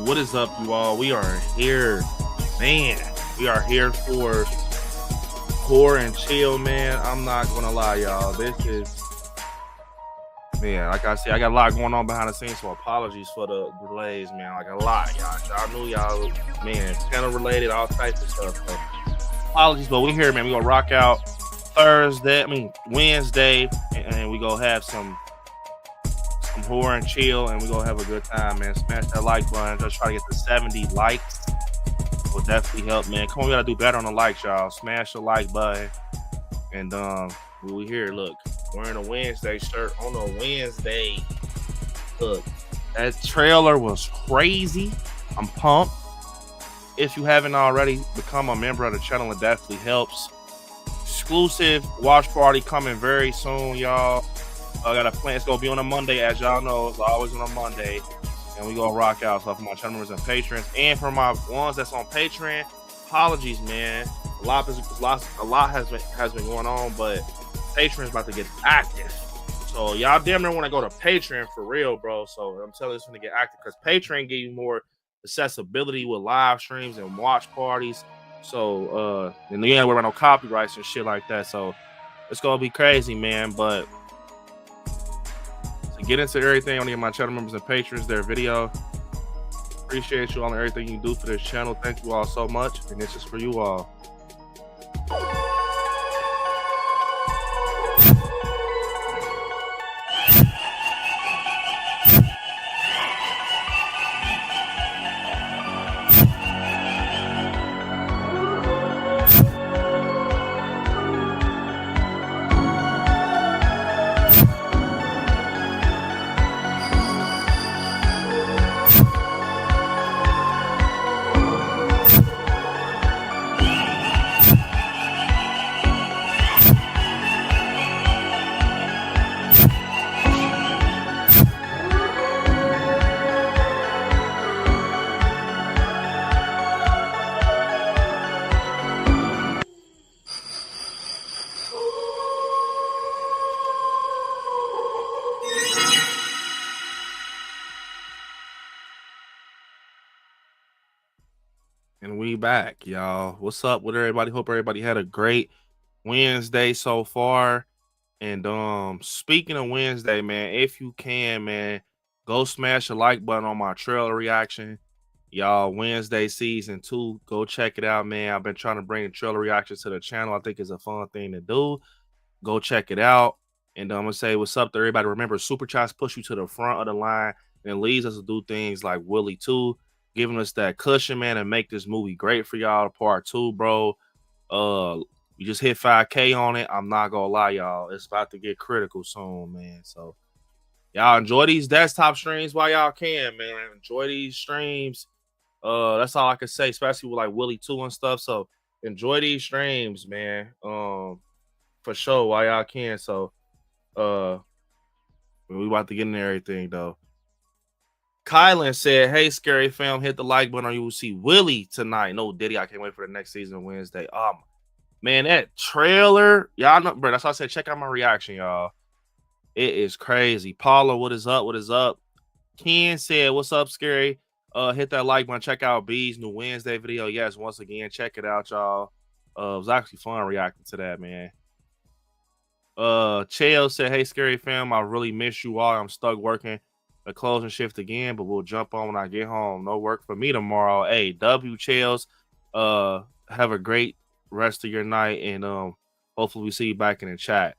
What is up, you all? We are here, man. We are here for Core and Chill, man. I'm not gonna lie, y'all. This is, man, like I said, I got a lot going on behind the scenes, so apologies for the delays, man. Like a lot, y'all. Y'all knew y'all, man, channel related, all types of stuff. So apologies, but we here, man. We gonna rock out Wednesday, and we gonna have some horror and chill, and we're gonna have a good time, man. Smash that like button. Just try to get to 70 likes. Will definitely help, man. Come on, we gotta do better on the likes, y'all. Smash the like button. And we here. Look, wearing a Wednesday shirt on a Wednesday. Look, that trailer was crazy. I'm pumped. If you haven't already, become a member of the channel. It definitely helps. Exclusive watch party coming very soon, y'all. I got a plan. It's gonna be on a Monday, as y'all know. It's always on a Monday, and we gonna rock out. So for my channel members and patrons, and for my ones that's on Patreon, apologies, man. A lot has been going on, but Patreon's about to get active. So y'all damn near want to go to Patreon for real, bro. So I'm telling you, it's gonna get active because Patreon give you more accessibility with live streams and watch parties. So and you ain't worry about no copyrights and shit like that. So it's gonna be crazy, man. But get into everything. I want to get my channel members and patrons their video. Appreciate you all and everything you do for this channel. Thank you all so much. And this is for you all. And we back, y'all. What's up with everybody? Hope everybody had a great Wednesday so far. And speaking of Wednesday, man, if you can, man, go smash the like button on my trailer reaction. Y'all, Wednesday season 2. Go check it out, man. I've been trying to bring the trailer reactions to the channel. I think it's a fun thing to do. Go check it out. And I'm gonna say what's up to everybody. Remember, super chats push you to the front of the line and leads us to do things like Willie 2, giving us that cushion, man, and make this movie great for y'all. Part 2, bro. We just hit 5K on it. I'm not gonna lie, y'all. It's about to get critical soon, man. So y'all enjoy these desktop streams while y'all can, man. Enjoy these streams. That's all I can say, especially with like Willie 2 and stuff. So enjoy these streams, man. For sure while y'all can. So we about to get into everything though. Kylan said, "Hey, Scary Fam, hit the like button or you will see Willie tonight." No, Diddy, I can't wait for the next season Wednesday. Man, that trailer, y'all know, bro. That's why I said check out my reaction, y'all. It is crazy. Paula, what is up? What is up? Ken said, "What's up, Scary? Hit that like button. Check out B's new Wednesday video. Yes, once again, check it out, y'all. It was actually fun reacting to that, man." Chael said, "Hey, Scary Fam, I really miss you all. I'm stuck working a closing shift again, but we'll jump on when I get home. No work for me tomorrow." Hey, W Chaels, have a great rest of your night, and hopefully we see you back in the chat.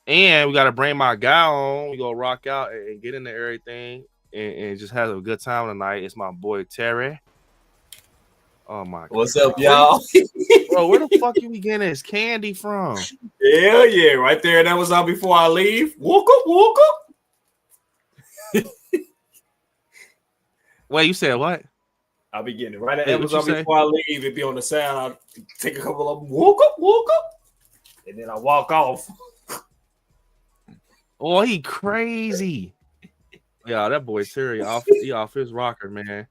And we got to bring my guy on. We go rock out and get into everything and just have a good time tonight. It's my boy Terry. Oh my God. What's up, y'all? Bro, where the fuck you getting this candy from? Hell yeah, right there. That was on before I leave. Woke up. Wait, you said what? I'll be getting it right at Amazon before I leave. It'd be on the sound. I'll take a couple of them. Woke up. And then I walk off. Oh, he crazy. Yeah, that boy Terry off his rocker, man.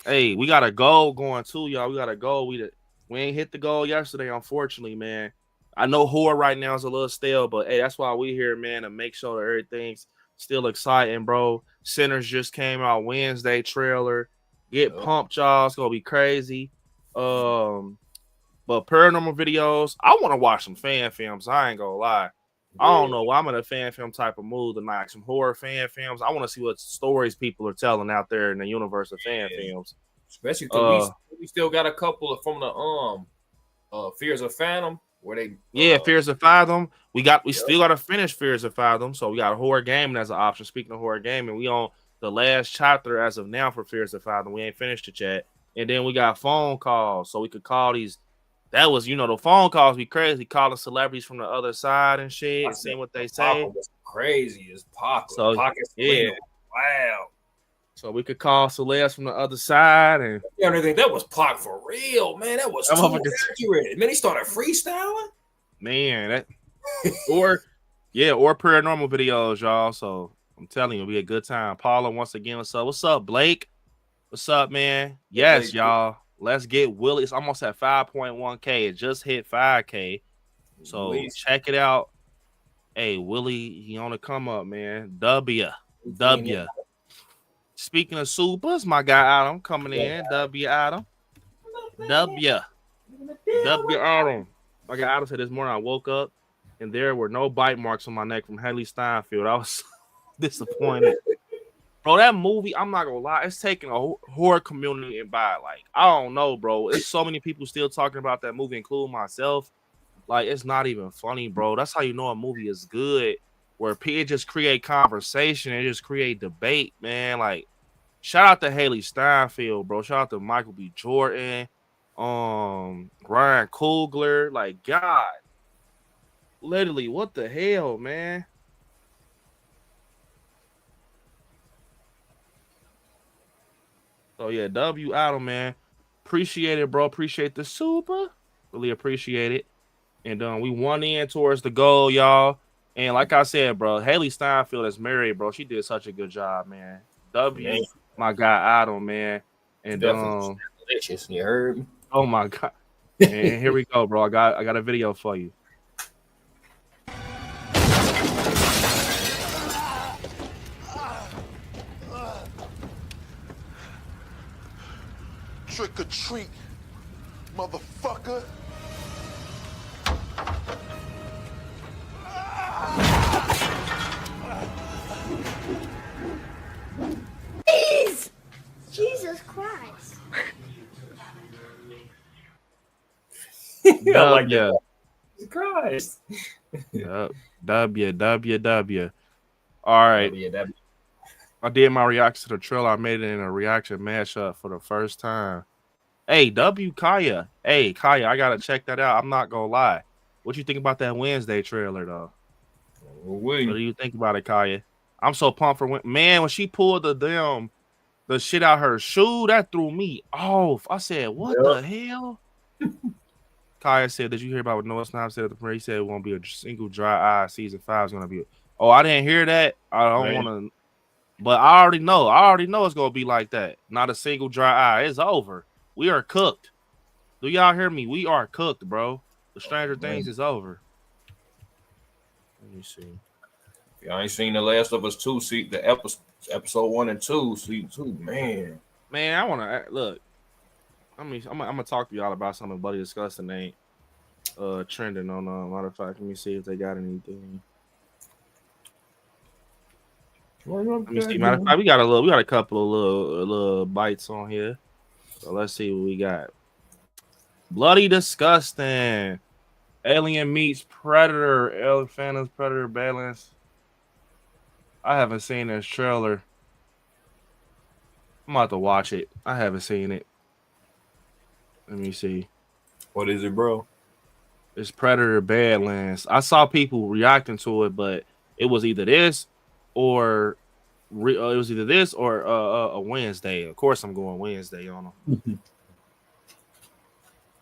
Hey, we got a goal going too, y'all. We got a goal. We ain't hit the goal yesterday, unfortunately, man. I know horror right now is a little stale, but hey, that's why we here, man, to make sure that everything's still exciting, bro. Sinners just came out Wednesday trailer. Get pumped, y'all. It's gonna be crazy. But paranormal videos, I want to watch some fan films. I ain't gonna lie. I don't know. I'm in a fan film type of mood tonight. Some horror fan films. I want to see what stories people are telling out there in the universe of fan films. Especially because we still got a couple of from the Fears of Phantom where they Fears of Fathom. We still got to finish Fears of Fathom. So we got a horror gaming as an option. Speaking of horror gaming, we on the last chapter as of now for Fears of Fathom. We ain't finished it yet. And then we got phone calls, so we could call these. That was, the phone calls be crazy, calling celebrities from the other side and shit, and seeing what they say. Was crazy as Pac. So yeah, wow. So we could call celebs from the other side, and everything that was Pac for real, man. That was too accurate. Man, he started freestyling. Man, or paranormal videos, y'all. So I'm telling you, it'll be a good time. Paula, once again, what's up? What's up, Blake? What's up, man? Yes, y'all. Let's get Willie. It's almost at 5.1K. It just hit 5K. So check it out. Hey, Willie, he on the come up, man. W. Speaking of supers, my guy Adam coming in. W Adam. W Adam. My guy Adam said this morning I woke up and there were no bite marks on my neck from Haley Steinfeld. I was disappointed. Bro, that movie, I'm not gonna lie, it's taking a horror community and by. Like, I don't know, bro. There's so many people still talking about that movie, including myself. Like, it's not even funny, bro. That's how you know a movie is good, where people just create conversation and just create debate, man. Like, shout out to Haley Steinfeld, bro. Shout out to Michael B. Jordan, Ryan Coogler. Like, God, literally, what the hell, man? So yeah, W Adam, man. Appreciate it, bro. Appreciate the super. Really appreciate it. And we won in towards the goal, y'all. And like I said, bro, Haley Steinfeld is married, bro. She did such a good job, man. W, my guy Adam, man. And delicious. You heard me? Oh my God. And here we go, bro. I got a video for you. Trick or treat, motherfucker. Please! Jesus Christ. W. Christ. W. All right. I did my reaction to the trailer. I made it in a reaction mashup for the first time. Hey, Kaya. Hey, Kaya, I gotta check that out. I'm not gonna lie. What you think about that Wednesday trailer, though? What do you think about it, Kaya? I'm so pumped for when she pulled the shit out her shoe. That threw me off. I said, "What the hell?" Kaya said, "Did you hear about what Noah Snipes said at the premiere? He said it won't be a single dry eye. Season 5 is gonna be." Oh, I didn't hear that. I don't want to. But I already know it's gonna be like that. Not a single dry eye. It's over. We are cooked. Do y'all hear me? We are cooked, bro. The Stranger Things is over. Let me see. Y'all ain't seen The Last of Us 2. See the episode 1 and 2. Season 2, man. Man, I want to look. I'm gonna talk to y'all about something Buddy Disgusting ain't trending on. Matter of fact, let me see if they got anything. Let me see. Matter of fact, we got a couple of little bites on here. So let's see what we got. Bloody Disgusting. Alien meets Predator. Phantom's Predator Badlands. I haven't seen this trailer. I'm about to watch it. I haven't seen it. Let me see. What is it, bro? It's Predator Badlands. I saw people reacting to it, but it was either this or a Wednesday. Of course, I'm going Wednesday on them.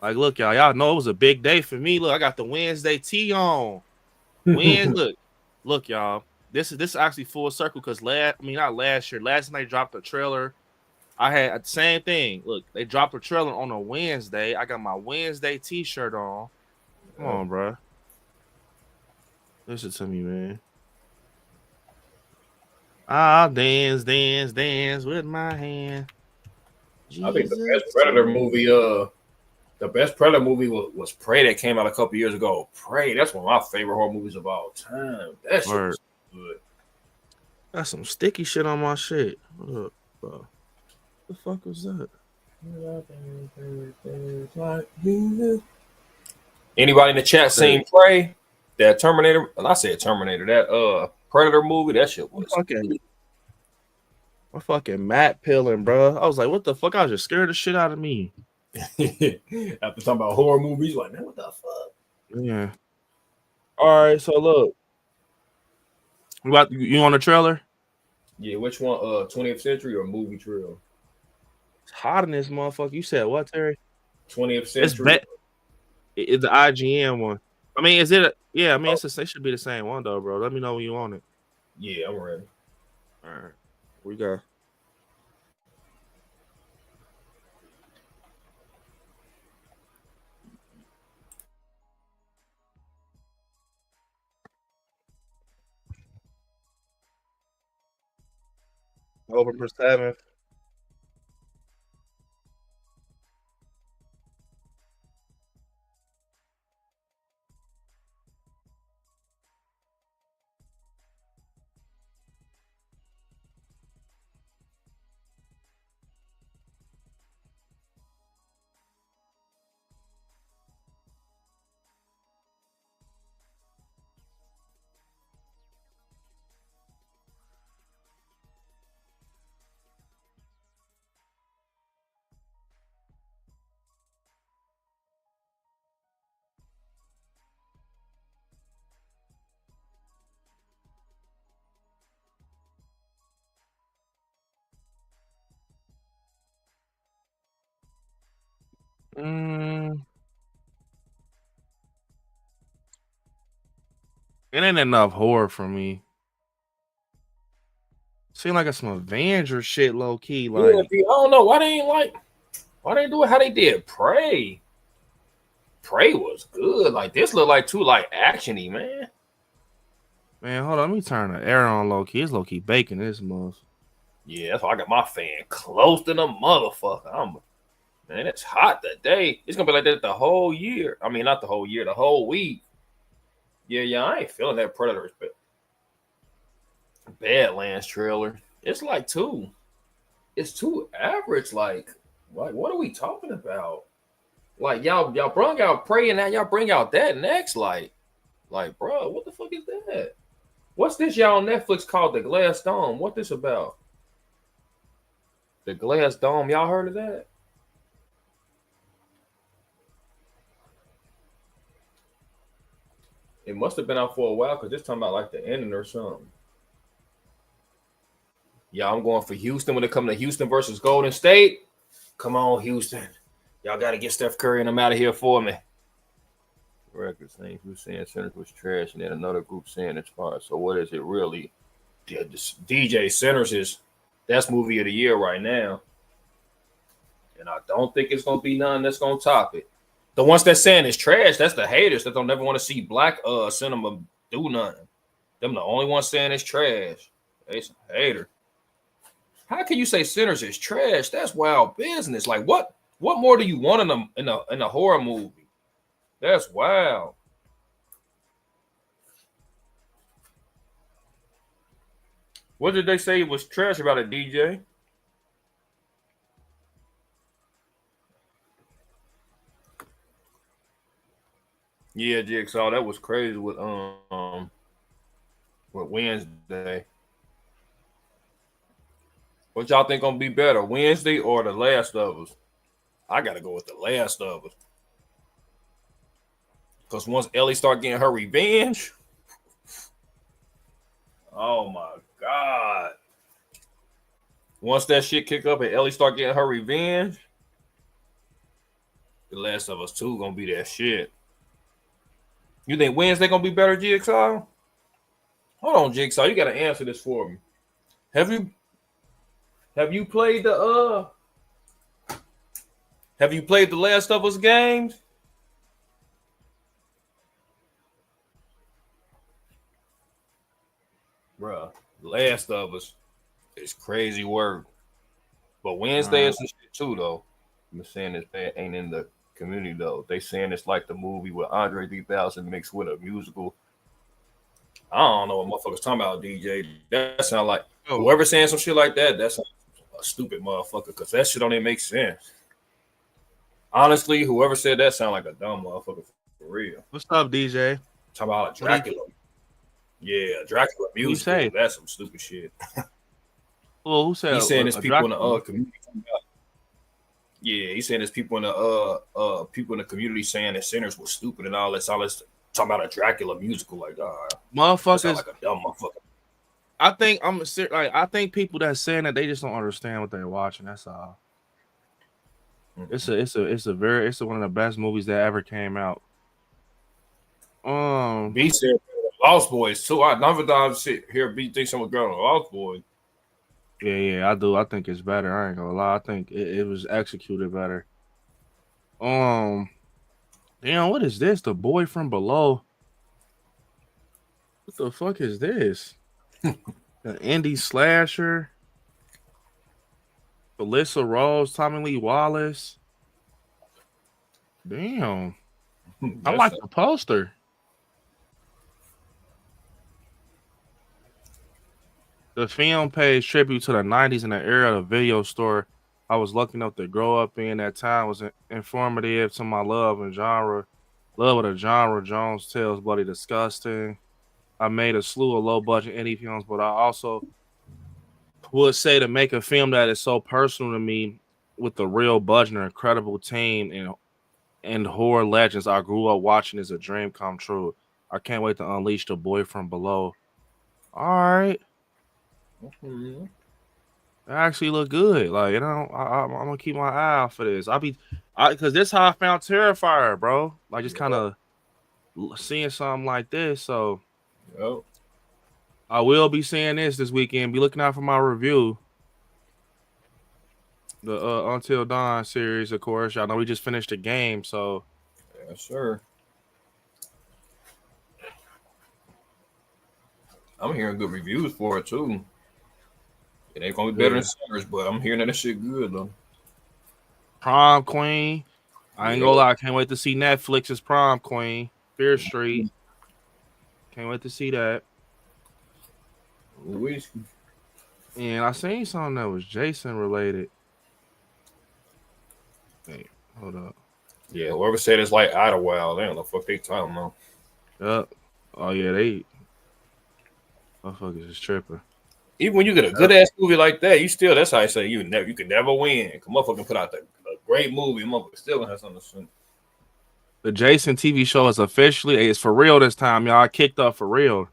Like, look, y'all know it was a big day for me. Look, I got the Wednesday tee on. Look, y'all. This is actually full circle because not last year. Last night dropped a trailer. I had the same thing. Look, they dropped a trailer on a Wednesday. I got my Wednesday T-shirt on. Come on, bro. Listen to me, man. I'll dance with my hand. I think the best Predator movie, was Prey that came out a couple years ago. Prey, that's one of my favorite horror movies of all time. That shit was good. Got some sticky shit on my shit. What up, bro? The fuck was that? Anybody in the chat seen Prey? That Terminator? Well, I said Terminator. That Predator movie. That shit was my fucking Matt peeling, bro. I was like, what the fuck? I was just scared the shit out of me. After talking about horror movies, like, man, what the fuck? Yeah. All right, so look. You on the trailer? Yeah, which one? 20th Century or Movie Trail? It's hot in this motherfucker. You said what, Terry? 20th Century. It's the IGN one. I mean, is it? Yeah, I mean, it should be the same one though, bro. Let me know when you want it. Yeah, I'm ready. All right, we go. Open for 7. It ain't enough horror for me. Seem like it's some Avenger shit, low key. Like, yeah, I don't know why they ain't do it how they did Prey. Prey was good. Like this looked like too like actiony, man. Man, hold on. Let me turn the air on low key. It's low key baking this month. Yeah, that's why I got my fan close to the motherfucker. Man, it's hot that day. It's gonna be like that the whole year. I mean, not the whole year, the whole week. Yeah, I ain't feeling that Predators, but Badlands trailer. It's like two. It's too average. Like, what are we talking about? Like, y'all bring out Prey and now y'all bring out that next. Like, bro, what the fuck is that? What's this y'all on Netflix called The Glass Dome? What this about? The Glass Dome. Y'all heard of that? It must have been out for a while because this talking about like the ending or something. Yeah, I'm going for Houston when it comes to Houston versus Golden State. Come on, Houston. Y'all got to get Steph Curry and them out of here for me. Records saying who's saying Sinners was trash, and then another group saying it's fine. So what is it really? DJ Sinners that's movie of the year right now. And I don't think it's gonna be none that's gonna top it. The ones that saying it's trash, that's the haters that don't never want to see black cinema do nothing. Them the only ones saying it's trash. They some hater. How can you say Sinners is trash? That's wild business. Like what more do you want in a horror movie? That's wild. What did they say was trash about it, DJ? Yeah, Jigsaw, that was crazy with Wednesday. What y'all think gonna be better, Wednesday or The Last of Us? I gotta go with The Last of Us. Because once Ellie start getting her revenge, oh my God. Once that shit kick up and Ellie start getting her revenge, The Last of Us 2 gonna be that shit. You think Wednesday gonna be better, Jigsaw? Hold on, Jigsaw. You gotta answer this for me. Have you played the Last of Us games? Bruh, Last of Us is crazy work. But Wednesday is some shit too, though. I'm saying this band ain't in the community though. They saying it's like the movie with Andre 3000 mixed with a musical. I don't know what motherfuckers talking about, DJ. That sound like Oh, whoever saying some shit like that. That's a stupid motherfucker because that shit don't even make sense. Honestly, whoever said that sound like a dumb motherfucker for real. what's up, DJ? Talking about a What do you, Dracula. Yeah, Dracula what do you musical. say? That's some stupid shit. Well, who said He's saying there's a people in the Dracula? community. Yeah, he's saying there's people in the community saying that sinners were stupid and all this. All this talking about a Dracula musical. Like, that sound Motherfuckers, like a dumb motherfucker. I think I think people that saying that they just don't understand what they're watching. That's all. It's one of the best movies that ever came out. B said Lost Boys too. I never thought I'd sit here B think someone girl on Lost Boys. Yeah, I do. I think it's better. I ain't gonna lie. I think it was executed better. Damn, what is this? The Boy from Below. What the fuck is this? The indie slasher. Felissa Rose, Tommy Lee Wallace. Damn. I like the poster. The film pays tribute to the 90s and the era of the video store I was lucky enough to grow up in. That time was informative to my love of the genre. Jones Tales Bloody Disgusting. I made a slew of low-budget indie films, but I also would say to make a film that is so personal to me with the real budget and incredible team and horror legends I grew up watching is a dream come true. I can't wait to unleash the Boy from Below. All right. Mm-hmm. It actually look good. Like, you know, I'm gonna keep my eye out for this. Because this how I found Terrifier, bro. Like, just kind of seeing something like this. So, Yep. I will be seeing this weekend. Be looking out for my review. The Until Dawn series, of course. Y'all know we just finished the game, so Yes, sir. I'm hearing good reviews for it too. It ain't gonna be better than Sinners, but I'm hearing that shit good though. Prom Queen. I ain't Yeah. gonna lie, I can't wait to see Netflix's Prom Queen. Fear Street. Can't wait to see that. Whiskey. And I seen something that was Jason related. Hey, hold up. Yeah, whoever said it's like Idlewild, they don't know the fuck they talking about. Yep. Oh yeah, they motherfuckers is tripping. Even when you get a good ass movie like that, that's how I say you can never win. Come motherfucking put out a great movie, motherfucker still gonna have something to say. The Jason TV show is officially, it's for real this time, y'all. It kicked off for real.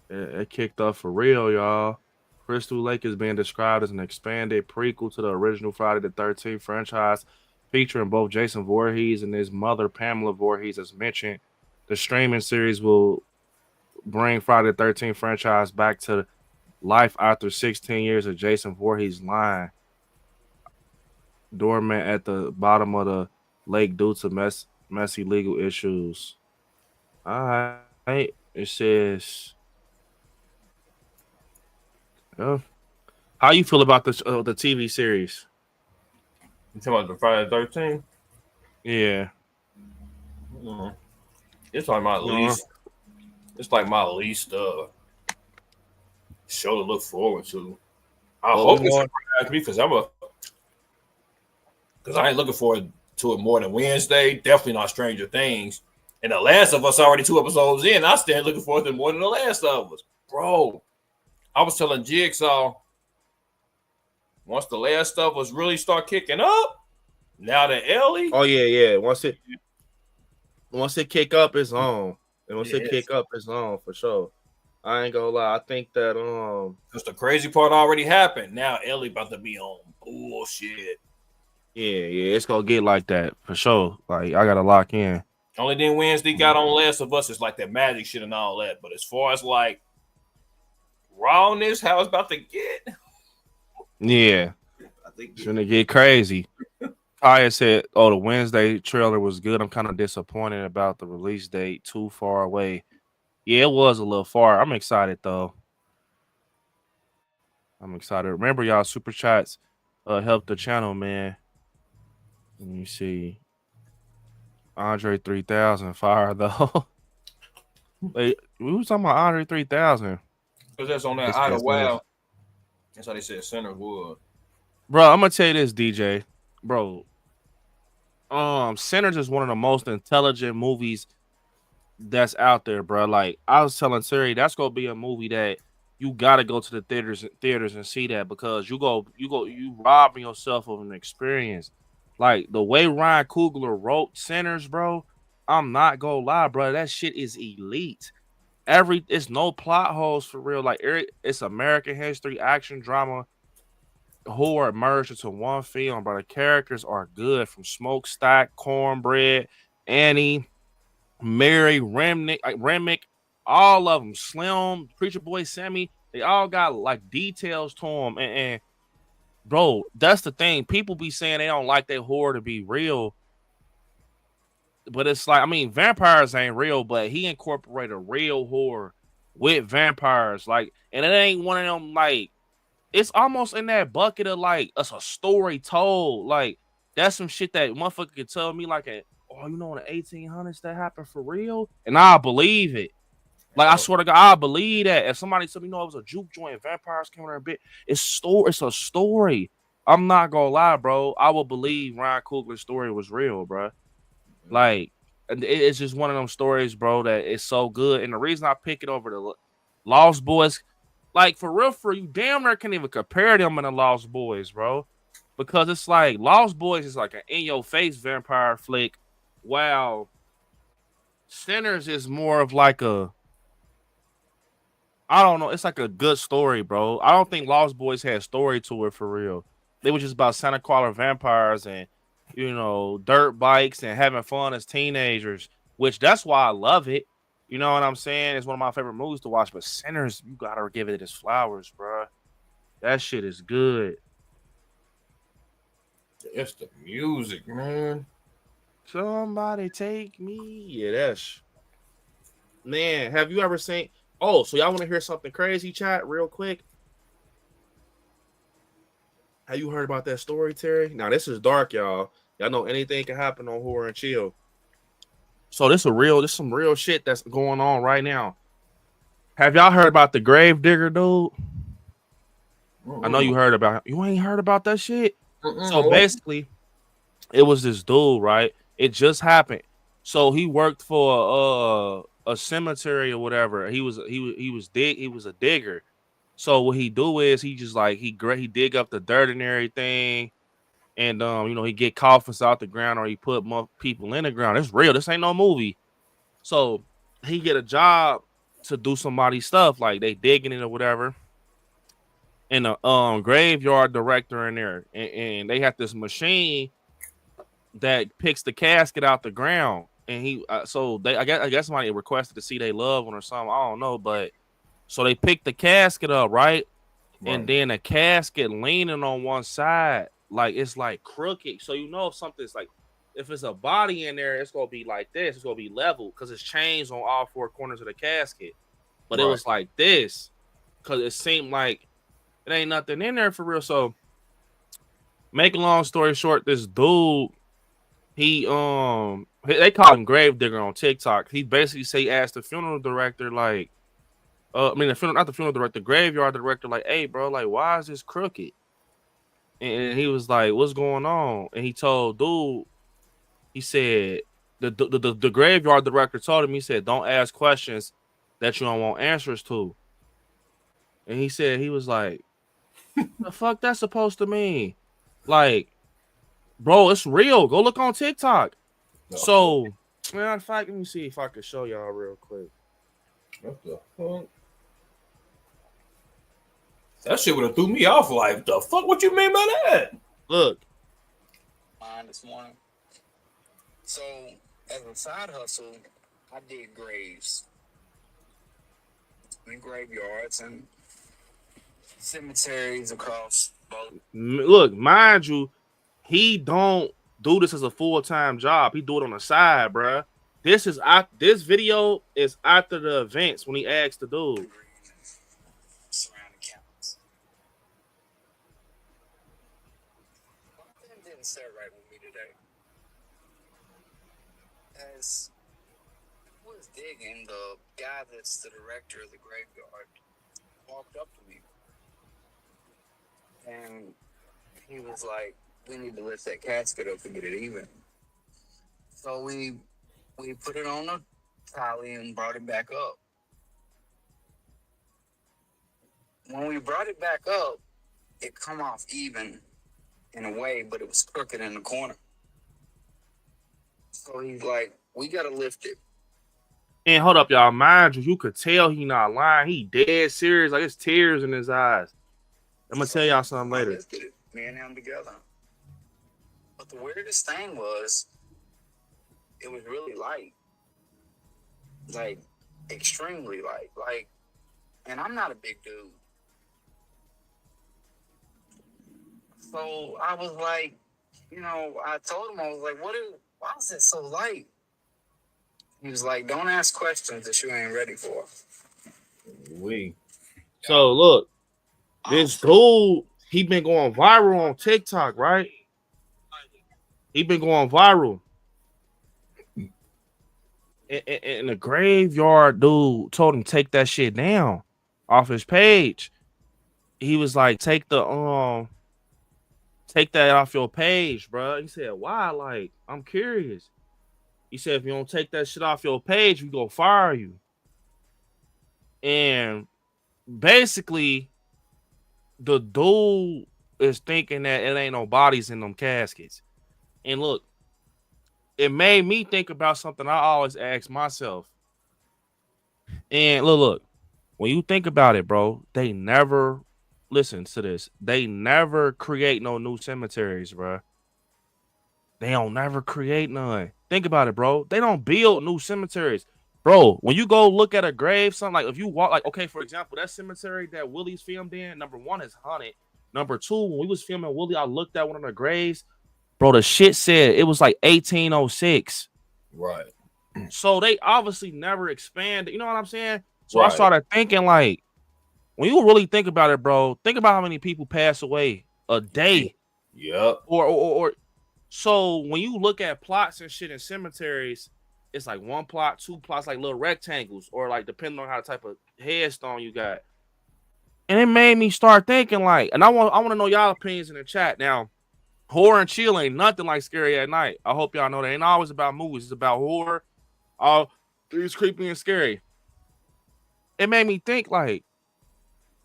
It kicked off for real, y'all. Crystal Lake is being described as an expanded prequel to the original Friday the 13th franchise, featuring both Jason Voorhees and his mother, Pamela Voorhees, as mentioned. The streaming series will bring Friday the 13th franchise back to life after 16 years of Jason Voorhees' line dormant at the bottom of the lake due to messy legal issues. All right. It says, how you feel about the TV series? You talking about the Friday the 13th? Yeah. It's like my least. It's like my least show to look forward to. I hope it's surprise me because I ain't looking forward to it more than Wednesday. Definitely not Stranger Things. And The Last of Us already 2 episodes in. I still looking forward to it more than The Last of Us, bro. I was telling Jigsaw once The Last of Us really start kicking up. Now that Ellie. Oh yeah. Once it kick up, it's on. And once it kick up, it's on for sure. I ain't gonna lie. I think that because the crazy part already happened. Now Ellie about to be on bullshit. Yeah, it's gonna get like that for sure. Like I gotta lock in. Only thing Wednesday got on Last of Us is like that magic shit and all that. But as far as like rawness, how it's about to get, yeah, I think it's gonna get crazy. Kaya said, "Oh, the Wednesday trailer was good. I'm kind of disappointed about the release date. Too far away. Yeah, it was a little far. I'm excited though. I'm excited. Remember, y'all, super chats help the channel, man. Let me see. Andre 3000 fire though. Wait, we was talking about Andre 3000. Because that's on that Idle Wow. That's how they said Sinners would. Bro, I'm gonna tell you this, DJ. Bro, Sinners is one of the most intelligent movies that's out there, bro. Like I was telling Siri, that's gonna be a movie that you gotta go to the theaters and see that because you robbing yourself of an experience. Like the way Ryan Coogler wrote Sinners, bro. I'm not gonna lie, bro. That shit is elite. It's no plot holes for real. Like it's American history, action, drama, horror merged into one film, bro. The characters are good from Smokestack, Cornbread, Annie, Mary, Remick, all of them, Slim, Preacher Boy, Sammy, they all got like details to them. And bro, that's the thing. People be saying they don't like their horror to be real, but it's like, I mean, vampires ain't real, but he incorporated real horror with vampires, like, and it ain't one of them like. It's almost in that bucket of like it's a story told. Like that's some shit that motherfucker could tell me like oh, you know, in the 1800s that happened for real, and I believe it. Like I swear to God, I believe that. If somebody told me, it was a juke joint, vampires came in there a bit, it's a story. I'm not gonna lie, bro. I will believe Ryan Coogler's story was real, bro. Like it's just one of them stories, bro, that is so good. And the reason I pick it over the Lost Boys. Like, for real, you damn near can't even compare them in the Lost Boys, bro. Because it's like, Lost Boys is like an in-your-face vampire flick, while Sinners is more of like I don't know, it's like a good story, bro. I don't think Lost Boys had story to it for real. They were just about Santa Claus vampires and, you know, dirt bikes and having fun as teenagers, which that's why I love it. You know what I'm saying? It's one of my favorite movies to watch, but Sinners, you gotta give it its flowers, bro. That shit is good. It's the music, man. Somebody take me. Yeah, that's... Man, have you ever seen... Oh, so y'all want to hear something crazy, chat, real quick? Have you heard about that story, Terry? Now, this is dark, y'all. Y'all know anything can happen on Horror and Chill. So this some real shit that's going on right now. Have y'all heard about the gravedigger dude? I know you heard about him. You ain't heard about that shit? So basically, it was this dude, right? It just happened. So he worked for a cemetery or whatever. He was a digger. So what he do is he just like he dig up the dirt and everything. And you know, he get coffins out the ground or he put people in the ground. It's real. This ain't no movie. So he get a job to do somebody's stuff, like they digging it or whatever. And the graveyard director in there, and they have this machine that picks the casket out the ground. And he I guess somebody requested to see their loved one or something. I don't know, but so they picked the casket up, right? And then the casket leaning on one side. Like it's like crooked, so you know if something's like, if it's a body in there, it's gonna be like this. It's gonna be level because it's changed on all four corners of the casket. But it was like this because it seemed like it ain't nothing in there for real. So, make a long story short, this dude, they call him Gravedigger on TikTok. He basically asked the funeral director like, not the funeral director, the graveyard director, like, hey, bro, like, why is this crooked? And he was like, what's going on? And he told dude, he said, the graveyard director told him, he said, don't ask questions that you don't want answers to. And he said, he was like, the fuck that's supposed to mean? Like, bro, it's real. Go look on TikTok. No. So, man, in fact, let me see if I can show y'all real quick. What the fuck? That shit would have threw me off. Like, the fuck? What you mean by that? Look. Mine this morning. So, as a side hustle, I did graves in graveyards and cemeteries across both. Look, mind you, he don't do this as a full-time job. He do it on the side, bruh. This video is after the events when he asked the dude. didn't sit right with me today. As I was digging, the guy that's the director of the graveyard walked up to me. And he was like, we need to lift that casket up to get it even. So we put it on a trolley and brought it back up. When we brought it back up, it come off even in a way, but it was crooked in the corner. So he's like, we gotta lift it. And hold up, y'all. Mind you, you could tell he not lying. He dead serious. Like, it's tears in his eyes. I'm gonna tell y'all something later. Lifted it, me and him together. But the weirdest thing was, it was really light. Like, extremely light. Like, and I'm not a big dude. So I was like, you know, I told him, I was like, why is it so light? He was like, don't ask questions that you ain't ready for. So look, this dude, he been going viral on TikTok, right? He been going viral. And the graveyard dude told him take that shit down off his page. He was like, take that off your page, bro. He said, why? Like, I'm curious. He said, if you don't take that shit off your page, we gonna fire you. And basically, the dude is thinking that it ain't no bodies in them caskets. And look, it made me think about something I always ask myself. And look, when you think about it, bro, they never, listen to this, they never create no new cemeteries, bro. They don't never create none. Think about it, bro. They don't build new cemeteries. Bro, when you go look at a grave, something like if you walk, like, okay, for example, that cemetery that Willie's filmed in, number one, is haunted. Number two, when we was filming Willie, I looked at one of the graves. Bro, the shit said it was like 1806. Right. So they obviously never expanded. You know what I'm saying? So Right. I started thinking, like, when you really think about it, bro, think about how many people pass away a day. Yep. Or so when you look at plots and shit in cemeteries, it's like one plot, two plots, like little rectangles, or like depending on how type of headstone you got. And it made me start thinking, like, and I want to know y'all opinions in the chat. Now, horror and chill ain't nothing like Scary at Night. I hope y'all know that. It ain't always about movies. It's about horror. It's creepy and scary. It made me think, like,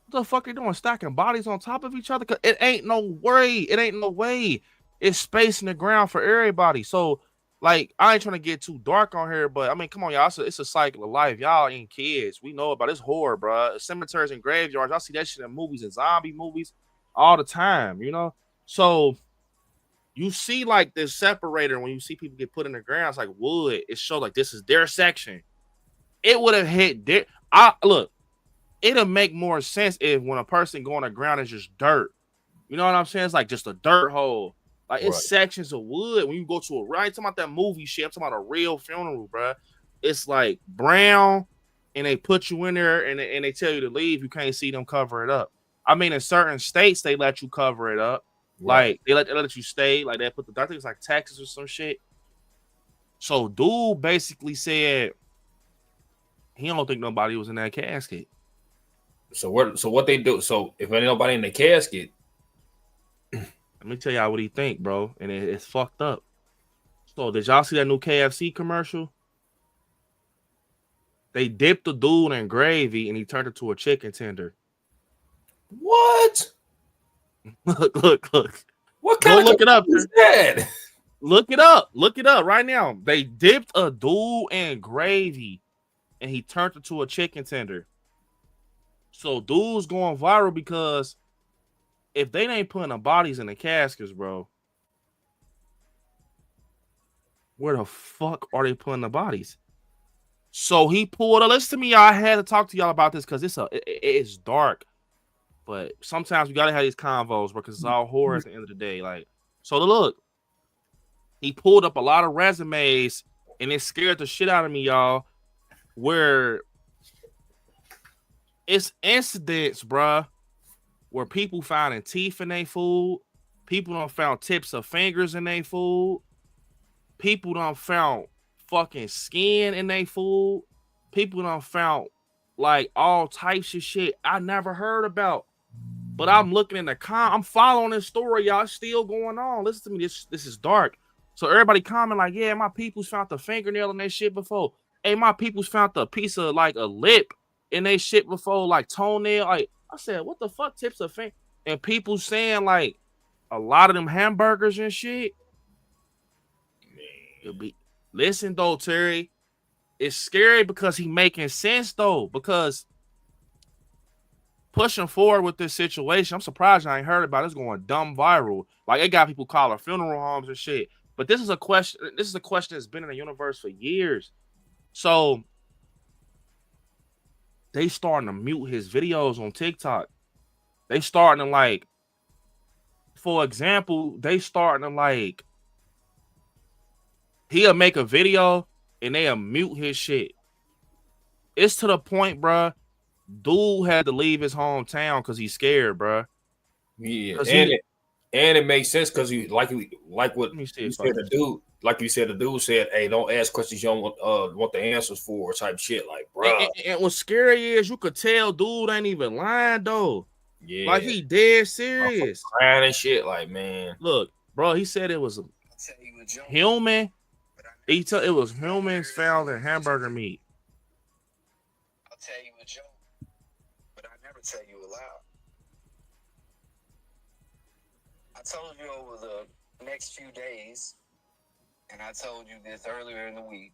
what the fuck are you doing? Stacking bodies on top of each other? Cause it ain't no way. It ain't no way. It's space in the ground for everybody. So, like, I ain't trying to get too dark on here, but I mean, come on, y'all. It's a cycle of life. Y'all ain't kids. We know about it. It's horror, bro. Cemeteries and graveyards. Y'all see that shit in movies and zombie movies all the time, you know? So you see like this separator when you see people get put in the ground, it's like wood. It shows like this is their section. It would have hit there. Look, it'll make more sense if when a person go on the ground is just dirt. You know what I'm saying? It's like just a dirt hole. Like it's sections of wood. When you go to I ain't talking about that movie shit. I'm talking about a real funeral, bro. It's like brown, and they put you in there, and they tell you to leave. You can't see them cover it up. I mean, in certain states, they let you cover it up. Like they let you stay. Like they put I think it's like Texas or some shit. So dude basically said he don't think nobody was in that casket. So what they do? So if ain't nobody in the casket, let me tell y'all what he think, bro. And it's fucked up. So did y'all see that new KFC commercial? They dipped the dude in gravy and he turned it to a chicken tender. What? Look. What kind of look it up is that? Look it up. Look it up right now. They dipped a dude in gravy and he turned it to a chicken tender. So dude's going viral because if they ain't putting the bodies in the caskets, bro, where the fuck are they putting the bodies? So he pulled a listen to me. I had to talk to y'all about this because it's dark. But sometimes we gotta have these convos because it's all horror at the end of the day. Like, so look, he pulled up a lot of resumes and it scared the shit out of me, y'all. Where it's incidents, bruh, where people finding teeth in their food, People done found tips of fingers in their food. People done found fucking skin in their food. People done found like all types of shit I never heard about. But I'm looking in the I'm following this story, y'all. It's still going on. Listen to me. This is dark. So everybody comment like, yeah, my people's found the fingernail in their shit before. Hey, my people's found the piece of like a lip in their shit before, like toenail. Like I said, what the fuck tips of finger? And people saying like a lot of them hamburgers and shit. Listen though, Terry, it's scary because he making sense though. Because pushing forward with this situation, I'm surprised I ain't heard about it. It's going dumb viral. Like it got people calling funeral homes and shit. But this is a question. This is a question that's been in the universe for years. So they starting to mute his videos on TikTok. They starting to like, for example, they starting to like, he'll make a video and they'll mute his shit. It's to the point, bruh. Dude had to leave his hometown because he's scared, bruh. Yeah, and it makes sense because you like what you said. The dude, like you said, the dude said, "Hey, don't ask questions you don't want the answers for," type shit. Like, bro. And what's scary is you could tell dude ain't even lying though. Yeah, like he dead serious, crying and shit. Like, man, look, bro. He said it was human. It was humans found in hamburger meat. I'll tell you a joke, but I never tell you a lie. I told you over the next few days, and I told you this earlier in the week,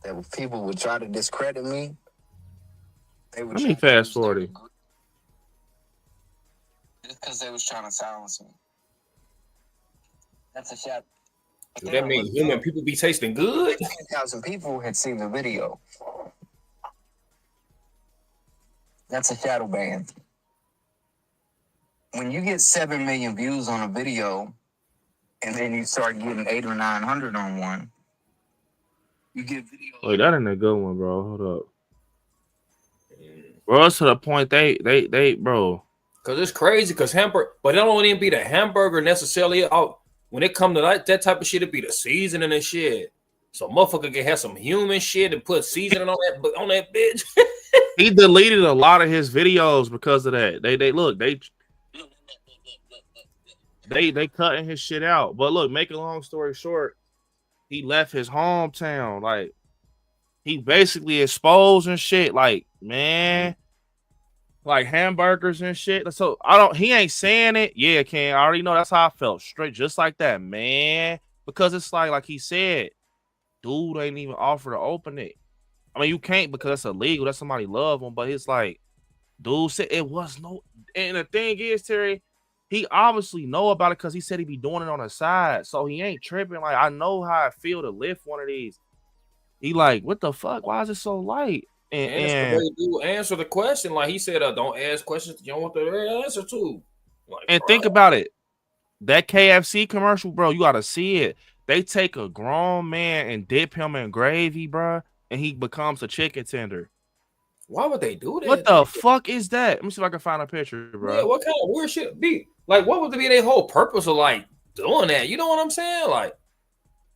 that if people would try to discredit me, they would. Let me fast forward it. Just because they was trying to silence me. That's a shot. Dude, that means human people be tasting good. 10,000 people had seen the video. That's a shadow ban. When you get 7 million views on a video, and then you start getting 800 or 900 on one, you get videos. Wait, that ain't a good one, bro. Hold up, bro. It's to the point they bro. Cause it's crazy. Cause hamburger, but it don't even be the hamburger necessarily. When it come to that type of shit, it be the seasoning and shit. So motherfucker can have some human shit and put seasoning on that bitch. He deleted a lot of his videos because of that. They cutting his shit out. But look, make a long story short, he left his hometown. Like he basically exposed and shit. Like, man, like hamburgers and shit. So he ain't saying it. Yeah, Ken, I already know that's how I felt. Straight just like that, man. Because it's like he said, dude ain't even offer to open it. I mean, you can't because that's illegal. That's somebody love him. But it's like, dude said it was no. And the thing is, Terry, he obviously know about it because he said he be doing it on the side. So he ain't tripping. Like, I know how I feel to lift one of these. He like, what the fuck? Why is it so light? And the way dude answer the question. Like he said, don't ask questions you don't want the answer to. Like, and bro. think about it. That KFC commercial, bro, you got to see it. They take a grown man and dip him in gravy, bro, and he becomes a chicken tender. Why would they do that? What the fuck is that? Let me see if I can find a picture, bro. Yeah, what kind of weird shit be? Like, what would be their whole purpose of like doing that? You know what I'm saying? Like,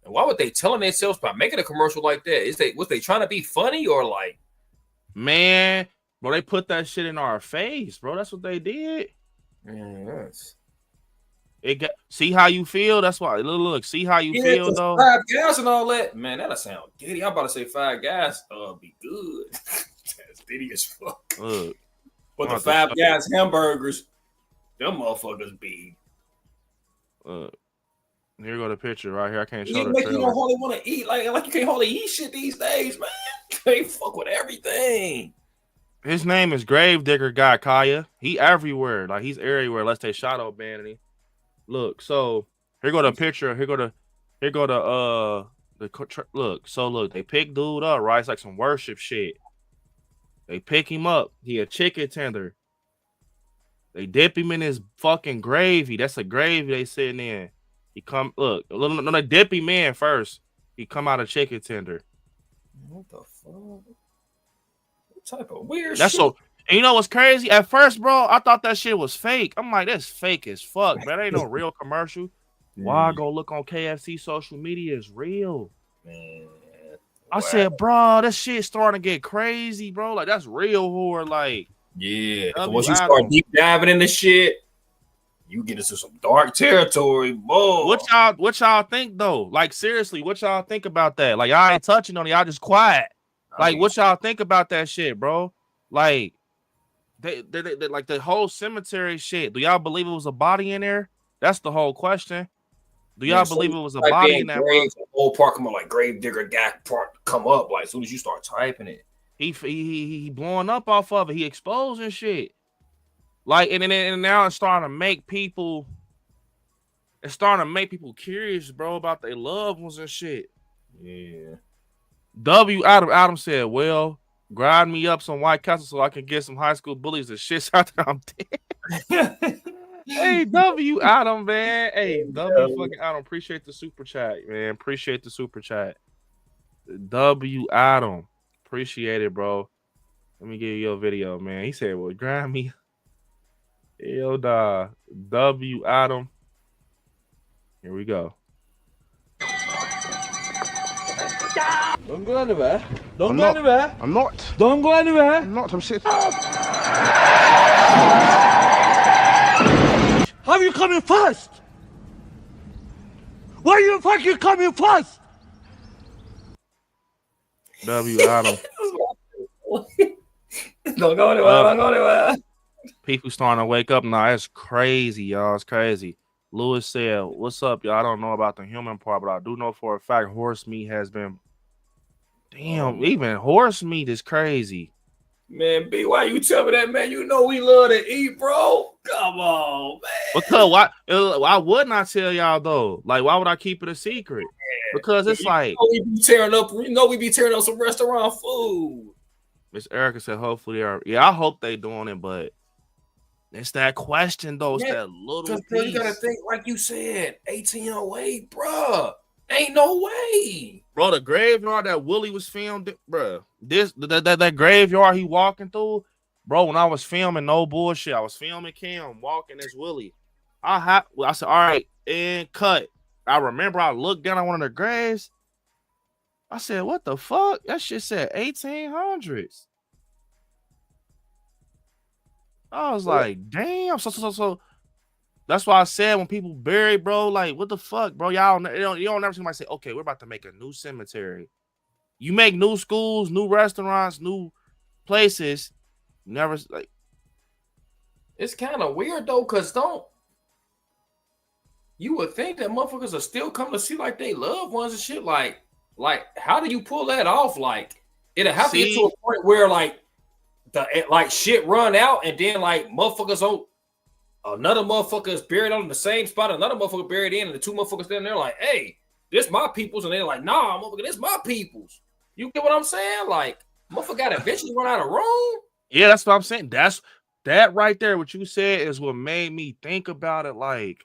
why would they telling themselves by making a commercial like that? Was they trying to be funny or like? Man, bro, they put that shit in our face, bro. That's what they did. See how you feel. That's why. Look. See how you feel though. 5 Guys and all that. Man, that'll sound giddy. I'm about to say 5 Guys. Be good. That's giddy as fuck. Look, but the 5 Guys hamburgers, them motherfuckers be. Here go the picture right here. I can't show the trailer. You don't hardly want to eat like you can't hardly eat shit these days, man. They fuck with everything. His name is Gravedigger Guy Kaya. He everywhere. Like he's everywhere. Unless they shadow banning him. Look, so here go the picture. Here go the look. So look, they pick dude up, right? It's like some worship shit. They pick him up. He a chicken tender. They dip him in his fucking gravy. That's a gravy they sitting in. He come look. No, they dip him in first. He come out a chicken tender. What the fuck? What type of weird that's shit? And you know what's crazy? At first, bro, I thought that shit was fake. I'm like, that's fake as fuck, bro. That ain't no real commercial. Why I go look on KFC social media is real. Man, I said, bro, that shit starting to get crazy, bro. Like, that's real horror. Like, yeah. So W. once you start Adam. deep diving into shit, you get into some dark territory, boy. What y'all think though? Like, seriously, what y'all think about that? Like, y'all ain't touching on it, y'all just quiet. Like, what y'all think about that shit, bro? Like, they like the whole cemetery shit. Do y'all believe it was a body in there? That's the whole question. Do y'all believe it was a body in that? The whole part come up like gravedigger guy part come up like as soon as you start typing it. He blowing up off of it. He exposing shit. Like, and now it's starting to make people. It's starting to make people curious, bro, about their loved ones and shit. Yeah. W. Adam said, well, grind me up some White Castle so I can get some high school bullies and shit after I'm dead. Hey, W. Adam, man. Hey, W. fucking Adam. Appreciate the super chat, man. Appreciate the super chat. W. Adam. Appreciate it, bro. Let me give you your video, man. He said, well, grind me. Yo, W. Adam. Here we go. Don't go anywhere. Don't go anywhere. I'm not. Don't go anywhere. I'm not. I'm sitting. How are you coming first? Why are you fucking coming first? W. Adam. Don't go anywhere. Don't go anywhere. People starting to wake up now. It's crazy, y'all. It's crazy. Lewis said, what's up, y'all? I don't know about the human part, but I do know for a fact horse meat has been. Damn, even horse meat is crazy. Man, B, why you tell me that, man? You know we love to eat, bro. Come on, man. Because why wouldn't I tell y'all though? Like, why would I keep it a secret? Because it's like we be tearing up. You know we be tearing up some restaurant food. Miss Erica said, hopefully they are. Yeah, I hope they doing it, but it's that question though. It's that little piece. Bro, you gotta think, like you said, 1808, bro. Ain't no way, bro. The graveyard that Willie was filmed, bro. That graveyard he walking through, bro. When I was filming, no bullshit. I was filming Cam walking as Willie. I said, all right, and cut. I remember I looked down on one of the graves. I said, what the fuck? That shit said 1800s. I was like, damn. So that's why I said when people bury, bro, like, what the fuck, bro? Y'all, you don't never see somebody say, okay, we're about to make a new cemetery. You make new schools, new restaurants, new places. Never, like. It's kind of weird, though, because you would think that motherfuckers are still coming to see, like, they loved ones and shit. Like, how do you pull that off? Like, it'll have to get to a point where, like, shit run out and then, like, motherfuckers don't. Another motherfucker is buried on the same spot. Another motherfucker buried in, and the two motherfuckers standing there like, "Hey, this my peoples," and they're like, "Nah, motherfucker, this my peoples." You get what I'm saying? Like, motherfucker got to eventually run out of room. Yeah, that's what I'm saying. That's that right there. What you said is what made me think about it. Like,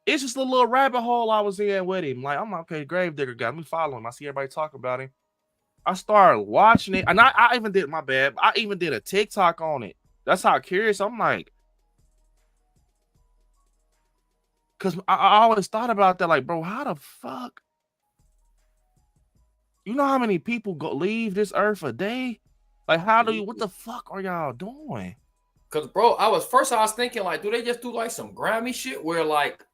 it's just a little rabbit hole I was in with him. Like, I'm like, okay, gravedigger guy. Let me follow him. I see everybody talk about him. I started watching it, and I even did I even did a TikTok on it. That's how curious I'm like. Because I always thought about that. Like, bro, how the fuck? You know how many people leave this earth a day? Like, what the fuck are y'all doing? Because, bro, I was thinking, like, do they just do, like, some grimy shit where, like,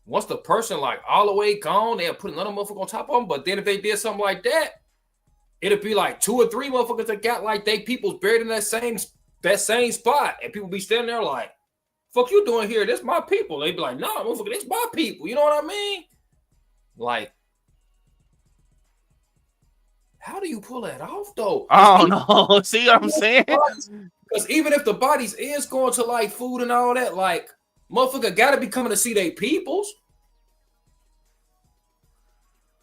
once the person, like, all the way gone, they'll put another motherfucker on top of them? But then if they did something like that, it'd be, like, 2 or 3 motherfuckers that got, like, they peoples buried in that same spot, and people be standing there like, fuck you doing here? This my people. They be like, nah, motherfucker, this my people. You know what I mean? Like, how do you pull that off, though? I don't know. See what I'm saying? Because even if the bodies is going to, like, food and all that, like, motherfucker gotta be coming to see their peoples.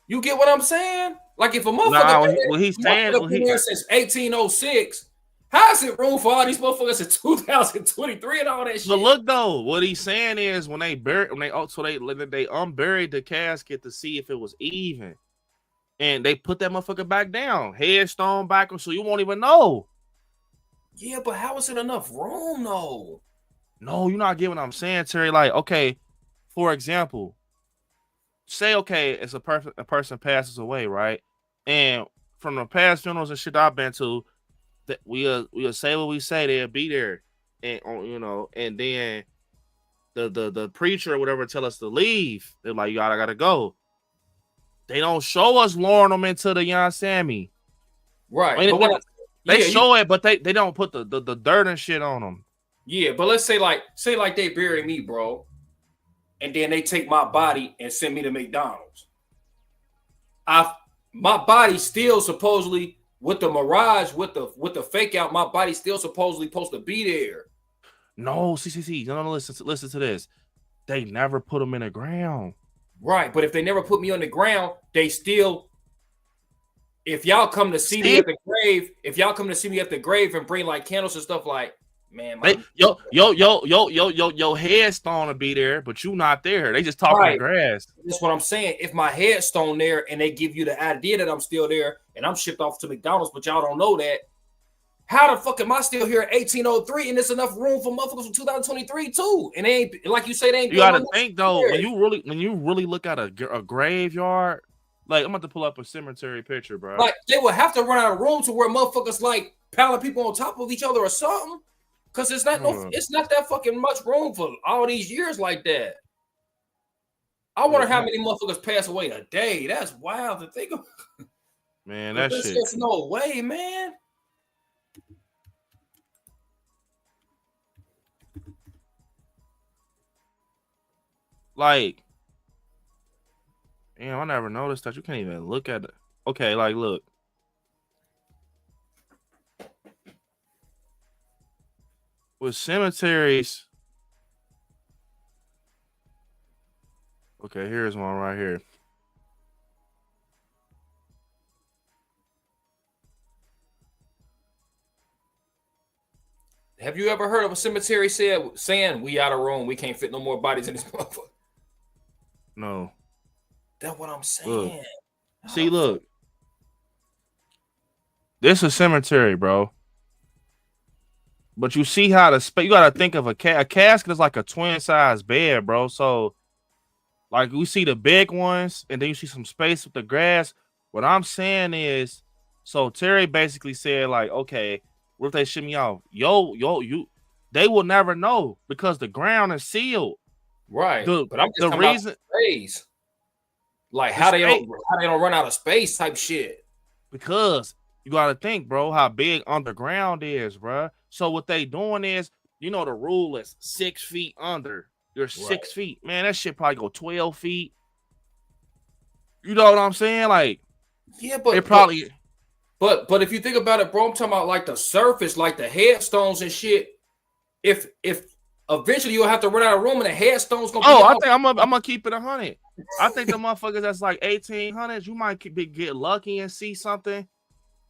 You get what I'm saying? Like, if a motherfucker he's saying since 1806, how's it room for all these motherfuckers in 2023 and all that shit? But look though, what he's saying is when they unburied the casket to see if it was even, and they put that motherfucker back down, headstone back, so you won't even know. Yeah, but how is it enough room though? No, you're not getting what I'm saying, Terry. Like, okay, for example, say okay, it's a person passes away, right? And from the past funerals and shit I've been to, that we'll say what we say, they'll be there, and and then the preacher or whatever tell us to leave. They're like, I gotta go. They don't show us luring them into the Yon Sammy. Right. I mean, But they show it, but they don't put the dirt and shit on them. Yeah, but let's say like they bury me, bro, and then they take my body and send me to McDonald's. My body still supposedly with the mirage, with the fake out, my body still supposedly supposed to be there. No, see. No, listen to this. They never put them in the ground. Right, but if they never put me on the ground, they still. If y'all come to see me at the grave, and bring like candles and stuff, like, man, your headstone will be there, but you not there. They just talking the grass. That's what I'm saying. If my headstone there and they give you the idea that I'm still there and I'm shipped off to McDonald's, but y'all don't know that, how the fuck am I still here at 1803 and there's enough room for motherfuckers from 2023 too? And they ain't, like you say, they ain't. You gotta think though, when you really look at a graveyard. Like, I'm about to pull up a cemetery picture, bro. Like, they would have to run out of room to where motherfuckers like piling people on top of each other or something. Cause it's not it's not that fucking much room for all these years like that. I wonder how many motherfuckers pass away a day. That's wild to think of. Man, that shit. There's no way, man. Like, damn, I never noticed that. You can't even look at it. Okay, like, look. With cemeteries. Okay, here's one right here. Have you ever heard of a cemetery saying we out of room, we can't fit no more bodies in this motherfucker? No. That's what I'm saying. Look. See, look. This is a cemetery, bro. But you see how you gotta think of a casket is like a twin size bed, bro. So, like, we see the big ones, and then you see some space with the grass. What I'm saying is, so Terry basically said, like, okay, what if they ship me off? They will never know because the ground is sealed. Right. But I'm just talking about space. Like how they don't run out of space type shit. Because you gotta think, bro, how big underground is, bro. So what they doing is, the rule is 6 feet under. You're 6 feet, man. That shit probably go 12 feet. You know what I'm saying? Like, yeah, but it probably. But if you think about it, bro, I'm talking about like the surface, like the headstones and shit. If eventually you'll have to run out of room and the headstones gonna. I think I'm gonna keep it 100. I think the motherfuckers that's like 1800s, you might get lucky and see something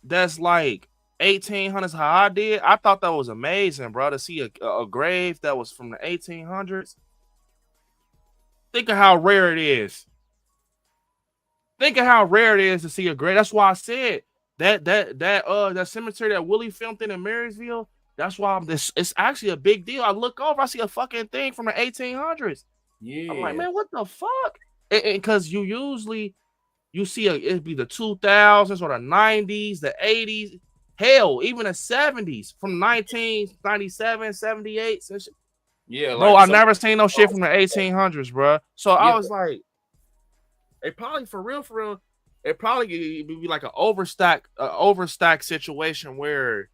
that's like 1800s. How I did, I thought that was amazing, bro, to see a grave that was from the 1800s. Think of how rare it is. Think of how rare it is to see a grave. That's why I said that cemetery that Willie filmed in Marysville. That's why it's actually a big deal. I look over, I see a fucking thing from the 1800s. Yeah, I'm like, man, what the fuck? Because you see it'd be the 2000s or the 90s, the 80s, hell, even the 70s from 1997, 78. Yeah, bro, I never seen no shit from the 1800s, bro. So I was like, it probably for real, it probably be like an overstack situation where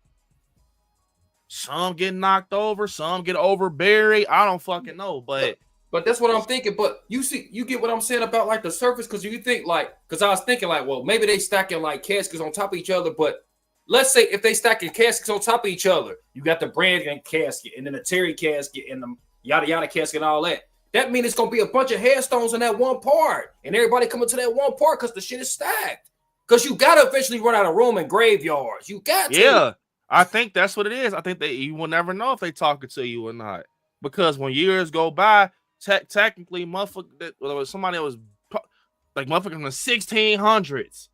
some get knocked over, some get overburied. I don't fucking know, but that's what I'm thinking. But you get what I'm saying about like the surface, because you think because I was thinking like, well, maybe they stacking like caskets on top of each other. But let's say if they stacking caskets on top of each other, you got the Brandon casket and then the Terry casket and the yada yada casket and all that. That means it's gonna be a bunch of headstones in that one part, and everybody coming to that one part because the shit is stacked. Because you gotta eventually run out of room in graveyards. You got to. Yeah, I think that's what it is. I think that you will never know if they talking to you or not, because when years go by, technically, motherfucker, somebody that was like motherfucker from the 1600s,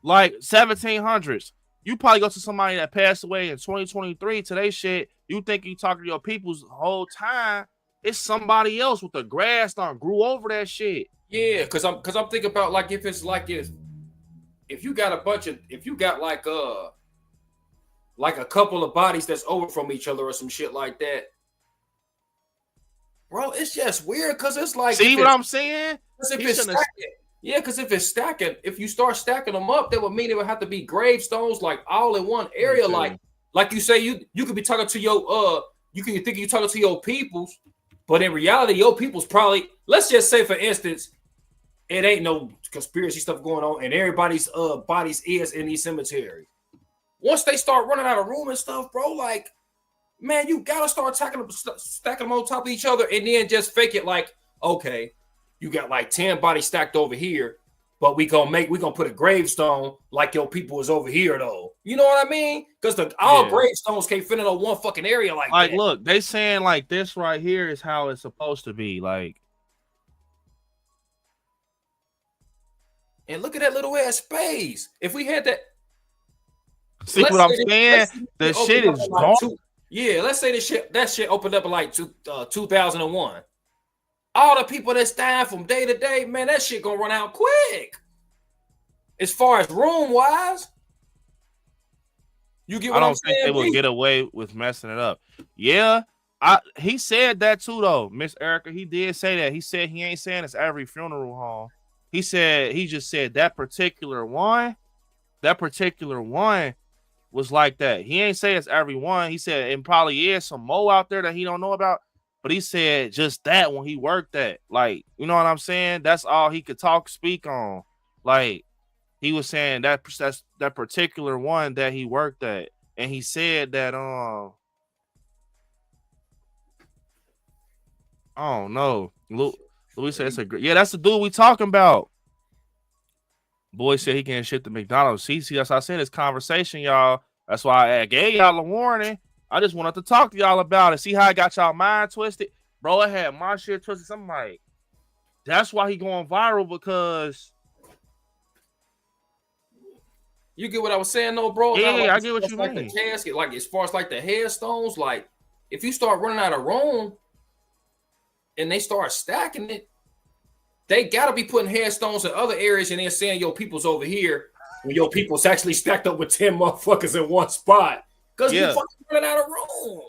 like 1700s, You probably go to somebody that passed away in 2023 today shit. You think you talking to your people's the whole time. It's somebody else with the grass done grew over that shit. Yeah, cause I'm thinking about like if it's like if you got like a couple of bodies that's over from each other or some shit like that. Bro, it's just weird because it's like see what I'm saying? Because if it's stacking, if you start stacking them up, that would mean it would have to be gravestones like all in one area. Like you say, you could be talking to your you can think you're talking to your peoples, but in reality, your people's probably, let's just say for instance, it ain't no conspiracy stuff going on, and everybody's bodies is in these cemeteries. Once they start running out of room and stuff, bro, like, man, you gotta start stacking them on top of each other, and then just fake it like, okay, you got like 10 bodies stacked over here, but we gonna put a gravestone like your people is over here though. You know what I mean? Because all gravestones can't fit in one fucking area like that. Look, they saying like this right here is how it's supposed to be. Like, and look at that little ass space. If we had that, see what I'm saying? The shit is gone. Yeah, let's say that shit opened up in like 2001. All the people that's dying from day to day, man, that shit gonna run out quick. As far as room wise, you get what I'm saying? I don't think they will get away with messing it up. Yeah, he said that too though, Miss Erica. He did say that. He said he ain't saying it's every funeral home. He just said that particular one was like that. He ain't say it's every one. He said it probably is some more out there that he don't know about. But he said just that when he worked at, like, you know what I'm saying? That's all he could speak on. Like, he was saying that's that particular one that he worked at. And he said that, I don't know. Louis said it's that's the dude we talking about. Boy said he can't shit to McDonald's. See, that's what I said, it's conversation, y'all. That's why I gave y'all a warning. I just wanted to talk to y'all about it. See how I got y'all mind twisted? Bro, I had my shit twisted. I'm like, that's why he going viral, because you get what I was saying, though, bro? Yeah, like, I get what you like mean. The casket, like as far as like the headstones, like if you start running out of room and they start stacking it, they gotta be putting headstones in other areas and then saying your people's over here when your people's actually stacked up with 10 motherfuckers in one spot. Because we fucking running out of room.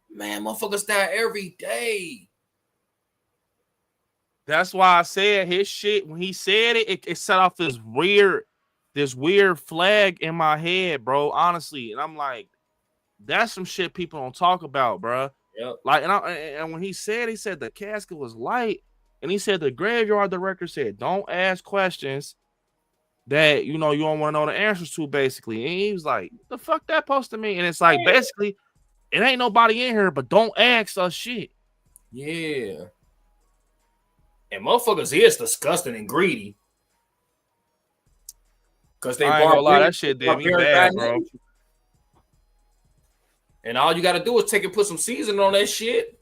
Man, motherfuckers die every day. That's why I said his shit, when he said it, it set off this weird flag in my head, bro, honestly. And I'm like, that's some shit people don't talk about, bro. Yep. Like, and when he said the casket was light, and he said the graveyard director said, don't ask questions that, you know, you don't want to know the answers to, basically. And he was like, the fuck that supposed to mean? And it's like, basically, it ain't nobody in here, but don't ask us shit. Yeah. And motherfuckers is disgusting and greedy. Because they ain't gonna lie, that shit did me bad, bro. And all you gotta do is take and put some seasoning on that shit.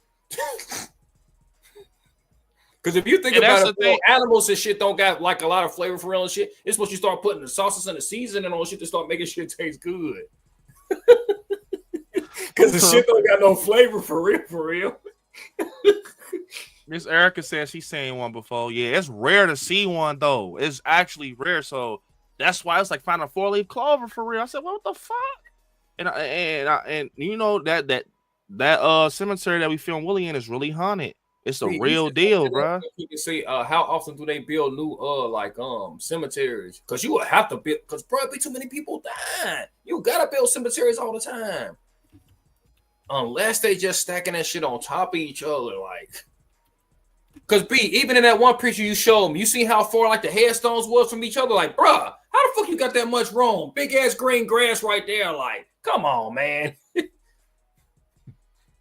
Because if you think about it, bro, animals and shit don't got like a lot of flavor for real and shit. It's supposed to start putting the sauces and the seasoning on shit to start making shit taste good. Because the shit don't got no flavor for real. Miss Erica said she's seen one before. Yeah, it's rare to see one though. It's actually rare, so that's why it's like finding a 4-leaf clover for real. I said, what the fuck? And you know that cemetery that we filmed Willie in is really haunted. It's a real deal, bro. You can see how often do they build new cemeteries? Because you would have to build, because probably too many people dying. You gotta build cemeteries all the time, unless they just stacking that shit on top of each other, like. Because even in that one picture you showed me, you see how far like the headstones was from each other, like, bruh, how the fuck you got that much room? Big ass green grass right there, like, come on, man.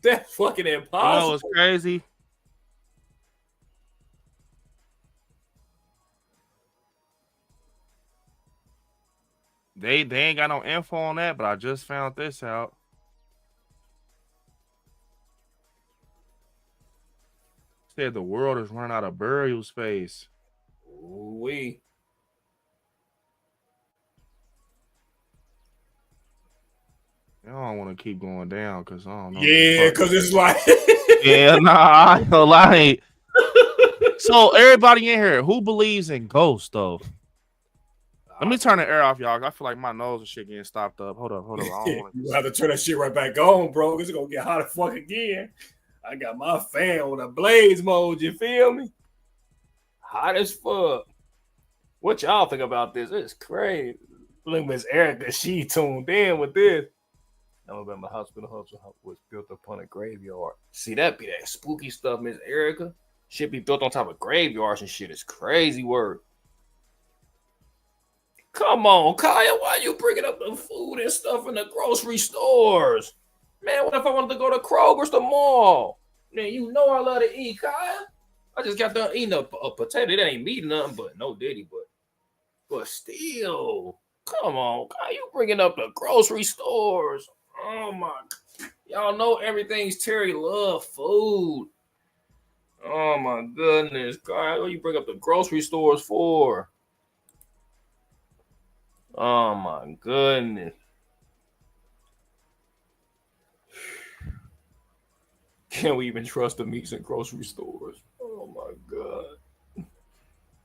That's fucking impossible. You know, it's crazy. They ain't got no info on that, but I just found this out. Said the world is running out of burial space. Ooh-wee. I don't want to keep going down because I don't know. Yeah, because it's like. Yeah, nah, I ain't gonna lie. So everybody in here, who believes in ghosts though? Let me turn the air off, y'all. I feel like my nose and shit getting stopped up. Hold up. I don't want You have to turn that shit right back on, bro, because it's gonna get hot as fuck again. I got my fan on a blaze mode, you feel me? Hot as fuck. What y'all think about this? It's crazy. Look, Miss Erica, she tuned in with this. Alabama Hospital Hustle was built upon a graveyard. See, that be that spooky stuff, Miss Erica. Shit be built on top of graveyards and shit. It's crazy word. Come on, Kaya, why you bringing up the food and stuff in the grocery stores? Man, what if I wanted to go to Kroger's the mall? Man, you know I love to eat, Kaya. I just got done eating a potato. It ain't meat nothing, but no diddy, but still, come on, Kaya, you bringing up the grocery stores. Oh my, y'all know everything's Terry love food. Oh my goodness, Kaya, what you bring up the grocery stores for? Oh my goodness. Can we even trust the meats in grocery stores? Oh my god.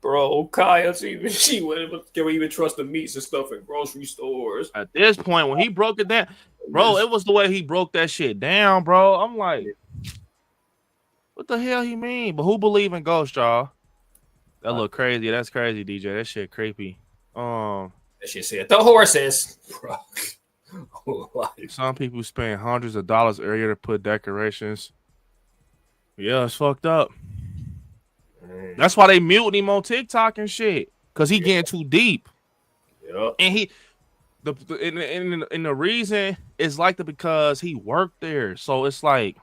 Bro, Kaya, can we even trust the meats and stuff in grocery stores? At this point, when he broke it down, bro, it was the way he broke that shit down, bro. I'm like, what the hell he mean? But who believe in ghosts, y'all? That look crazy. That's crazy, DJ. That shit creepy. That shit said the horses. Bro. Some people spend hundreds of dollars a year to put decorations. Yeah, it's fucked up. That's why they mute him on TikTok and shit. Cause he getting too deep. Yeah. And the reason is like that because he worked there. So it's like,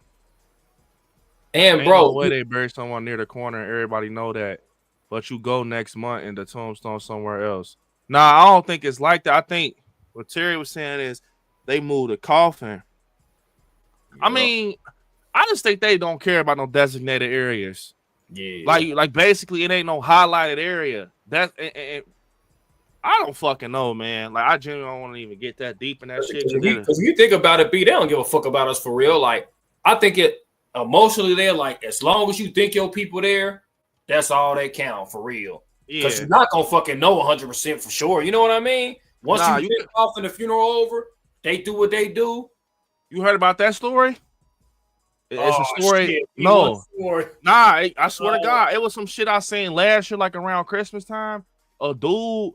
and bro, no way they bury someone near the corner and everybody know that. But you go next month in the tombstone somewhere else. Nah, I don't think it's like that. I think what Terry was saying is they moved the coffin. I mean, I just think they don't care about no designated areas. Yeah. Like basically it ain't no highlighted area. That I don't fucking know, man. Like I genuinely don't want to even get that deep in that shit. Because when you think about it, B, they don't give a fuck about us for real. Like, I think it emotionally there, like, as long as you think your people there, that's all they count for real. Because you're not gonna fucking know 100% for sure. You know what I mean? Once you get off and the funeral over, they do what they do. You heard about that story? It's a story. Shit. No, nah. I swear to God, it was some shit I seen last year, like around Christmas time. A dude.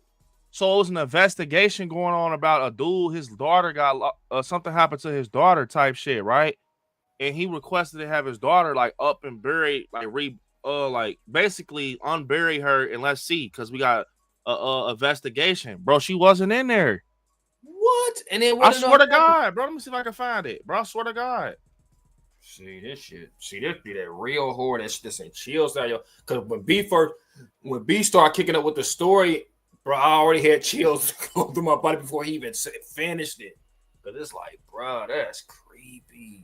So it was an investigation going on about a dude. His daughter got something happened to his daughter, type shit, right? And he requested to have his daughter like up and buried, like basically unbury her and let's see, because we got a investigation, bro. She wasn't in there. What? And then I swear to God, bro. Let me see if I can find it, bro. I swear to God. See this shit. See this be that real horror. That shit sent chills down your. Because when B started kicking up with the story, bro, I already had chills go through my body before he even finished it. Because it's like, bro, that's creepy.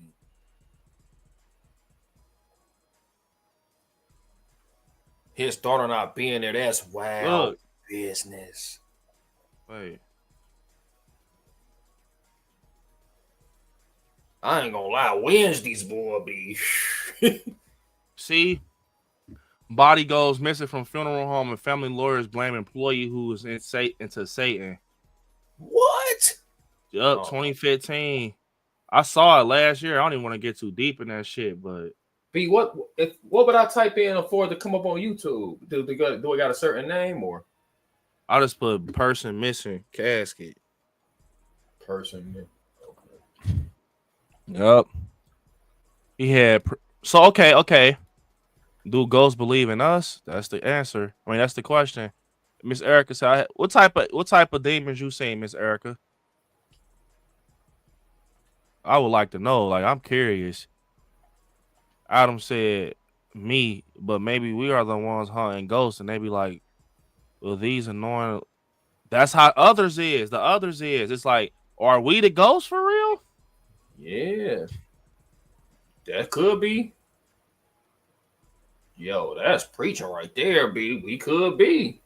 His daughter not being there, that's wild business. Wait. I ain't gonna lie, Wednesdays, boy, be. See, body goes missing from funeral home and family lawyers blame employee who was into Satan. What? Yup, 2015. I saw it last year. I don't even want to get too deep in that shit, but B, what would I type in for it to come up on YouTube? Do it got a certain name or? I'll just put person missing casket. Person missing. Yup. He had okay. Do ghosts believe in us? That's the answer. I mean, that's the question. Miss Erica said, "What type of demons you seen, Miss Erica?" I would like to know. Like, I'm curious. Adam said me, but maybe we are the ones hunting ghosts, and they be like, "Well, these annoying." That's how others is. The others is. It's like, are we the ghosts for real? Yeah, that could be. Yo, that's preaching right there, B. We could be.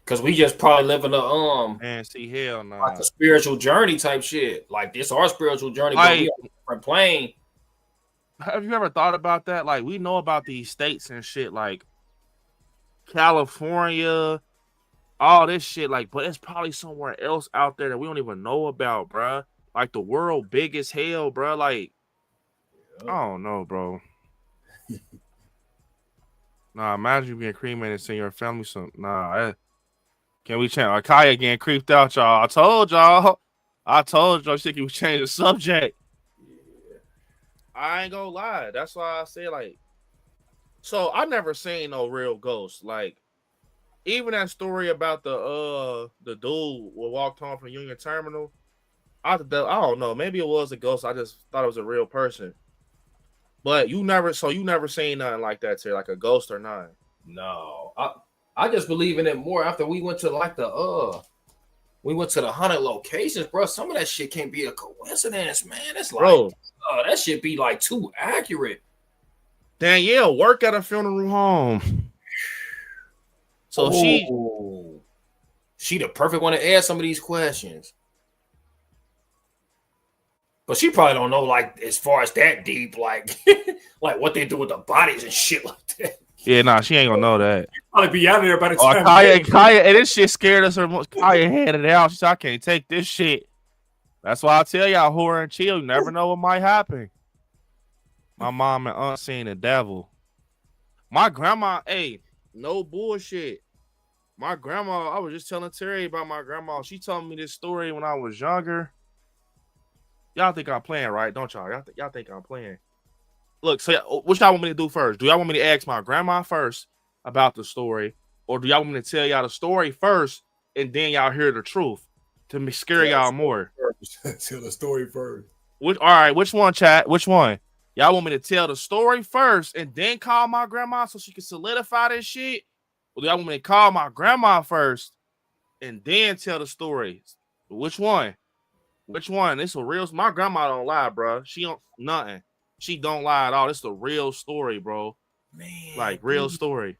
Cause we just probably living Man, see, hell no. like a spiritual journey type shit. Like this our spiritual journey, Like, but we on a different plane. have you ever thought about that? Like, we know about these states and shit, like California, all this shit, like, but it's probably somewhere else out there that we don't even know about, bruh. Like the world big as hell, bruh. Like, I don't know, bro. Nah, imagine you being cremated and seeing your family some. Nah, can we change? Kaya getting creeped out, y'all. I told y'all. You think you change the subject. I ain't gonna lie. That's why I say, like, so I never seen no real ghost. Like, even that story about the dude who walked home from Union Terminal. I don't know. Maybe it was a ghost. I just thought it was a real person. But you never seen nothing like that, Terry, like a ghost or nothing. No, I just believe in it more after we went to like the haunted locations, bro. Some of that shit can't be a coincidence, man. It's like, Bro, that shit be like too accurate. Danielle work at a funeral home. So she the perfect one to ask some of these questions. But she probably don't know, like, as far as that deep, like, like what they do with the bodies and shit like that. Yeah, nah, she ain't gonna know that. Probably be out of there by the Oh, time. Kaya, and this shit scared us. Kaya headed out. She said, I can't take this shit. That's why I tell y'all, horror and chill. You never know what might happen. My mom and aunt seen the devil. My grandma, hey, no bullshit. My grandma, I was just telling Terry about my grandma. She told me this story when I was younger. Y'all think I'm playing, right? Don't y'all? Y'all think I'm playing. Look, so what y'all want me to do first? Do y'all want me to ask my grandma first about the story? Or do y'all want me to tell y'all the story first and then y'all hear the truth to scare y'all more? Tell the story first. All right, which one, chat? Which one? Y'all want me to tell the story first and then call my grandma so she can solidify this shit? Or do y'all want me to call my grandma first and then tell the story? Which one? Which one? This a real. My grandma don't lie, bro. She don't nothing. She don't lie at all. This is a real story, bro. Man, like real story.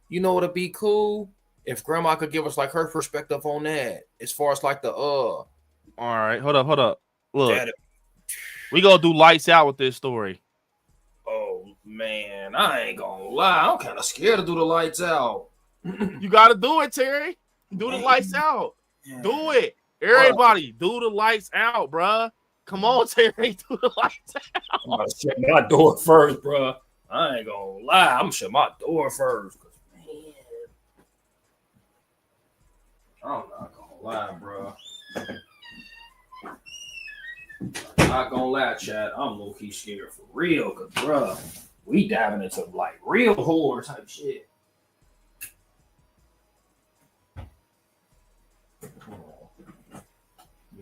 You know what'd be cool if grandma could give us like her perspective on that, as far as like the All right, hold up. Look, that, we gonna do lights out with this story. oh man, I ain't gonna lie. I'm kind of scared to do the lights out. You gotta do it, Terry. Do the lights out. Do it. Everybody, do the lights out, bruh. Come on, Terry, do the lights out. I'm gonna shut my door first, bruh. I ain't gonna lie. I'm gonna shut my door first. Man, I'm not gonna lie, bruh. I'm not gonna lie, Chad. I'm low-key scared for real, cause bruh, we diving into like real horror type shit.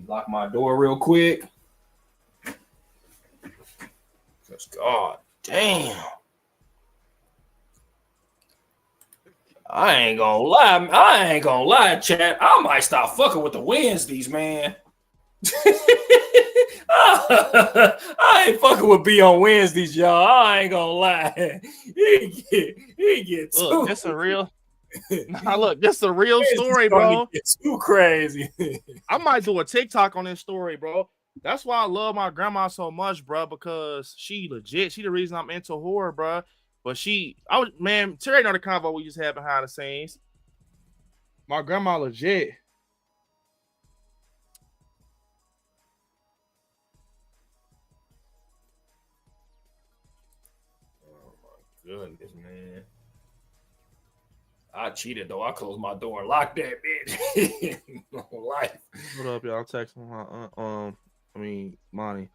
Lock my door real quick. Just God damn. I ain't gonna lie, chat. I might stop fucking with the Wednesdays, man. I ain't fucking with B on Wednesdays, y'all. I ain't gonna lie. He get too. Look, this a real. Nah, look, this is a real story, bro. It's too crazy. I might do a TikTok on this story, bro. That's why I love my grandma so much, bro, because she legit. She the reason I'm into horror, bro. But Terry know the convo we just had behind the scenes. My grandma legit. Oh my goodness, man. I cheated though. I closed my door and locked that bitch. No life. What up, y'all? Text my Monty.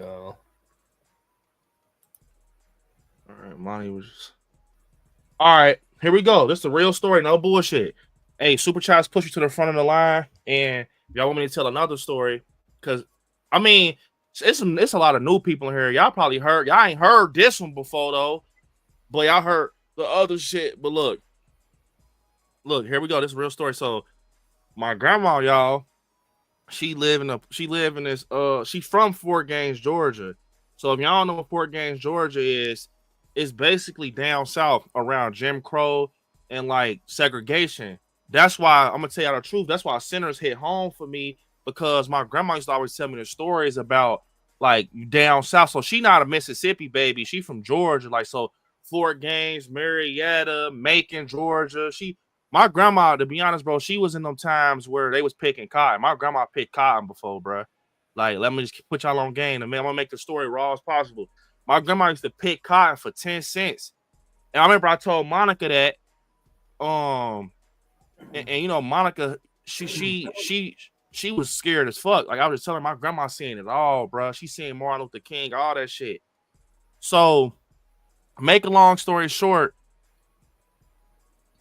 All right, Monty was just... All right, here we go. This is a real story, no bullshit. Hey, Super Chats push you to the front of the line, and y'all want me to tell another story? Because I mean, it's a lot of new people in here. Y'all probably heard. Y'all ain't heard this one before though, but y'all heard the other shit. But look, here we go. This is a real story. So, my grandma, y'all, she from Fort Gaines, Georgia. So if y'all don't know what Fort Gaines, Georgia is, it's basically down south around Jim Crow and like segregation. That's why I'm gonna tell you the truth. That's why Sinners hit home for me, because my grandma used to always tell me the stories about like down south. So she not a Mississippi baby. She from Georgia. Like, so Fort Gaines, Marietta, Macon, Georgia. My grandma, to be honest, bro, she was in them times where they was picking cotton. My grandma picked cotton before, bro. Like, let me just put y'all on game. And man, I'm gonna make the story raw as possible. My grandma used to pick cotton for 10 cents. And I remember I told Monica that, and you know, Monica, she was scared as fuck. Like, I was just telling her, my grandma seeing it all, bro. She seeing Martin Luther King, all that shit. So, make a long story short,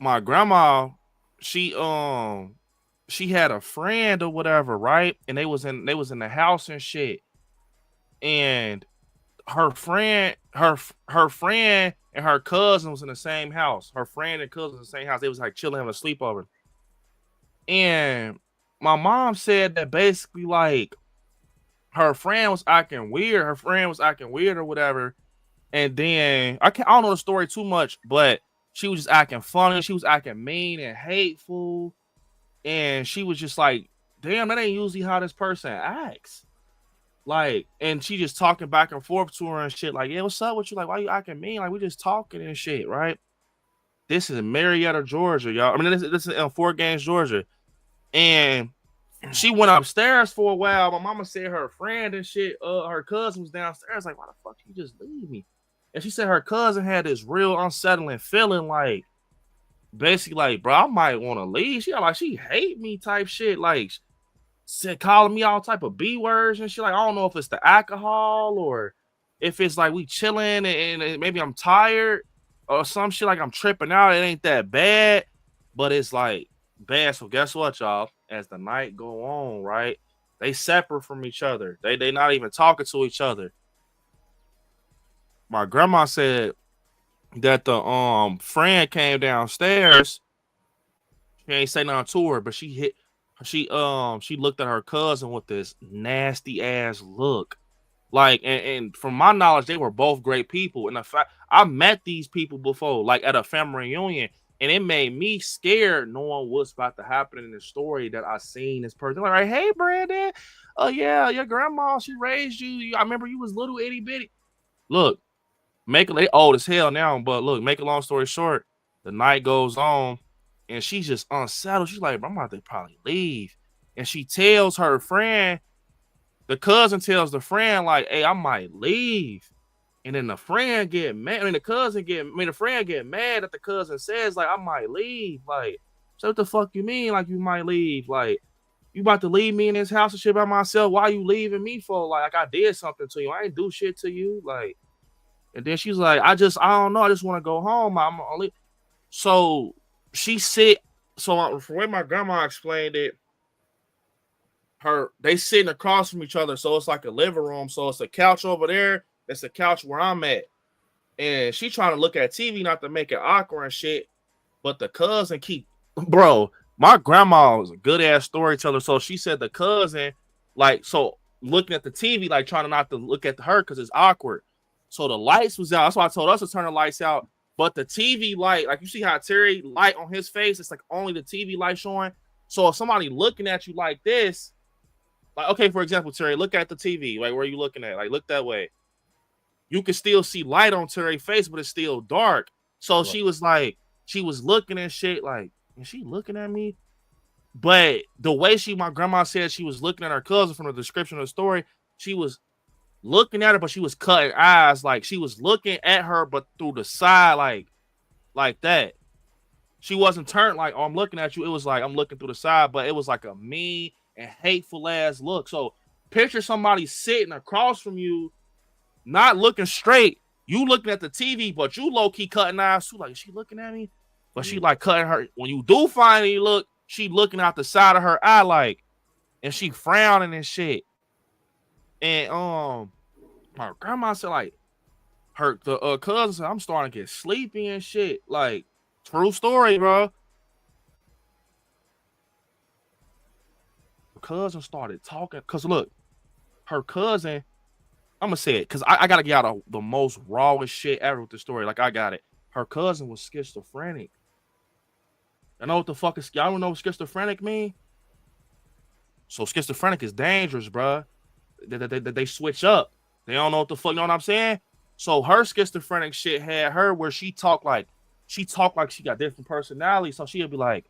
my grandma, she had a friend or whatever, right? And they was in the house and shit. And her friend and her cousin was in the same house. Her friend and cousin in the same house. They was like chilling, having a sleepover. And my mom said that basically, like, her friend was acting weird. Her friend was acting weird or whatever. And then I don't know the story too much, but she was just acting funny. She was acting mean and hateful. And she was just like, damn, that ain't usually how this person acts. Like, and she just talking back and forth to her and shit. Like, yeah, what's up with you? Like, why you acting mean? Like, we just talking and shit, right? This is in Marietta, Georgia, y'all. I mean, this is in Fort Gaines, Georgia. And she went upstairs for a while. My mama said her friend and shit, her cousin was downstairs. Like, why the fuck you just leave me? And she said her cousin had this real unsettling feeling, like, basically, like, bro, I might want to leave. She hate me type shit. Like, said calling me all type of B words and shit. Like, I don't know if it's the alcohol or if it's like we chilling and maybe I'm tired or some shit, like I'm tripping out. It ain't that bad, but it's like bad. So guess what, y'all? As the night go on, right? They separate from each other. They not even talking to each other. My grandma said that the friend came downstairs. She ain't say nothing to her, but she looked at her cousin with this nasty ass look. Like, and from my knowledge, they were both great people. And the fact I met these people before, like at a family reunion, and it made me scared knowing what's about to happen in the story that I seen this person. Like, hey, Brandon, oh yeah, your grandma, she raised you. I remember you was little itty bitty. Look, they old as hell now, but look, make a long story short, the night goes on, and she's just unsettled. She's like, I'm about to probably leave. And she tells her friend, the cousin tells the friend, like, hey, I might leave. And then the friend get mad. The friend get mad that the cousin says, like, I might leave. Like, so what the fuck you mean, like, you might leave? Like, you about to leave me in this house and shit by myself? Why you leaving me for? Like I did something to you. I ain't do shit to you. Like, and then she's like, I don't know. I just want to go home. I'm only. So she said, so from when my grandma explained it, they sitting across from each other. So it's like a living room. So it's a couch over there. It's a couch where I'm at. And she trying to look at TV, not to make it awkward and shit. But the cousin bro, my grandma was a good ass storyteller. So she said the cousin, like, so looking at the TV, like trying not to look at her because it's awkward. So the lights was out. That's why I told us to turn the lights out. But the TV light, like you see how Terry light on his face, it's like only the TV light showing. So if somebody looking at you like this, like, okay, for example, Terry, look at the TV. Like, where are you looking at? Like, look that way. You can still see light on Terry's face, but it's still dark. So she was like, she was looking at shit like, is she looking at me? But the way my grandma said she was looking at her cousin from the description of the story, she was looking at her, but she was cutting eyes. Like, she was looking at her, but through the side, like that. She wasn't turned like, oh, I'm looking at you. It was like, I'm looking through the side, but it was like a mean and hateful ass look. So picture somebody sitting across from you, not looking straight. You looking at the TV, but you low-key cutting eyes too. Like, is she looking at me? But she like cutting her. When you do finally look, she looking out the side of her eye, like, and she frowning and shit. And my grandma said, like, the cousin said, I'm starting to get sleepy and shit. Like, true story, bro. Her cousin started talking, cause look, her cousin I'm gonna say it because I gotta get out the most rawest shit ever with the story. Like I got it. Her cousin was schizophrenic. I know what the fuck is y'all don't know what schizophrenic mean? So schizophrenic is dangerous, bruh. They switch up. They don't know what the fuck, you know what I'm saying? So her schizophrenic shit had her where she talked like she got different personalities. So she'd be like,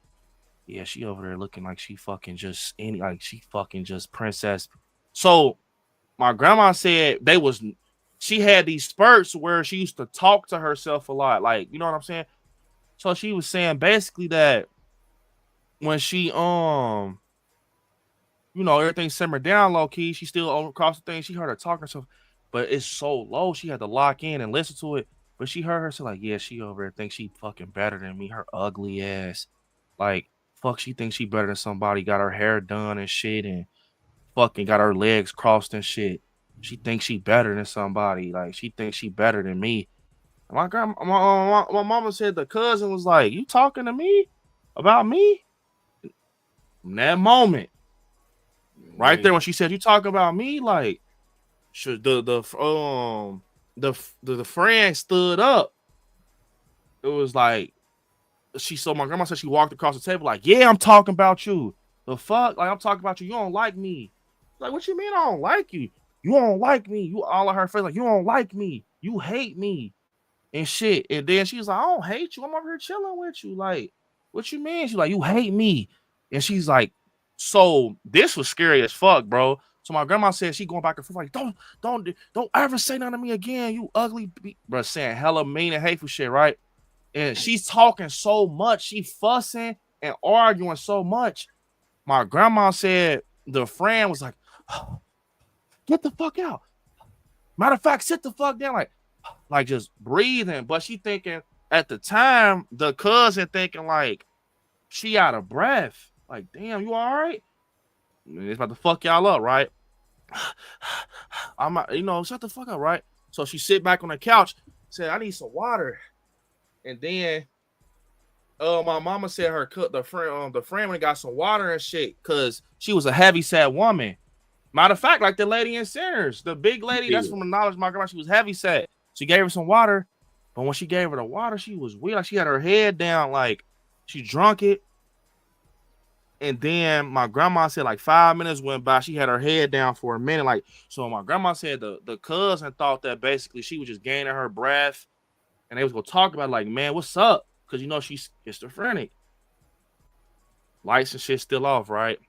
yeah, she over there looking like she fucking just she fucking just princess. So my grandma said she had these spurts where she used to talk to herself a lot. Like, you know what I'm saying? So she was saying basically that when she everything simmered down low key, she still across the thing. She heard her talking herself, but it's so low, she had to lock in and listen to it. But she heard herself like, yeah, she over there thinks she fucking better than me. Her ugly ass. Like, fuck, she thinks she better than somebody, got her hair done and shit, and fucking got her legs crossed and shit. She thinks she better than somebody. Like, she thinks she better than me. My mama said the cousin was like, you talking to me about me? From that moment, right there when she said, you talking about me, like, should the friend stood up. It was like my grandma said she walked across the table like, yeah, I'm talking about you. The fuck? Like, I'm talking about you. You don't like me. Like, what you mean I don't like you? You don't like me. You all of her face like, you don't like me. You hate me and shit. And then she's like, I don't hate you. I'm over here chilling with you. Like, what you mean? She's like, you hate me. And she's like, so this was scary as fuck, bro. So my grandma said she going back and forth like, don't ever say nothing to me again, you ugly, bro, saying hella mean and hateful shit, right? And she's talking so much, she fussing and arguing so much. My grandma said the friend was like, get the fuck out. Matter of fact, sit the fuck down, like just breathing. But she thinking at the time, the cousin thinking like she out of breath. Like, damn, you all right? It's about to fuck y'all up, right? I'm, shut the fuck up, right? So she sit back on the couch, said, I need some water. And then my mama said the friend went got some water and shit because she was a heavy set woman. Matter of fact, like the lady in Sinners, the big lady, that's from the knowledge of my grandma, she was heavy set. She gave her some water, but when she gave her the water, she was weird. Like she had her head down, like she drunk it. And then my grandma said like 5 minutes went by. She had her head down for a minute. Like, so my grandma said the cousin thought that basically she was just gaining her breath. And they was going to talk about like, man, what's up? Because, she's schizophrenic. Lights and shit still off, right?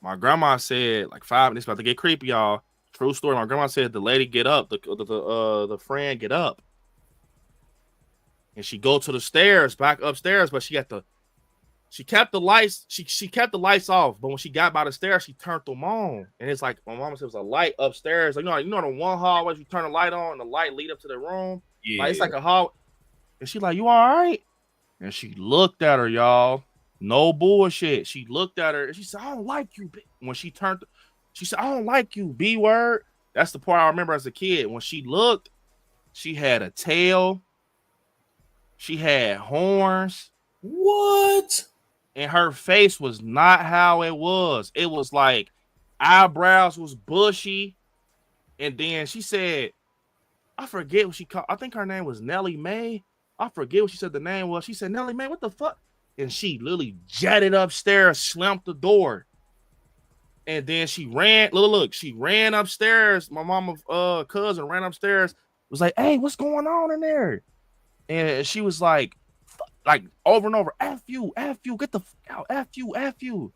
My grandma said like 5 minutes, about to get creepy, y'all. True story. My grandma said the lady get up, the friend get up. And she go to the stairs, back upstairs, but she kept the lights. She kept the lights off, but when she got by the stairs, she turned them on. And it's like my mama said, it was a light upstairs. Like, the one hallway you turn the light on and the light lead up to the room. Yeah. Like it's like a hall. And she like, you all right? And she looked at her, y'all. No bullshit. She looked at her and she said, I don't like you. When she turned, she said, I don't like you. B word. That's the part I remember as a kid. When she looked, she had a tail. She had horns. What? And her face was not how it was. It was like eyebrows was bushy. And then she said, I forget what she called. I think her name was Nellie Mae. I forget what she said the name was. She said, Nellie Mae, what the fuck? And she literally jetted upstairs, slammed the door. And then she ran. Look, she ran upstairs. My mama's cousin ran upstairs. Was like, hey, what's going on in there? And she was like over and over, F you, get the fuck out, F you.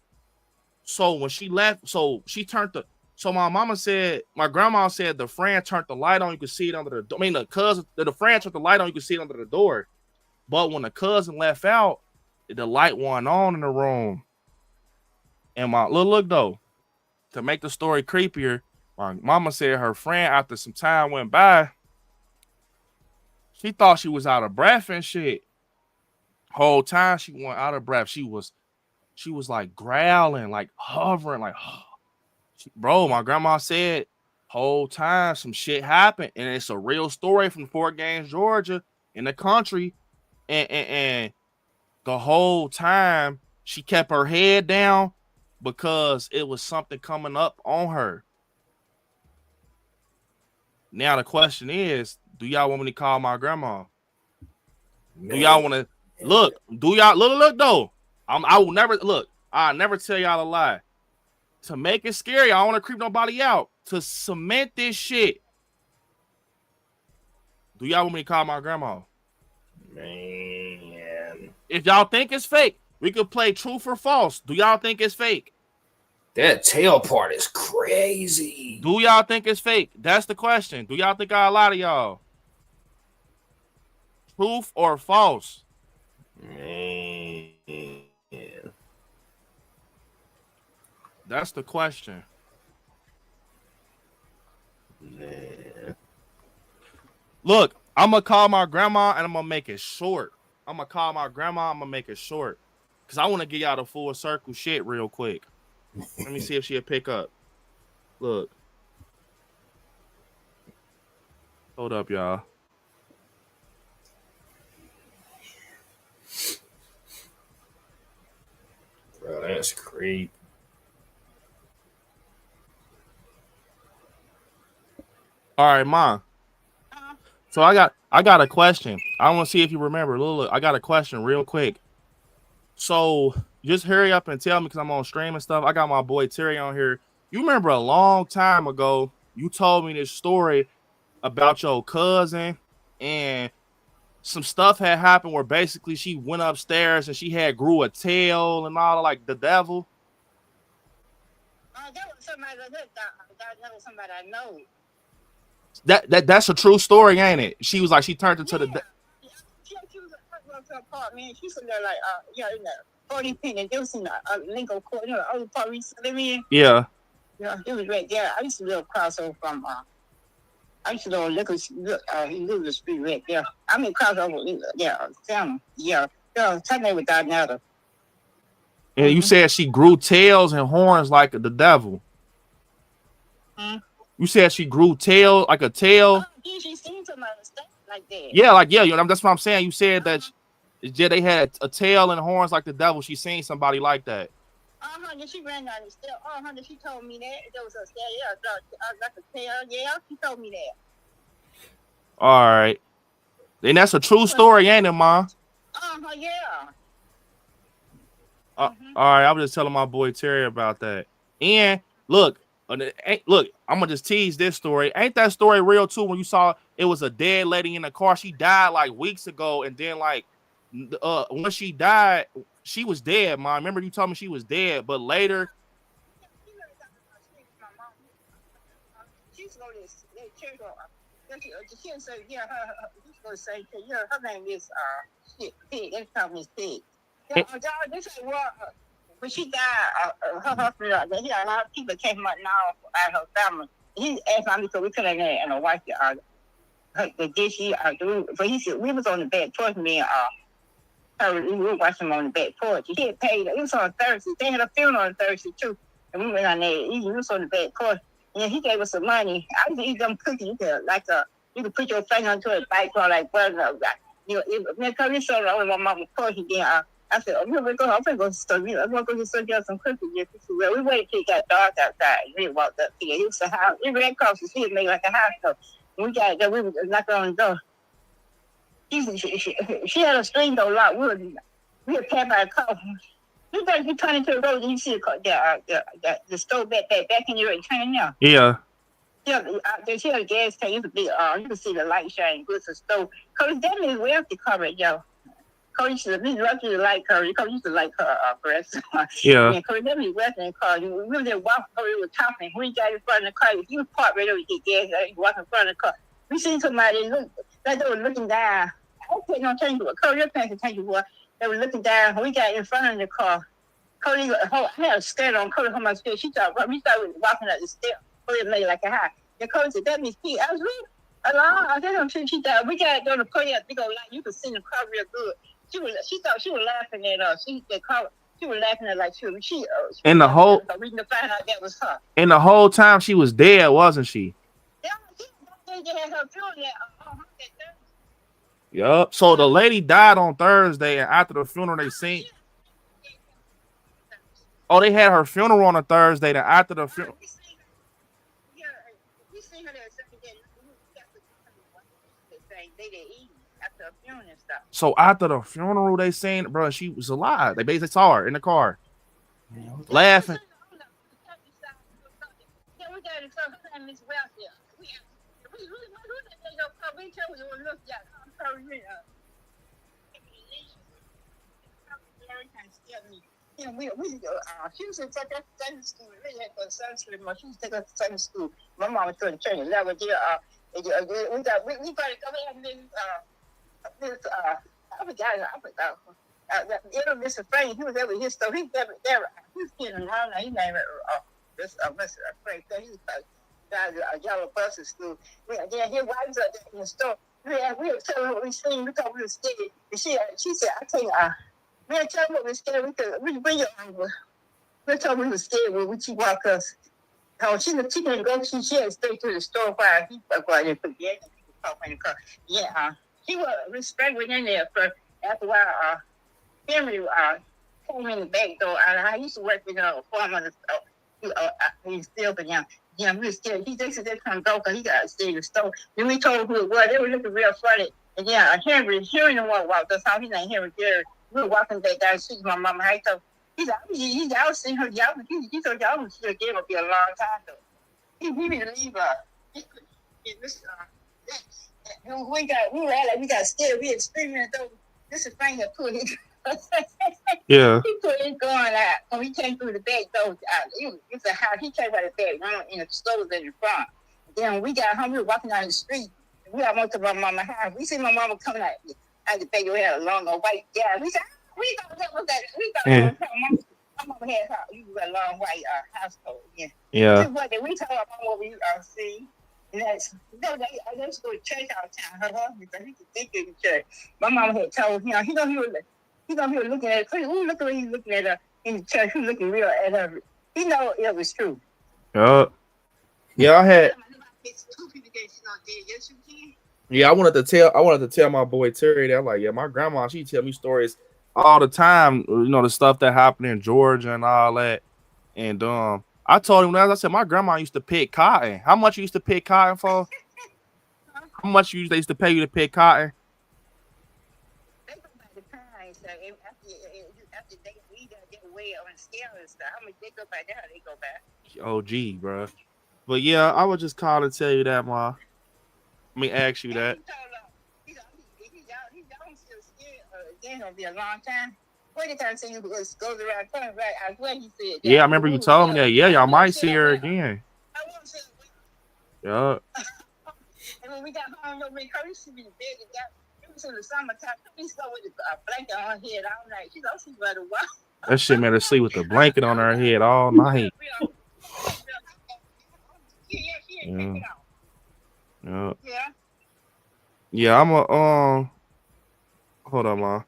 So when she left, so my grandma said the friend turned the light on, you could see it under the door. I mean, the friend turned the light on, you could see it under the door. But when the cousin left out, the light went on in the room. And look though, to make the story creepier, my mama said her friend, after some time went by, she thought she was out of breath and shit. Whole time she went out of breath. She was like growling, like hovering, like, bro, my grandma said whole time some shit happened. And it's a real story from Fort Gaines, Georgia, in the country. And the whole time she kept her head down because it was something coming up on her. Now the question is, do y'all want me to call my grandma? Man. Do y'all want to look? Do y'all look though? I will never look. I'll never tell y'all a lie. To make it scary, I don't want to creep nobody out. To cement this shit. Do y'all want me to call my grandma? Man. If y'all think it's fake, we could play truth or false. Do y'all think it's fake? That tail part is crazy. Do y'all think it's fake? That's the question. Do y'all think I lie to y'all? Truth or false? Man. That's the question. Man. Look, I'm going to call my grandma and I'm going to make it short. I'm going to call my grandma. I'm going to make it short. Because I want to get y'all the full circle shit real quick. Let me see if she'll pick up. Look. Hold up, y'all. Bro, that's creep. All right, Mom. So I got a question. I want to see if you remember. Look, I got a question real quick. So just hurry up and tell me because I'm on stream and stuff. I got my boy Terry on here. You remember a long time ago, you told me this story about your cousin and some stuff had happened where basically she went upstairs and she had grew a tail and all like the devil. That was somebody that was somebody I know. That's a true story, ain't it? She was like she turned into the. She was at her apartment. She's in there like in the 40 penny. It was in a Lincoln Court, the other part we used to live in. Yeah. Yeah, it was right there. I used to live across over from I used to live on Liquor Street right there. I mean across over Sam. Yeah. Her name was Donetta. And you said she grew tails and horns like the devil. You said she grew tail like a tail. Yeah, she seen somebody like that. Yeah, that's what I'm saying. You said that they had a tail and horns like the devil. She seen somebody like that. Then she ran down the stairs. Then she told me that there was a stair. Yeah, like a tail. Yeah, she told me that. All right, and that's a true story, ain't it, Mom? Yeah. All right, I was just telling my boy Terry about that. And look, I'm gonna just tease this story. Ain't that story real too? When you saw it was a dead lady in the car, she died like weeks ago, and then like when she died, she was dead. Mom, remember you told me she was dead, but later. She's going to church. She said, yeah, her name is Pig. That's Thomas Pig. This is what. When she died, her husband, a lot of people came up now out of her family. He asked me because we couldn't and a wife the dish but he said we was on the back porch, me and we were watching him on the back porch. He had paid. It was on Thursday. They had a funeral on Thursday too, and we went on there. He was on the back porch, and he gave us some money. I was eating them cookies. You could put your finger onto a bite or like butter. Because we saw it on my mama's porch again. I said, I'm going to go to the store. I'm going to go to the store and get some cookies. We waited till it got dark outside. We walked up here. It was a house. It ran across the street, made like a house. So when we got there, we were knocking on the door. She had a string door locked. We were passed by a car. You better be turning to the road and you see the store back in your turning now. Yeah. Yeah, she had a gas tank. You could see the light shining good to the store. Because that means we have to cover it, yo. Cody used to like her. Cody used to like her breasts. Yeah. And Cody never was in the car. We were there walking. Cody was talking. When he got in front of the car, he was parked right over to get gas. He walked in front of the car. We seen somebody look like they were looking down. I was putting on change to Cody. You're paying attention to they were looking down. When we got in front of the car, Cody, I had a skirt on. Cody, how much skirt? She thought we started walking up the steps. Cody made like a high. And Cody said, "That means he." I was really alone. I said, "I'm sure she thought we got on the car. Big old light. You could see the car real good." She thought she was laughing at us. She was laughing at like she and the whole reading to find out that was her. And the whole time she was dead, wasn't she? Yeah, she had her funeral that Thursday. Yup. So the lady died on Thursday, and after the funeral, they seen. Oh, they had her funeral on a Thursday. Then after the funeral. We seen her there second day. stay there eating after a funeral and stuff. So after the funeral, they saying, bro, she was alive. They basically saw her in the car, laughing. Yeah, we got to come find Miss Welfare. We look at. I'm sorry, you know, she was in Sunday school. We had to Sunday school. She was taking us to Sunday school. My mom was doing training. That was we got to come in this I forgot. Mr. Frank, he was there with his store. He's there. He's getting around now. He named it Mr. Frank. He was a yellow bus at school. Then his wife was up there in the store. We were telling her what we seen because we were scared. And she said, I think we were telling her what we were scared. We bring your uncle. We told her we were scared when she walked us. She didn't go. She had to stay to the store while he was going to put the egg in the car. Yeah, he was respect within there for after a while. Henry came in the back door. I used to work with a farmer. He's still but young. Yeah, we were scared. He thinks they come go because he got to stay in the store. Then we told him who it was. They were looking real funny. And yeah, Henry the one walked us out. His name Henry Gary. We were walking back down the street with my mama. I told he's out seeing her. He told y'all was still there would be a long time though. He didn't leave we got scared. We had screaming though. This is Frank that put his Yeah. He put his going out. When he came through the back door, it's a house. He came by the back room and the stores in the front. Then when we got home, we were walking down the street. We almost to my mama's house. We see my mama coming out the back door, had a long white gown. We said, we thought that was that. We thought my mama had a long white household. Yeah. Yeah. We told our mama what we see. And that's I just go to church all the time. Her husband, because he could think in the church. My mama had told him, he was looking at her. Look at what he's looking at her in the church. He was looking real at her. He know it was true. Yeah, I had. Yeah, I wanted to tell my boy Terry that, like, yeah, my grandma, she tell me stories all the time. You know, the stuff that happened in Georgia and all that. And I told him, as I said, my grandma used to pick cotton. How much you used to pick cotton for? How much they used to pay you to pick cotton? They go by the time. So after we get away on scale and stuff, how much they go by that? They go by. Oh, gee, bro. But yeah, I would just call and tell you that, Ma. Let me ask you that. He's still scared. It's gonna be a long time. What did I say? You goes around turn right? I swear he said that. Yeah, I remember you told me that. Yeah, y'all might see her again. I won't say it. Yeah. And when we got home, we used to be in bed. It was in the summertime. We slept with a blanket on her head all night. She don't sleep by the wall. That shit made her sleep with a blanket on her head all night. Yeah. Yeah, I'm a hold on, Ma.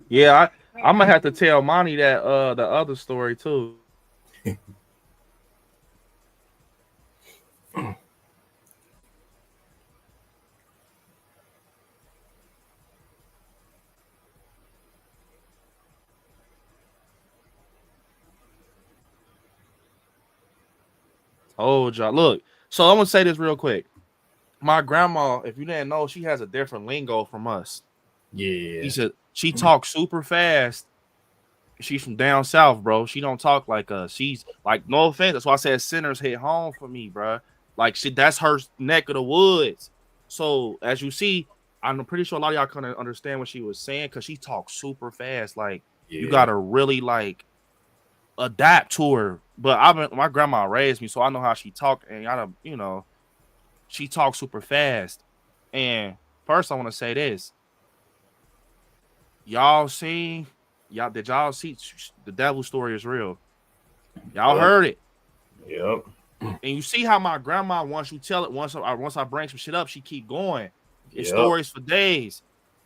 Yeah, I'm gonna have to tell Monty that the other story too. Told y'all. Look, so I'm gonna say this real quick. My grandma, if you didn't know, she has a different lingo from us. Yeah. He said she talks super fast. She's from down south, bro. She don't talk like us. She's like, no offense. That's why I said sinners hit home for me, bro. Like, that's her neck of the woods. So as you see, I'm pretty sure a lot of y'all couldn't understand what she was saying because she talks super fast. Like, you gotta really like adapt to her. But my grandma raised me, so I know how she talk, and she talks super fast. And first, I want to say this: did y'all see the devil story is real? Y'all heard it? Yep. And you see how my grandma, once you tell it, once I bring some shit up, she keep going. It's stories for days.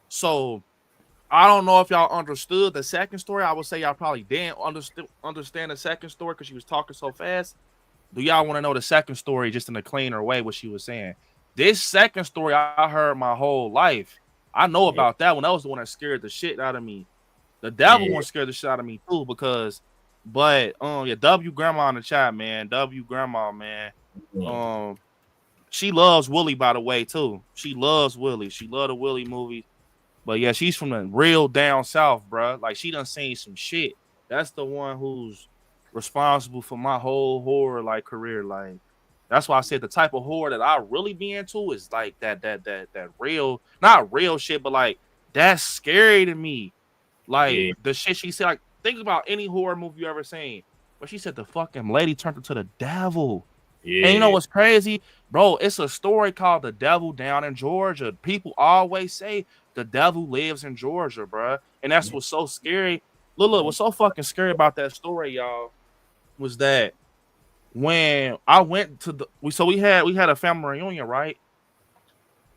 So I don't know if y'all understood the second story. I would say y'all probably didn't understand the second story because she was talking so fast. Do y'all want to know the second story just in a cleaner way, what she was saying? This second story I heard my whole life. I know Yeah. about that one. That was the one that scared the shit out of me. The devil Yeah. one scared the shit out of me too because, but yeah, W grandma in the chat, man. W grandma, man. She loves Willie, by the way, too. She loves Willie. She loved the Willie movie. But yeah, she's from the real down south, bro. Like she done seen some shit. That's the one who's responsible for my whole horror like career. Like that's why I said the type of horror that I really be into is like that real, not real shit, but like that's scary to me. Like the shit she said. Like think about any horror movie you ever seen. But she said the fucking lady turned into the devil. Yeah. And you know what's crazy, bro? It's a story called "The Devil Down in Georgia." People always say the devil lives in Georgia, bro, and that's what's so scary. Look, what's so fucking scary about that story, y'all, was that when I went to we had a family reunion, right?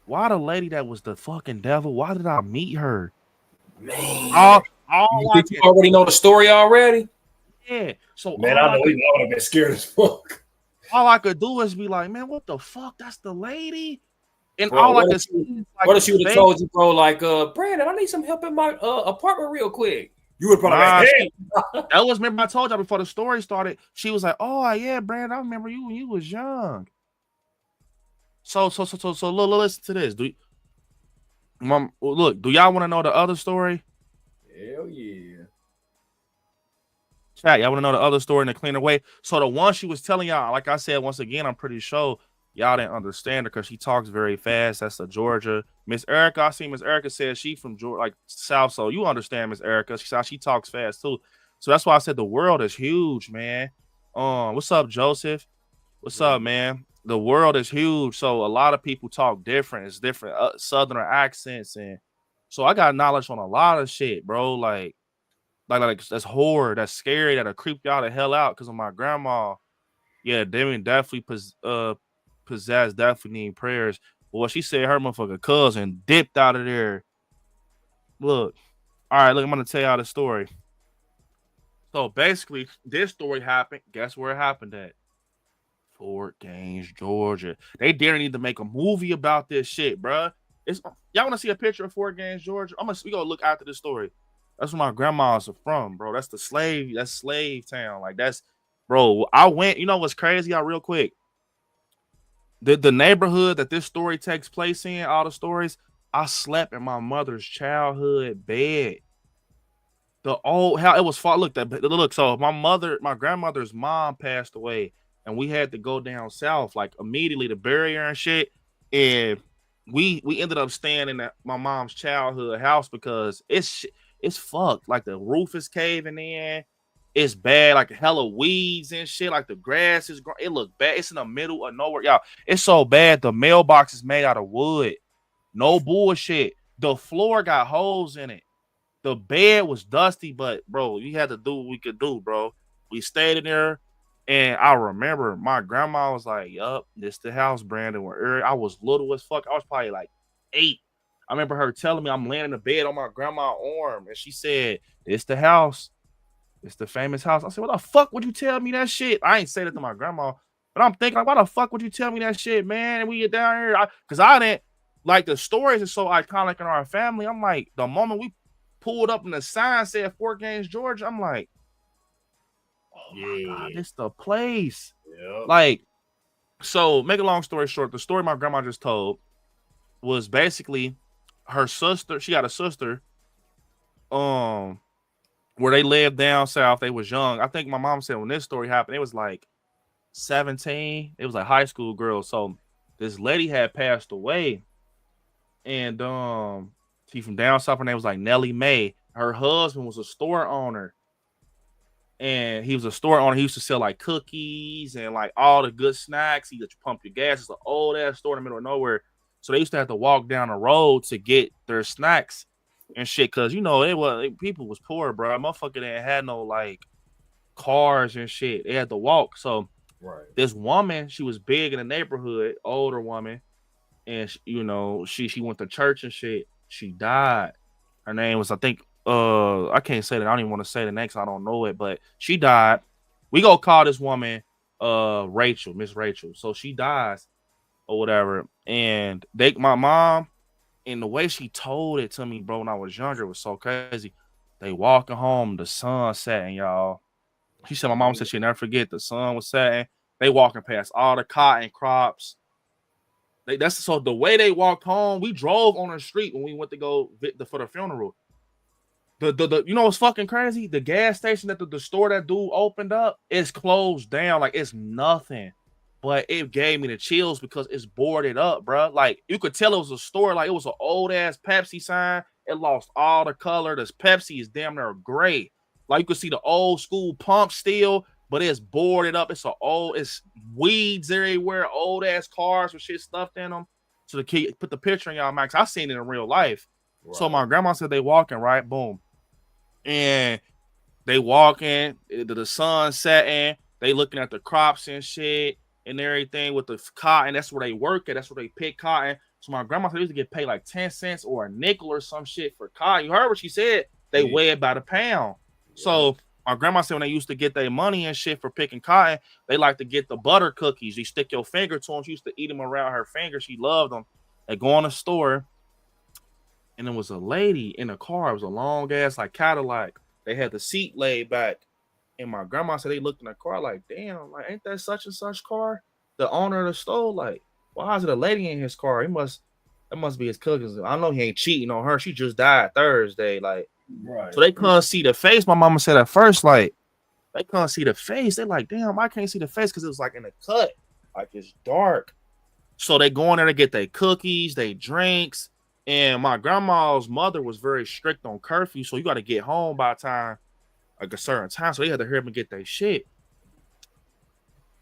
Why the lady that was the fucking devil? Why did I meet her? Man, All you I think you could, already know the story already? yeah. So Man, I know you would have been scared as fuck. all I could do is be like, man, what the fuck? That's the lady. And Bro, all I what could if see is like what if she would have face. told you, bro, like, Brandon, I need some help in my apartment real quick? You would probably Nah, like, hey. that was, remember I told y'all before the story started. She was like, "Oh yeah, Brandon, I remember you when you was young." So look, listen to this. Do y'all want to know the other story? Hell yeah. Chat, y'all want to know the other story in a cleaner way? So the one she was telling y'all, like I said, once again, I'm pretty sure y'all didn't understand her because she talks very fast. That's the Georgia. Miss Erica, I see Miss Erica says she from Georgia, like South. So you understand Miss Erica. She talks fast too. So that's why I said the world is huge, man. What's up, Joseph? What's up, man? The world is huge. So a lot of people talk different. It's different Southern accents. And so I got knowledge on a lot of shit, bro. Like that's horror, that's scary, that'll creep y'all the hell out because of my grandma. Yeah, Demi definitely possessed, definitely need prayers. Boy, she said her motherfucking cousin dipped out of there. Look, all right, look, I'm gonna tell y'all the story. So basically, this story happened. Guess where it happened at? Fort Gaines, Georgia. They didn't need to make a movie about this shit, bruh. Y'all want to see a picture of Fort Gaines, Georgia? We gonna look after this story. That's where my grandma's from, bro. That's slave town. Like that's, bro. I went. You know what's crazy? Real quick. The neighborhood that this story takes place in, all the stories, I slept in my mother's childhood bed. How it was fought. Look. So my grandmother's mom passed away, and we had to go down south like immediately to bury her and shit. And we ended up staying in my mom's childhood house because it's fucked. Like the roof is caving in. It's bad, like hella weeds and shit. Like the grass is it look bad. It's in the middle of nowhere, y'all. It's so bad. The mailbox is made out of wood. No bullshit. The floor got holes in it. The bed was dusty, but bro, you had to do what we could do, bro. We stayed in there, and I remember my grandma was like, "Yup, this the house, Brandon." Where I was little as fuck. I was probably like 8. I remember her telling me I'm laying in the bed on my grandma's arm, and she said, "It's the house. It's the famous house." I said, "What the fuck would you tell me that shit?" I ain't say that to my grandma, but I'm thinking, like, why the fuck would you tell me that shit, man? And we get down here, because I didn't like the stories are so iconic in our family. I'm like, the moment we pulled up and the sign said Fort Gaines, Georgia, I'm like, oh my God, this the place. Yep. Like, so make a long story short, the story my grandma just told was basically her sister. She got a sister, where they lived down south. They was young. I think my mom said when this story happened, it was like 17. It was like high school girls. So this lady had passed away, and she from down south. Her name was like Nellie Mae. Her husband was a store owner, and he was a store owner. He used to sell like cookies and like all the good snacks. He let you pump your gas. It's an old ass store in the middle of nowhere. So they used to have to walk down the road to get their snacks and shit. Cause you know, people was poor, bro. Motherfucker didn't have no like cars and shit. They had to walk. So this woman, she was big in the neighborhood, older woman. And she went to church and shit. She died. Her name was, I think, I can't say that. I don't even want to say the name. I don't know it, but she died. We go call this woman Miss Rachel. So she dies or whatever. And my mom And the way she told it to me, bro, when I was younger, was so crazy. They walking home, the sun setting, y'all. She said my mom said she'd never forget the sun was setting. They walking past all the cotton crops. So the way they walked home, we drove on the street when we went to go for the funeral. The you know what's fucking crazy? The gas station that the store that dude opened up is closed down. Like it's nothing. But it gave me the chills because it's boarded up, bro. Like you could tell it was a store. Like it was an old ass Pepsi sign. It lost all the color. This Pepsi is damn near gray. Like you could see the old school pump still, but it's boarded up. It's weeds everywhere. Old ass cars with shit stuffed in them. So the kid put the picture in y'all, Max. I seen it in real life. Right. So my grandma said they walking right, boom, and they walking. The sun setting. They looking at the crops and shit. And everything with the cotton, that's where they work at. That's where they pick cotton. So my grandma said they used to get paid like 10 cents or a nickel or some shit for cotton. You heard what she said? They weigh it by the pound. Yeah. So my grandma said when they used to get their money and shit for picking cotton, they like to get the butter cookies. You stick your finger to them. She used to eat them around her finger. She loved them. They go in the store, and there was a lady in a car. It was a long ass like Cadillac. They had the seat laid back. And my grandma said they looked in the car like, damn, like, ain't that such and such car? The owner of the store, like, why is it a lady in his car? That must be his cousins. I know he ain't cheating on her. She just died Thursday. Like, right. So they couldn't see the face. My mama said at first, like, they couldn't see the face. They're like, damn, I can't see the face because it was like in a cut. Like it's dark. So they go in there to get their cookies, they drinks. And my grandma's mother was very strict on curfew. So you got to get home by the time like a certain time, so they had to hurry up and get their shit.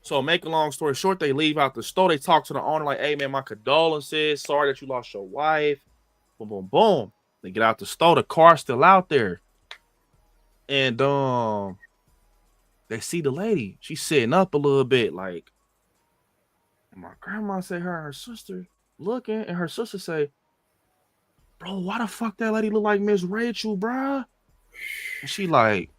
So make a long story short, they leave out the store. They talk to the owner like, hey man, my condolences. Sorry that you lost your wife. Boom, boom, boom. They get out the store. The car's still out there. And they see the lady. She's sitting up a little bit. Like, and my grandma said her and her sister looking, and her sister say, bro, why the fuck that lady look like Miss Rachel, bruh? And she like,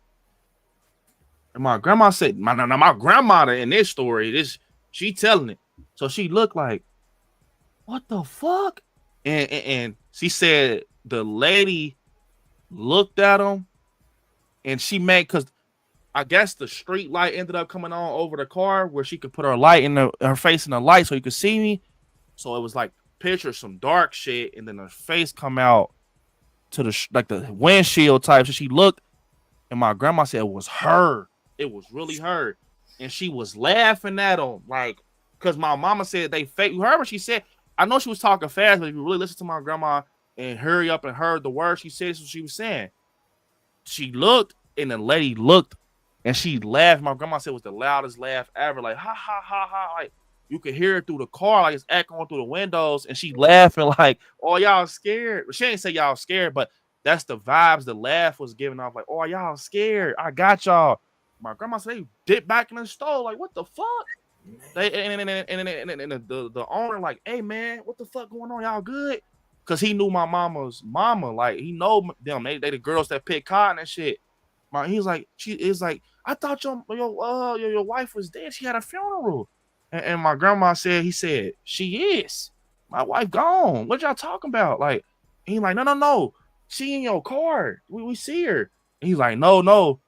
and my grandma said, my grandmother in this story, she telling it. So she looked like, what the fuck? And she said the lady looked at him and she made, because I guess the street light ended up coming on over the car where she could put her light in her face in the light so you could see me. So it was like picture some dark shit and then her face come out to the windshield type. So she looked and my grandma said it was her. It was really her. And she was laughing at him. Like, because my mama said they fake. You heard what she said? I know she was talking fast, but if you really listen to my grandma and hurry up and heard the words she said, this is what she was saying. She looked and the lady looked and she laughed. My grandma said it was the loudest laugh ever. Like, ha, ha, ha, ha. Like, you could hear it through the car. Like, it's echoing through the windows. And she laughing like, oh, y'all scared. She ain't say y'all scared, but that's the vibes the laugh was giving off. Like, oh, y'all scared. I got y'all. My grandma said they dipped back in the store. Like, what the fuck? They and the owner like, hey man, what the fuck going on? Y'all good? Cause he knew my mama's mama. Like he know them. They the girls that pick cotton and shit. He's like, she is like, I thought your wife was dead. She had a funeral. And my grandma said, he said, she is. My wife gone. What y'all talking about? Like, he's like, no. She in your car. We see her. And he's like, no.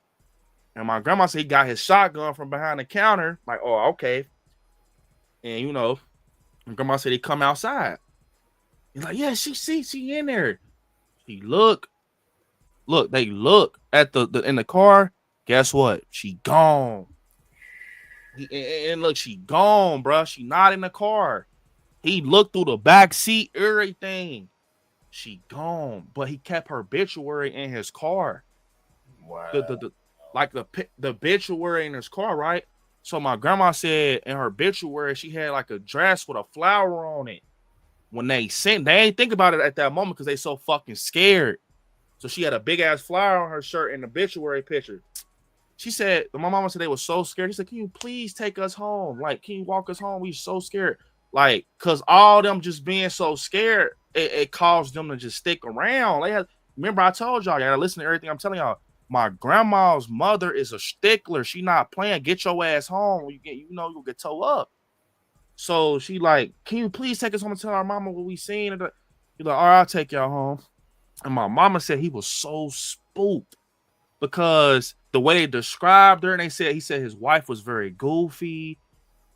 And my grandma said he got his shotgun from behind the counter. Like, oh, okay. And, you know, my grandma said he come outside. He's like, yeah, she in there. She look, they look at the in the car. Guess what? She gone. And look, she gone, bro. She not in the car. He looked through the back seat, everything. She gone. But he kept her obituary in his car. Wow. The obituary in his car, right? So my grandma said in her obituary, she had like a dress with a flower on it. When they ain't think about it at that moment because they so fucking scared. So she had a big ass flower on her shirt in the obituary picture. She said, my mama said they were so scared. She said, can you please take us home? Like, can you walk us home? We so scared. Like, cause all them just being so scared, it caused them to just stick around. Remember I told y'all, gotta listen to everything I'm telling y'all. My grandma's mother is a stickler. She not playing. Get your ass home. You'll get towed up. So she like, can you please take us home and tell our mama what we seen? He's like, all right, I'll take y'all home. And my mama said he was so spooked because the way they described her, and he said his wife was very goofy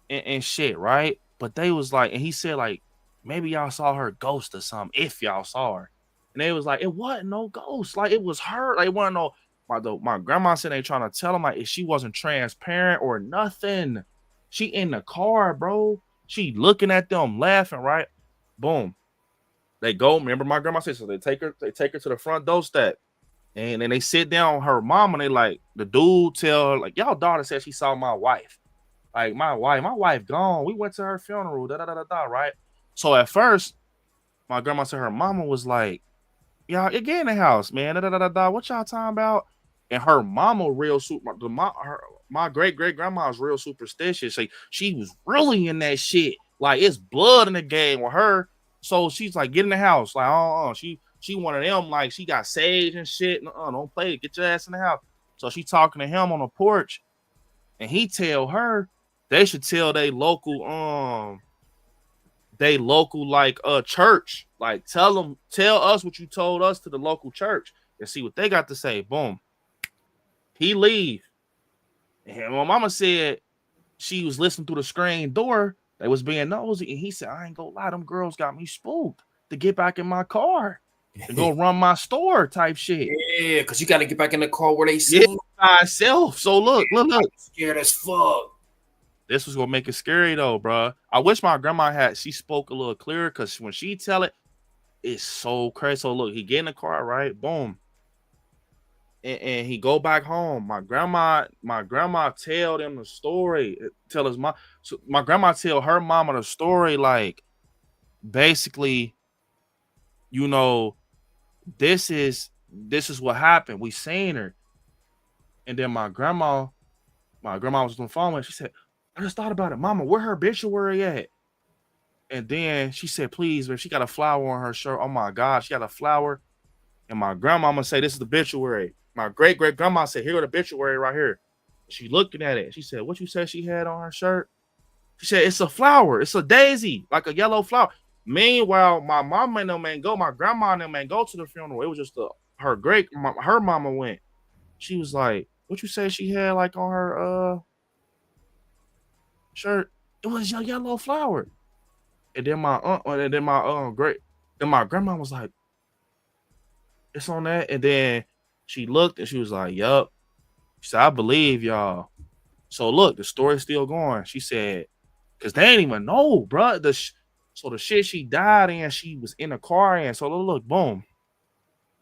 and shit, right? But they was like, and he said, like, maybe y'all saw her ghost or something, if y'all saw her. And they was like, it wasn't no ghost. Like, it was her. Like, it wasn't no, my grandma said they trying to tell him, like, if she wasn't transparent or nothing. She in the car, bro. She looking at them, laughing, right? Boom. They go, remember my grandma said, so they take her to the front doorstep. And then they sit down her mom, and they like, the dude tell her, like, y'all daughter said she saw my wife. Like, my wife gone. We went to her funeral, right? So at first, my grandma said her mama was like, y'all, get in the house, man. What y'all talking about? And her mama real super, my great-great-grandma was real superstitious. Like, she was really in that shit. Like, it's blood in the game with her. So she's like, get in the house. Like, she one of them, like, she got sage and shit. Don't play it. Get your ass in the house. So she talking to him on the porch, and he tell her they should tell they local like church. Like, tell us what you told us to the local church and see what they got to say. Boom. He leave. And my mama said she was listening through the screen door. They was being nosy, and he said, I ain't gonna lie, them girls got me spooked to get back in my car and go run my store type shit. Yeah, because you got to get back in the car where they see myself. So look. Scared as fuck. This was gonna make it scary though, bro. I wish my grandma she spoke a little clearer, because when she tell it, it's so crazy. So look, he get in the car, right? Boom. And he go back home. My grandma tell them the story. Tell his mom. So my grandma tell her mama the story, like, basically, you know, this is what happened. We seen her. And then my grandma was on the phone, and she said, I just thought about it, mama, where her obituary at? And then she said, please, man, she got a flower on her shirt. Oh my God, she got a flower. And my grandmama say, this is the obituary. My great-great-grandma said, here the obituary right here. She looking at it. She said, what you said she had on her shirt? She said, it's a flower. It's a daisy, like a yellow flower. Meanwhile, my mama and them ain't go. My grandma and them ain't go to the funeral. It was just her mama went. She was like, what you say she had like on her shirt? It was a yellow flower. And then my grandma was like, it's on that. And then she looked and she was like, yup. She said, I believe y'all. So look, the story's still going. She said, because they didn't even know, bro. So the shit she died in, she was in a car in. So look, boom.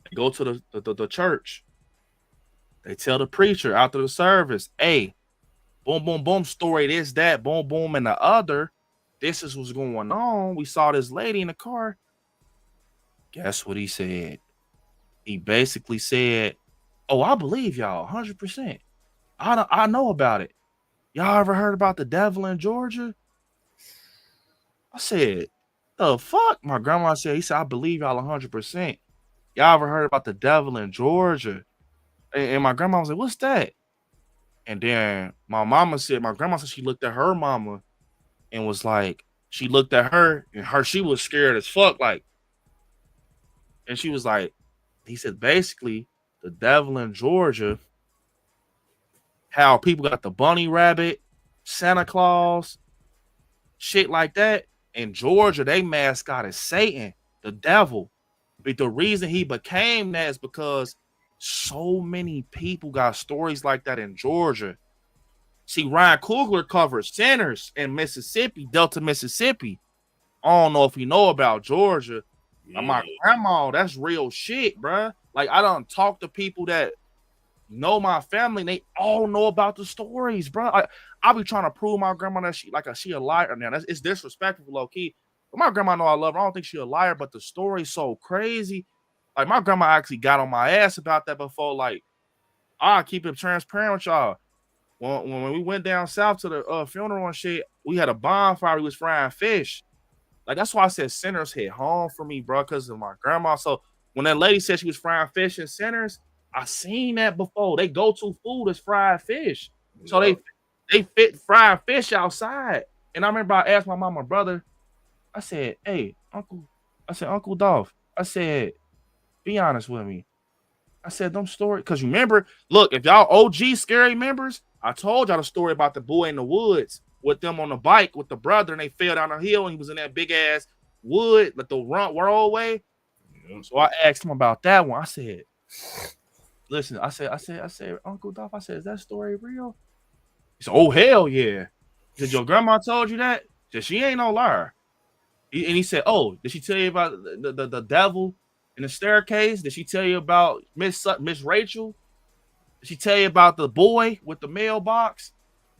They go to the church. They tell the preacher after the service, hey, boom, boom, boom, story this, that, boom, boom, and the other. This is what's going on. We saw this lady in the car. Guess what he said? He basically said, oh, I believe y'all 100%. I know about it. Y'all ever heard about the devil in Georgia? I said, the fuck? My grandma said, he said, I believe y'all 100%. Y'all ever heard about the devil in Georgia? And my grandma was like, what's that? And then my grandma said she looked at her mama and was like, she looked at her and she was scared as fuck. Like, and she was like, he said, basically, the devil in Georgia, how people got the bunny rabbit, Santa Claus, shit like that. In Georgia, they mascot is Satan, the devil. But the reason he became that is because so many people got stories like that in Georgia. See, Ryan Coogler covers Sinners in Mississippi, Delta, Mississippi. I don't know if you know about Georgia. Yeah. My grandma, that's real shit, bruh. Like, I done talk to people that know my family, and they all know about the stories, bro. I be trying to prove my grandma that she a liar now. It's disrespectful, low key. But my grandma know I love her. I don't think she a liar, but the story's so crazy. Like, my grandma actually got on my ass about that before. Like, I keep it transparent with y'all. When we went down south to the funeral and shit, we had a bonfire. We was frying fish. Like, that's why I said Sinners hit home for me, bro, because of my grandma. So when that lady said she was frying fish in Sinners, I seen that before. They go-to food is fried fish. So they fit fried fish outside. And I remember I asked my mom and brother, I said, hey, uncle, I said, Uncle Dolph, I said, be honest with me. I said, them stories, because you remember, look, if y'all OG scary members, I told y'all the story about the boy in the woods with them on the bike with the brother, and they fell down a hill, and he was in that big ass wood, like the world way. So I asked him about that one. I said, listen, I said, Uncle Dolph, I said, is that story real? He said, oh, hell yeah. He said, your grandma told you that? He said, she ain't no liar. And he said, oh, did she tell you about the devil in the staircase? Did she tell you about Miss Rachel? Did she tell you about the boy with the mailbox?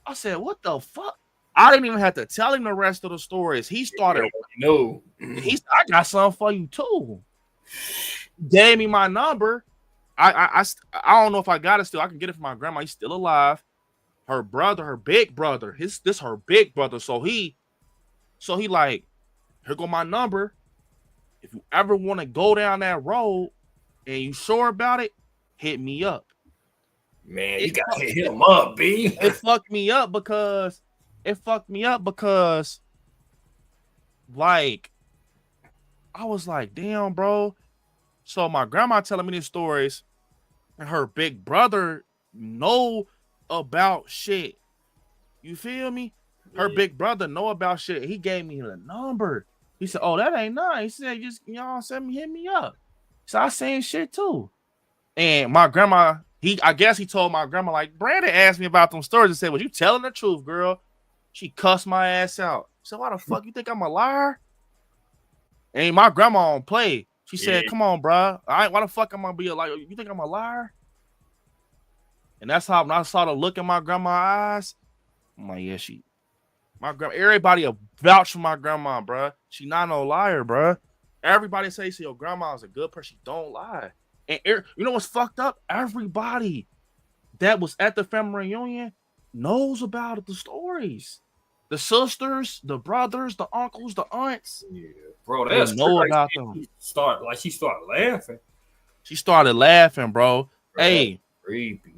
I said, what the fuck? I didn't even have to tell him the rest of the stories. He started. No. I got something for you too. Gave me my number. I don't know if I got it still. I can get it from my grandma. He's still alive. Her brother, her big brother. This her big brother. So he like, here go my number. If you ever want to go down that road and you sure about it, hit me up. Man, you gotta hit him up, B. It fucked me up because like I was like, damn, bro. So my grandma telling me these stories, and her big brother know about shit. You feel me? Her big brother know about shit. He gave me the number. He said, oh, that ain't nice. He said, just, y'all send me, hit me up. So I saying shit too. And my grandma, I guess he told my grandma, like, Brandon asked me about them stories and said, was you telling the truth, girl? She cussed my ass out. So why the fuck you think I'm a liar? And my grandma don't play. She said, come on, bro. Why the fuck am I gonna be a liar? You think I'm a liar? And that's how when I saw the look in my grandma's eyes, I'm like, yeah, my grandma, everybody will vouch for my grandma, bro. She not no liar, bro. Everybody say your grandma is a good person. She don't lie. And you know what's fucked up? Everybody that was at the family reunion knows about the stories. The sisters, the brothers, the uncles, the aunts. Yeah, bro, that's know about them. She started laughing. She started laughing, bro. Hey, creepy.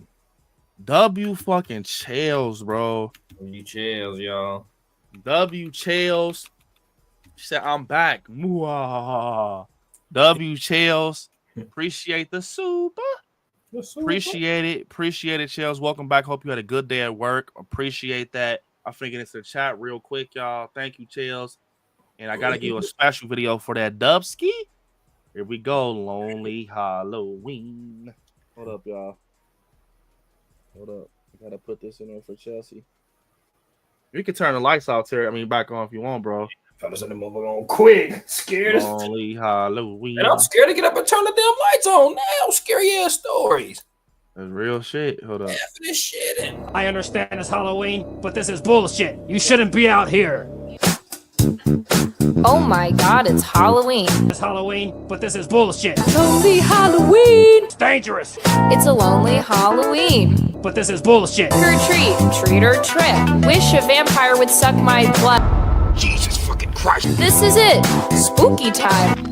W fucking Chels, bro. W Chels, y'all. W Chels. She said, I'm back. Mwah. W Chels. Appreciate the super. Appreciate it, Chels. Welcome back. Hope you had a good day at work. Appreciate that. I'm finna get into the chat real quick, y'all. Thank you, Chels. And I gotta give you a special video for that Dubski. Here we go. Lonely Halloween. Hold up, y'all. Hold up. I gotta put this in there for Chelsea. You can turn the lights out here. Back on if you want, bro. Trying to send them over on quick. Scared. Lonely Halloween. And I'm scared to get up and turn the damn lights on now. Scary ass stories. That's real shit. Hold up. This shit in. I understand it's Halloween, but this is bullshit. You shouldn't be out here. Oh my god, it's Halloween. It's Halloween, but this is bullshit. Lonely Halloween. It's dangerous. It's a lonely Halloween. But this is bullshit. Trick or treat, treat or trick. Wish a vampire would suck my blood. Jesus fucking Christ. This is it. Spooky time.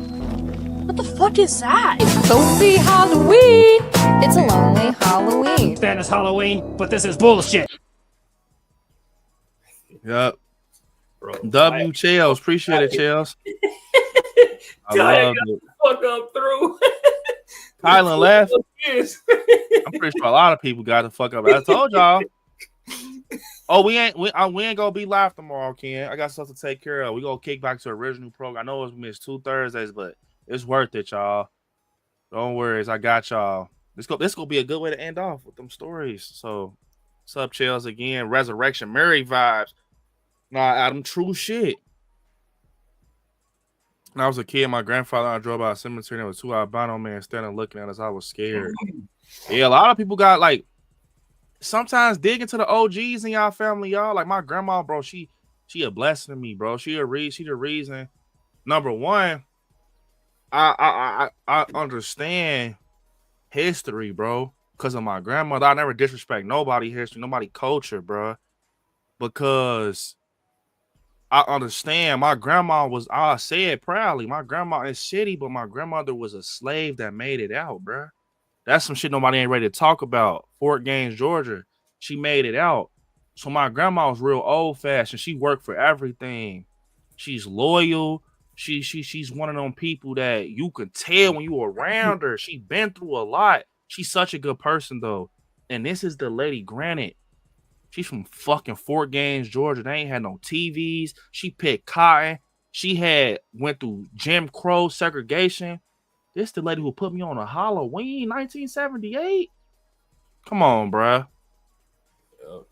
What the fuck is that? It's lonely Halloween. It's a lonely Halloween. Understand it's Halloween, but this is bullshit. Yep. Bro, W Chels, appreciate it, Chels. I love it. Fuck up through. Kylan left. I'm pretty sure a lot of people got the fuck up. I told y'all. Oh, we ain't gonna be live tomorrow, Ken. I got stuff to take care of. We gonna kick back to the original program. I know it's missed 2 Thursdays, but it's worth it, y'all. Don't worry, I got y'all. This gonna be a good way to end off with them stories. So, what's up, Chels again? Resurrection Mary vibes. Nah, Adam, true shit. When I was a kid, my grandfather and I drove by a cemetery and there was 2 albino men standing looking at us. I was scared. Yeah, a lot of people got like sometimes dig into the OGs in y'all family, y'all. Like my grandma, bro, she a blessing to me, bro. She the reason. Number one, I understand history, bro, because of my grandmother. I never disrespect nobody history, nobody culture, bro, because I understand my grandma was, I say it proudly, my grandma is shitty, but my grandmother was a slave that made it out, bro. That's some shit nobody ain't ready to talk about. Fort Gaines, Georgia. She made it out. So my grandma was real old-fashioned. She worked for everything. She's loyal. she's one of them people that you could tell when you were around her. She been through a lot. She's such a good person though. And this is the lady, granted. She's from fucking Fort Gaines, Georgia. They ain't had no TVs. She picked cotton. She went through Jim Crow segregation. This the lady who put me on a Halloween 1978. Come on, bruh. Yep.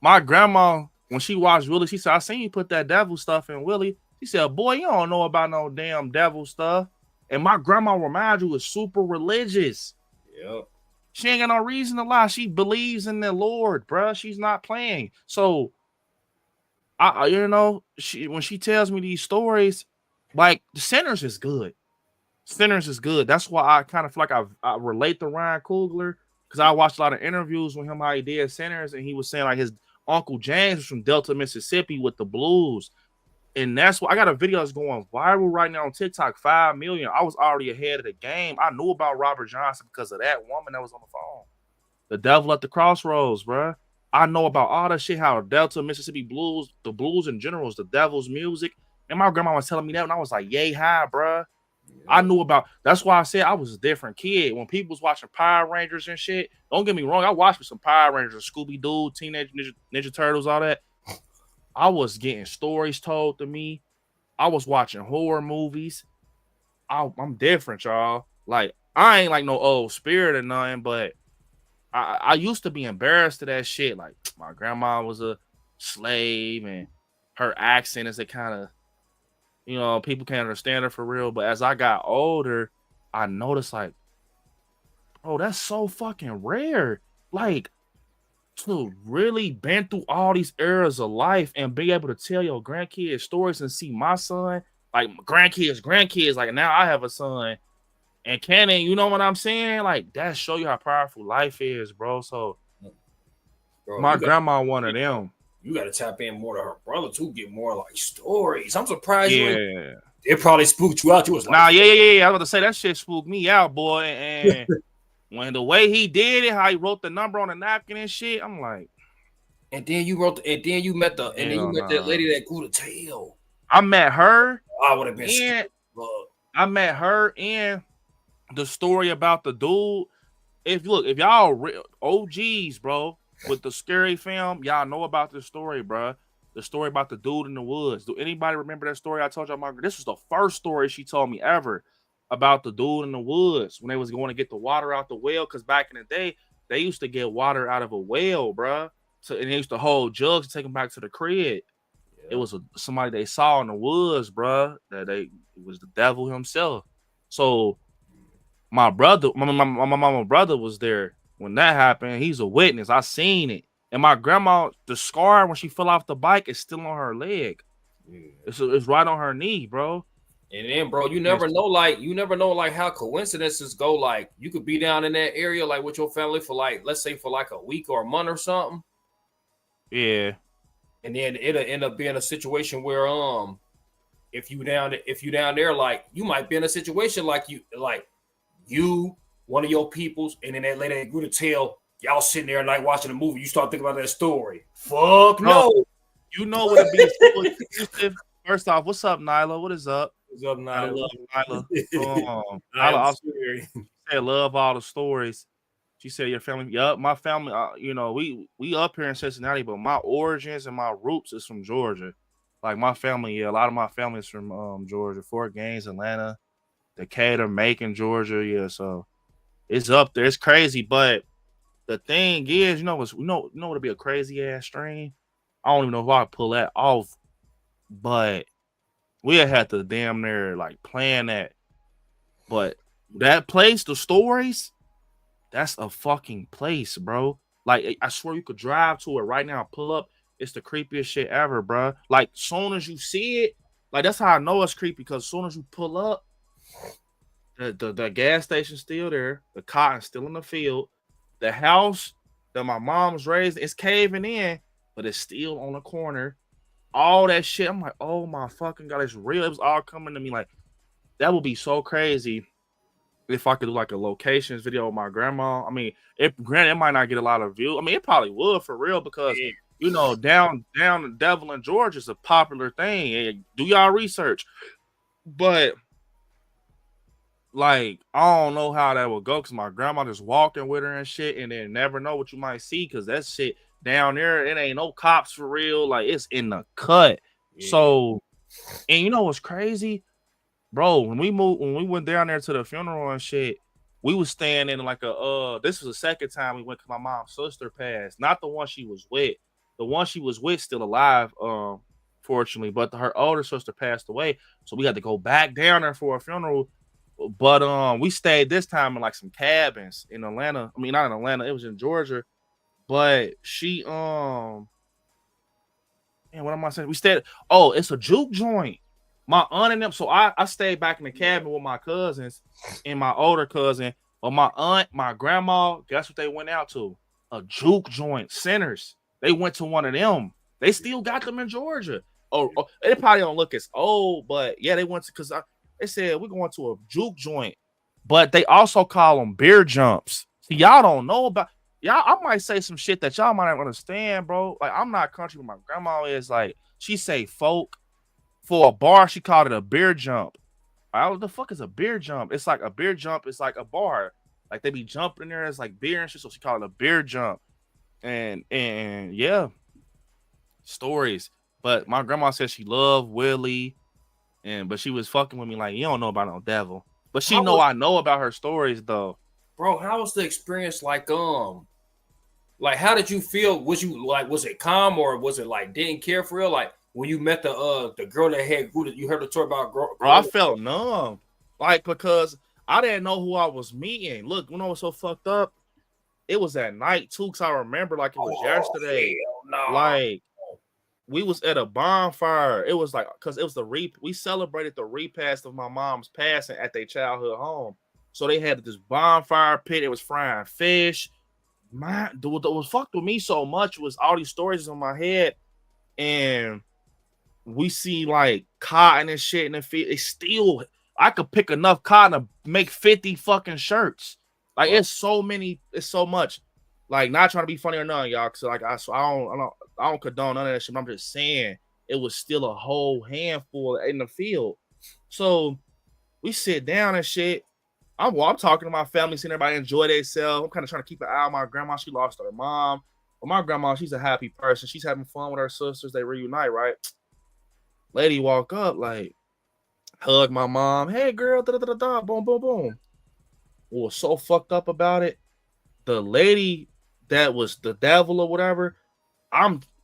My grandma, when she watched Willie, she said, I seen you put that devil stuff in Willie. She said, boy, you don't know about no damn devil stuff. And my grandma, remind you, is super religious. Yep. She ain't got no reason to lie. She believes in the Lord, bruh. She's not playing. So, when she tells me these stories, like, the Sinners is good. Sinners is good. That's why I kind of feel like I relate to Ryan Coogler, because I watched a lot of interviews with him how he did Sinners, and he was saying like his Uncle James was from Delta, Mississippi with the blues. And that's why I got a video that's going viral right now on TikTok, 5 million. I was already ahead of the game. I knew about Robert Johnson because of that woman that was on the phone. The Devil at the Crossroads, bruh. I know about all that shit, how Delta, Mississippi blues, the blues in general is the devil's music. And my grandma was telling me that when I was like, yay high, bruh. Yeah. I knew about, that's why I said I was a different kid. When people was watching Power Rangers and shit, don't get me wrong, I watched some Power Rangers, Scooby-Doo, Teenage Ninja Turtles, all that. I was getting stories told to me. I was watching horror movies. I'm different, y'all. Like, I ain't like no old spirit or nothing, but I used to be embarrassed of that shit. Like, my grandma was a slave, and her accent is a kind of, people can't understand her for real. But as I got older, I noticed, like, bro, that's so fucking rare. Like, to really been through all these eras of life and be able to tell your grandkids stories and see my son, like grandkids, like now I have a son and Cannon, you know what I'm saying? Like that show you how powerful life is, bro. So bro, my grandma one of them. You got to tap in more to her brother too, get more like stories. I'm surprised it probably spooked you out. You was like, nah, yeah. I was about to say that shit spooked me out, boy. And when the way he did it, how he wrote the number on the napkin and shit, I'm like. And then you met that lady that grew the tail. I met her. I would have been scared. I met her and the story about the dude. If y'all OGs, bro, with the scary film, y'all know about this story, bro. The story about the dude in the woods. Do anybody remember that story I told y'all? This was the first story she told me ever. About the dude in the woods when they was going to get the water out the well, because back in the day they used to get water out of a well, bruh. And they used to hold jugs to take them back to the crib. Yeah. It was somebody they saw in the woods, bruh. It was the devil himself. So my mama brother was there when that happened. He's a witness. I seen it. And my grandma, the scar when she fell off the bike is still on her leg. Yeah. It's right on her knee, bro. And then, bro, you never know how coincidences go. Like, you could be down in that area, like with your family for like, let's say for like a week or a month or something. Yeah. And then it'll end up being a situation where, if you down there, like you might be in a situation like you, one of your peoples, and then that lady that grew the tail, y'all sitting there like watching a movie. You start thinking about that story. Fuck no. You know what it be. First off, what's up, Nyla? What is up? What's up, Nyla? I love Nyla. Nyla also said love all the stories. She said your family. Yup, my family. We up here in Cincinnati, but my origins and my roots is from Georgia. Like my family, a lot of my family is from Georgia, Fort Gaines, Atlanta, Decatur, Macon, Georgia. Yeah, so it's up there. It's crazy, but the thing is, what would be a crazy ass stream? I don't even know if I could pull that off, but we had to damn near like plan that. But that place, the stories, that's a fucking place, bro. Like, I swear you could drive to it right now, pull up. It's the creepiest shit ever, bro. Like, soon as you see it, like, that's how I know it's creepy, because as soon as you pull up, the gas station's still there. The cotton's still in the field. The house that my mom's raised, it's caving in, but it's still on the corner. All that shit. I'm like, oh my fucking God, it's real. It was all coming to me. Like, that would be so crazy if I could do like a locations video with my grandma. I mean, granted, it might not get a lot of views. I mean, it probably would for real, because down the devil in Georgia is a popular thing. And do y'all research. But like, I don't know how that would go because my grandma just walking with her and shit, and then never know what you might see because that shit down there, it ain't no cops for real. Like, it's in the cut. Yeah. So, and you know what's crazy, bro? When we went down there to the funeral and shit, we was staying in like this was the second time we went because my mom's sister passed. Not the one she was with. The one she was with still alive, fortunately, but her older sister passed away. So we had to go back down there for a funeral. But we stayed this time in like some cabins in Atlanta. I mean, not in Atlanta, it was in Georgia. But she man, what am I saying? We stayed. Oh, it's a juke joint. My aunt and them. So I stayed back in the cabin with my cousins and my older cousin. But my aunt, my grandma, guess what they went out to? A juke joint. Sinners. They went to one of them. They still got them in Georgia. Oh, they probably don't look as old, but yeah, they went to because they said we're going to a juke joint, but they also call them beer jumps. See, y'all don't know about y'all. I might say some shit that y'all might not understand, bro. Like, I'm not country, but my grandma is like, she say folk for a bar. She called it a beer jump. What the fuck is a beer jump? It's like a beer jump. It's like a bar. Like, they be jumping in there. It's like beer and shit. So she called it a beer jump. And yeah, stories. But my grandma said she loved Willie. But she was fucking with me like, you don't know about no devil. But she I know about her stories though. Bro, how was the experience like how did you feel? Was it calm or was it like didn't care for real? Like when you met the girl that had you heard the story about girl? Bro, I felt numb. Like, because I didn't know who I was meeting. Look, when I was so fucked up, it was at night too, because I remember like it was yesterday. Like, we was at a bonfire. It was like, because it was we celebrated the repast of my mom's passing at their childhood home. So they had this bonfire pit. It was frying fish. What was fucked with me so much was all these stories in my head. And we see like cotton and shit in the field. It's still, I could pick enough cotton to make 50 fucking shirts. Like, it's so much. Like, not trying to be funny or nothing, y'all. Cause like I don't condone none of that shit. I'm just saying it was still a whole handful in the field. So we sit down and shit. I'm talking to my family, seeing everybody enjoy themselves. I'm kind of trying to keep an eye on my grandma. She lost her mom. But my grandma, she's a happy person. She's having fun with her sisters. They reunite, right? Lady walk up, like, hug my mom. Hey, girl, da-da-da-da, boom, boom, boom. Was so fucked up about it. The lady that was the devil or whatever,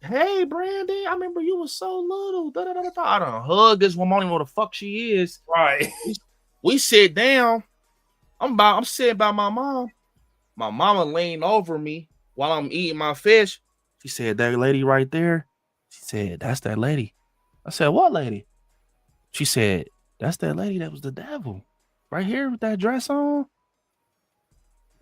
hey, Brandy, I remember you was so little. Da-da-da-da. I done hug this woman. I don't even know what the fuck she is. Right. We sit down. I'm sitting by my mom. My mama leaned over me while I'm eating my fish. She said, that lady right there. She said, that's that lady. I said, what lady? She said, that's that lady that was the devil. Right here with that dress on.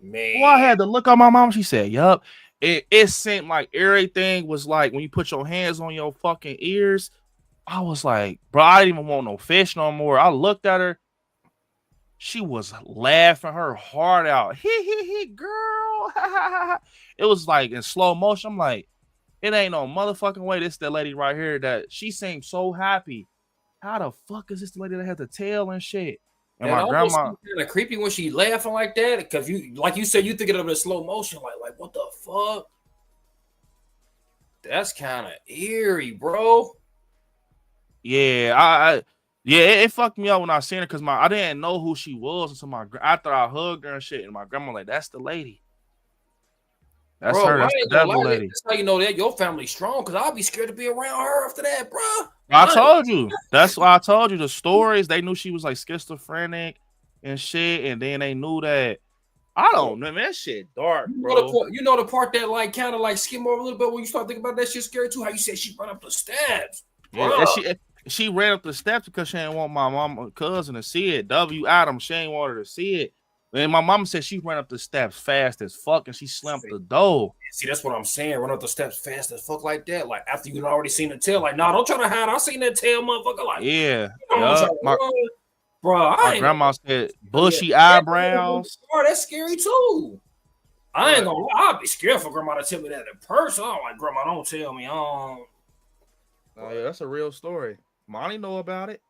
Man. Well, I had to look at my mom. She said, yup. It seemed like everything was like when you put your hands on your fucking ears. I was like, bro, I didn't even want no fish no more. I looked at her. She was laughing her heart out. He, girl. It was like in slow motion. I'm like, it ain't no motherfucking way. This that lady right here that she seemed so happy. How the fuck is this the lady that had the tail and shit? And my grandma kind of creepy when she laughing like that, because you, like you said, you thinking of it in slow motion, like what the fuck? That's kind of eerie, bro. Yeah, it fucked me up when I seen her because I didn't know who she was until after I hugged her and shit, and my grandma like, that's the lady. That's bro, her. That's the devil lady. That's how you know that your family's strong, because I'll be scared to be around her after that, bro. I told you. That's why I told you the stories. They knew she was like schizophrenic and shit, and then they knew that. I don't know, man. That shit dark, bro. You know the part that like kind of like skim over a little bit when you start thinking about that shit scary too. How you said she run up the steps. Yeah, she ran up the steps because she didn't want my mom cousin to see it. W. Adams, she ain't want her to see it. And my mom said she ran up the steps fast as fuck and she slammed the door. See, that's what I'm saying. Run up the steps fast as fuck like that. Like after you'd already seen the tail. Like, nah, don't try to hide. I seen that tail, motherfucker. Like, yeah. Bro, my grandma said bushy eyebrows. Bro, that's scary too. I ain't gonna lie. I'd be scared for grandma to tell me that in person. I'm like, grandma, don't tell me. Oh yeah, that's a real story. Monty know about it.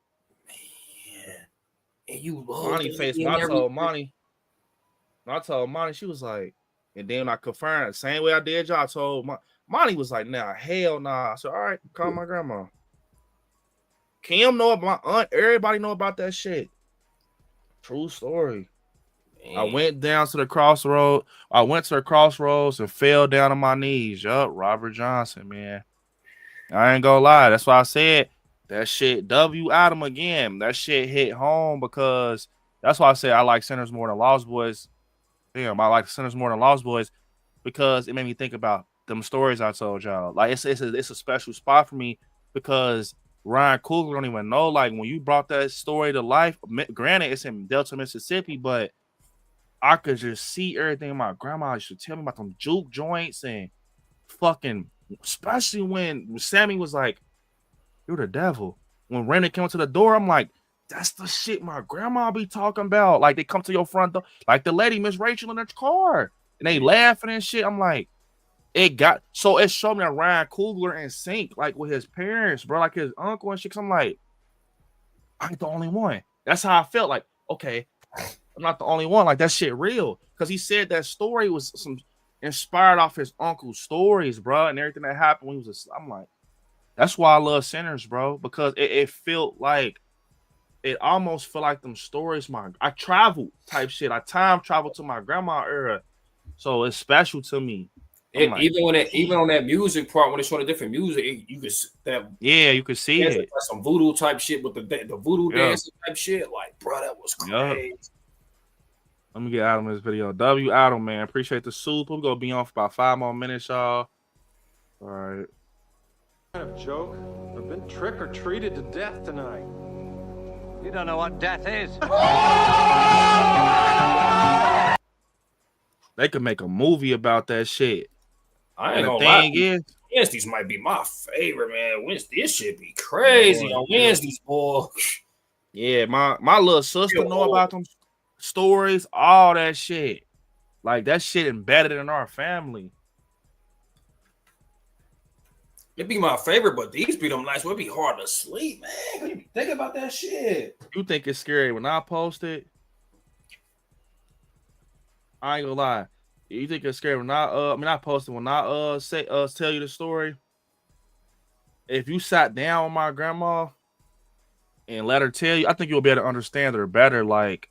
and you Monty face. When I told Monty, she was like, and then when I confirmed the same way I did y'all, I told Monty was like, nah, hell nah. I said, all right, call my grandma. Kim know about my aunt. Everybody know about that shit. True story. Man. I went down to the crossroad. I went to the crossroads and fell down on my knees. Yup, Robert Johnson, man. I ain't gonna lie. That's why I said that shit. W Adam again. That shit hit home because that's why I said I like Sinners more than Lost Boys. Damn, I like Sinners more than Lost Boys because it made me think about them stories I told y'all. Like it's a special spot for me because Ryan Coogler don't even know. Like when you brought that story to life, granted it's in Delta, Mississippi, but I could just see everything my grandma used to tell me about them juke joints and fucking, especially when Sammy was like, "You're the devil." When Randy came to the door, I'm like, that's the shit my grandma be talking about. Like they come to your front door, like the lady, Miss Rachel, in her car, and they laughing and shit. I'm like, it showed me that Ryan Coogler in sync, like with his parents, bro, like his uncle and shit. I'm like, I ain't the only one. That's how I felt. Like, okay, I'm not the only one. Like that shit real. Because he said that story was some inspired off his uncle's stories, bro, and everything that happened when he was I'm like, that's why I love Sinners, bro, because it felt like it almost felt like them stories. I traveled type shit. I time traveled to my grandma era, so it's special to me. Like, even on that music part when it's showing the different music, you could you could see it. Like some voodoo type shit with the voodoo dancing type shit. Like, bro, that was crazy. Let me get Adam in this video. W Adam, man, appreciate the soup. We're gonna be on for about 5 more minutes, y'all. All right. Kind of joke. I've been trick or treated to death tonight. You don't know what death is. They could make a movie about that shit. I ain't gonna lie. Wednesdays might be my favorite, man. This shit be crazy on Wednesdays, boy. Yeah, my little sister know about them stories, all that shit. Like that shit embedded in our family. It'd be my favorite, but these be them nights where it be hard to sleep, man. You be thinking about that shit. You think it's scary when I post it? I ain't gonna lie. You think it's scary when I posted when I tell you the story. If you sat down with my grandma and let her tell you, I think you'll be able to understand her better, like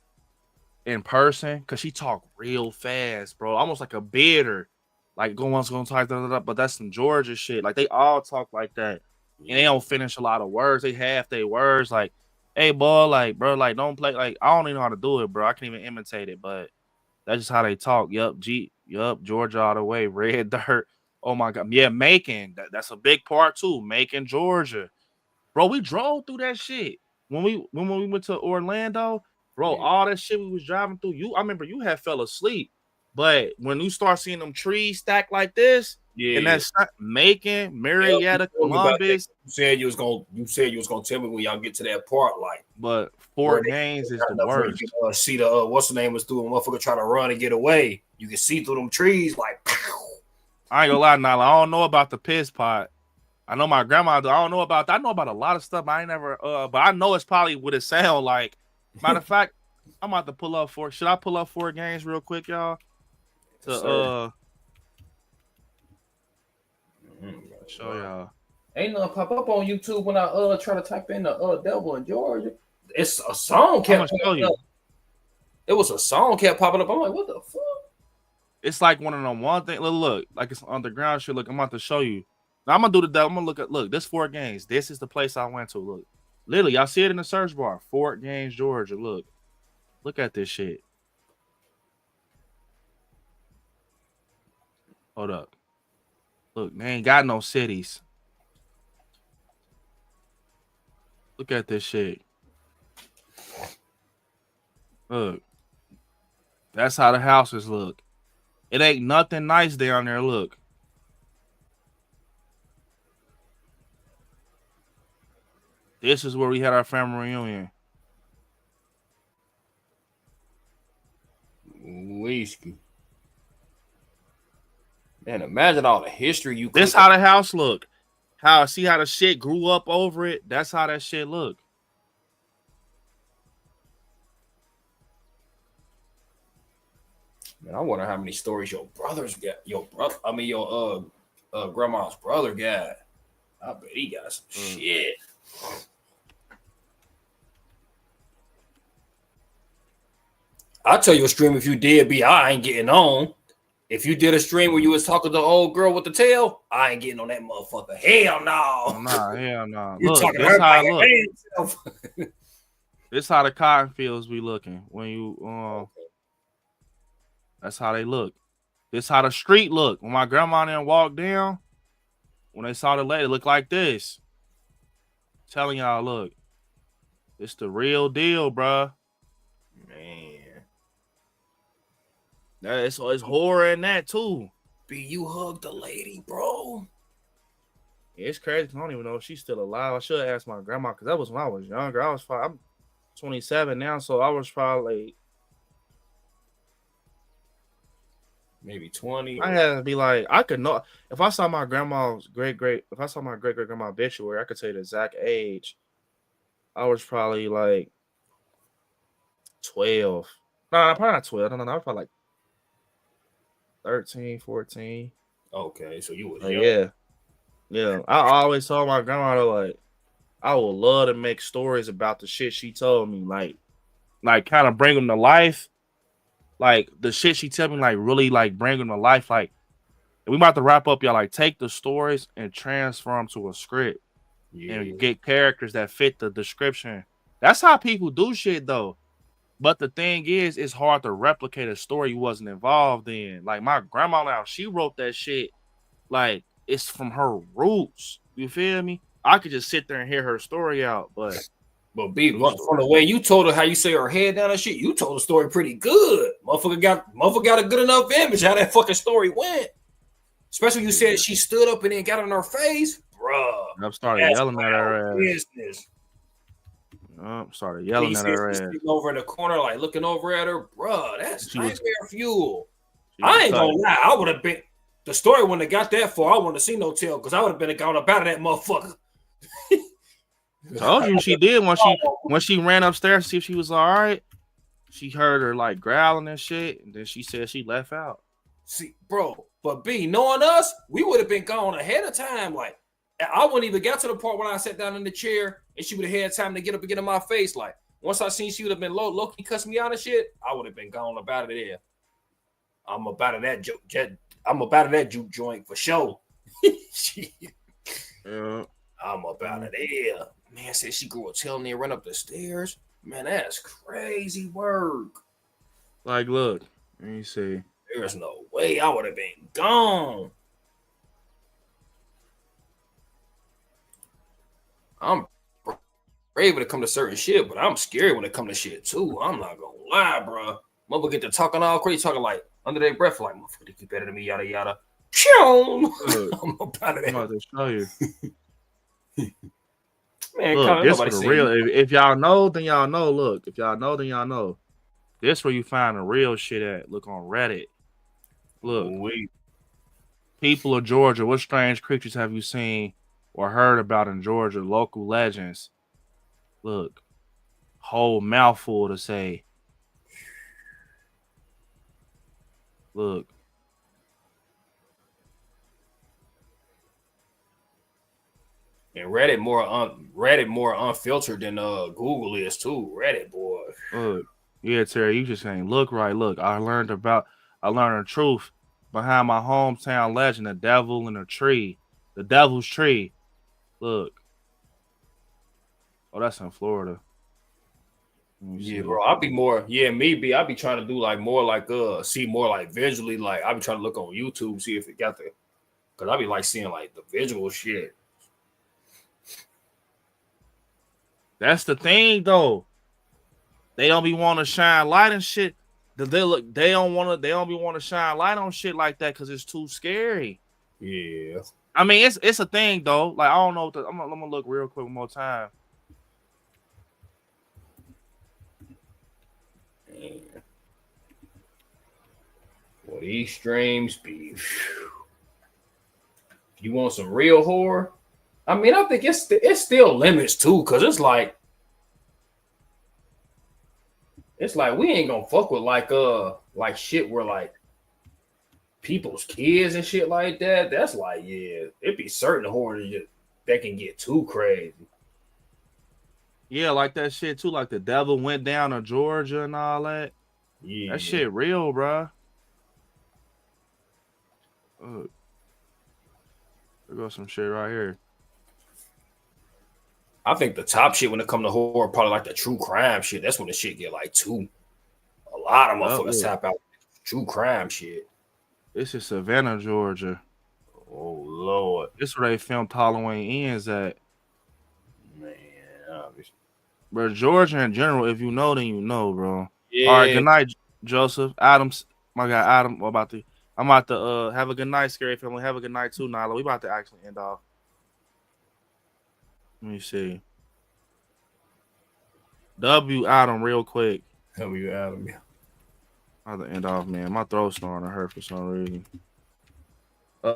in person, because she talk real fast, bro. Almost like a bidder. Like going talk, but that's some Georgia shit. Like they all talk like that. And they don't finish a lot of words. They half their words. Like, hey, boy, like, bro, like, don't play. Like, I don't even know how to do it, bro. I can't even imitate it, but that's just how they talk. Yup, Georgia all the way. Red dirt. Oh my God. Yeah, Macon. That's a big part too. Macon, Georgia. Bro, we drove through that shit. When we went to Orlando, bro, all that shit we was driving through. I remember you had fell asleep. But when you start seeing them trees stacked like this, and that's Macon, Marietta, Columbus. You said you was gonna tell me when y'all get to that part, like. But Fort Gaines is the worst. See the what's the name was doing? Motherfucker trying to run and get away. You can see through them trees, like. Pow. I ain't gonna lie, Nala. I don't know about the piss pot. I know my grandma. I don't know about. I know about a lot of stuff. But I ain't never. But I know it's probably what it sound like. Matter of fact, I'm about to pull up for. Should I pull up Fort Gaines real quick, y'all? To show y'all. Ain't nothing pop up on YouTube when I try to type in the devil in Georgia. It's a song kept popping up. It was a song kept popping up. I'm like, what the fuck? It's like one of them one thing. Look, like it's underground shit. Look, I'm about to show you. Now I'm gonna do the devil. I'm gonna look this Fort Gaines. This is the place I went to. Look, literally, y'all see it in the search bar. Fort Gaines, Georgia. Look at this shit. Hold up. Look, they ain't got no cities. Look at this shit. Look. That's how the houses look. It ain't nothing nice down there. Look. This is where we had our family reunion. Whiskey. Man, imagine all the history you. This how the house look. See how the shit grew up over it. That's how that shit look. Man, I wonder how many stories your brothers got. Your brother, I mean your grandma's brother got. I bet he got some shit. I'll tell you a stream if you did, B. I ain't getting on. If you did a stream where you was talking to the old girl with the tail, I ain't getting on that motherfucker. Hell no. Nah, hell no. You Look, talking to this her how I like look. This how the cotton fields be looking when you that's how they look. This how the street look. When my grandma and them walked down, when they saw the lady, it looked like this. Telling y'all, look, it's the real deal, bruh. Man. It's horror in that too. B, you hugged the lady, bro. It's crazy. I don't even know if she's still alive. I should have asked my grandma because that was when I was younger. I'm 27 now, so I was probably maybe 20. I had to be like, I could know if I saw my grandma's great grandma obituary, I could tell you the exact age. I was probably like 12. No, probably not 12. No, I was probably like 13, 14. Okay, so you was young. young. Yeah. I always told my grandmother, like, I would love to make stories about the shit she told me, like kind of bring them to life. Like the shit she tell me, like really like bring them to life. Like we about to wrap up, y'all. Like take the stories and transfer them to a script and get characters that fit the description. That's how people do shit though. But the thing is, it's hard to replicate a story you wasn't involved in. Like my grandma now, she wrote that shit like it's from her roots. You feel me? I could just sit there and hear her story out, but B, from the way you told her how you say her head down and shit, you told the story pretty good. Motherfucker got a good enough image how that fucking story went. Especially when you said she stood up and then got on her face, bruh. I started yelling at her ass. Started yelling at her ass. Over in the corner, like looking over at her, bruh. That's nightmare fuel. I ain't gonna lie, I would have been. The story wouldn't have got that far. I wouldn't have seen no tail because I would have been gone about that motherfucker. Told you she did when she ran upstairs to see if she was all right. She heard her like growling and shit, and then she said she left out. See, bro, but B, knowing us, we would have been gone ahead of time. Like I wouldn't even get to the part when I sat down in the chair and she would have had time to get up and get in my face. Like once I seen she would have been low-key cussing me out and shit, I would have been gone about it there. I'm about that juke joint for sure. Yeah. I'm about it there. Man said she grew a tail and then run up the stairs. Man, that's crazy work. Like, look, let me see. There's no way I would have been gone. I'm brave when it come to certain shit, but I'm scared when it come to shit too. I'm not gonna lie, bro. Mother get to talking all crazy, talking like under their breath, like motherfucker, they keep better than me, yada yada. I'm about to show you. Man, look, this for the real. If y'all know, then y'all know. Look, if y'all know, then y'all know. This where you find the real shit at. Look on Reddit. Look, people of Georgia, what strange creatures have you seen or heard about in Georgia? Local legends. Look, whole mouthful to say. Look. And Reddit more unfiltered than Google is too. Reddit, boy. Look, yeah, Terry, you just ain't look right. Look, I learned the truth behind my hometown legend, the devil in a tree, the devil's tree. Look. Oh, that's in Florida. Yeah, bro. I'll be more. Yeah, maybe I'll be trying to do like more like see more like visually. Like I'll be trying to look on YouTube, see if it got the. Cause I'll be like seeing like the visual shit. That's the thing, though. They don't be want to shine light and shit. They don't be want to shine light on shit like that because it's too scary. Yeah. I mean, it's a thing though. Like I don't know. I'm gonna look real quick one more time. Man. Well, these streams be. You want some real horror? I mean, I think it's still limits too, because it's like It's like we ain't gonna fuck with like shit where like people's kids and shit like that. That's like, yeah, it be certain horrors that can get too crazy. Yeah, like that shit too. Like the devil went down to Georgia and all that. Yeah, That shit real, bro. There goes some shit right here. I think the top shit when it come to horror, probably like the true crime shit. That's when the shit get like a lot of motherfuckers tap out true crime shit. This is Savannah, Georgia. Oh Lord, this is where they filmed Halloween Ends at. Man, bro, Georgia in general. If you know, then you know, bro. Yeah. All right, good night, Joseph Adams. My guy Adam. I'm about to have a good night, Scary Family. Have a good night too, Nyla. We about to actually end off. Let me see. W Adam, real quick. W Adam, yeah. I'm about to end off, man. My throat's starting to hurt for some reason.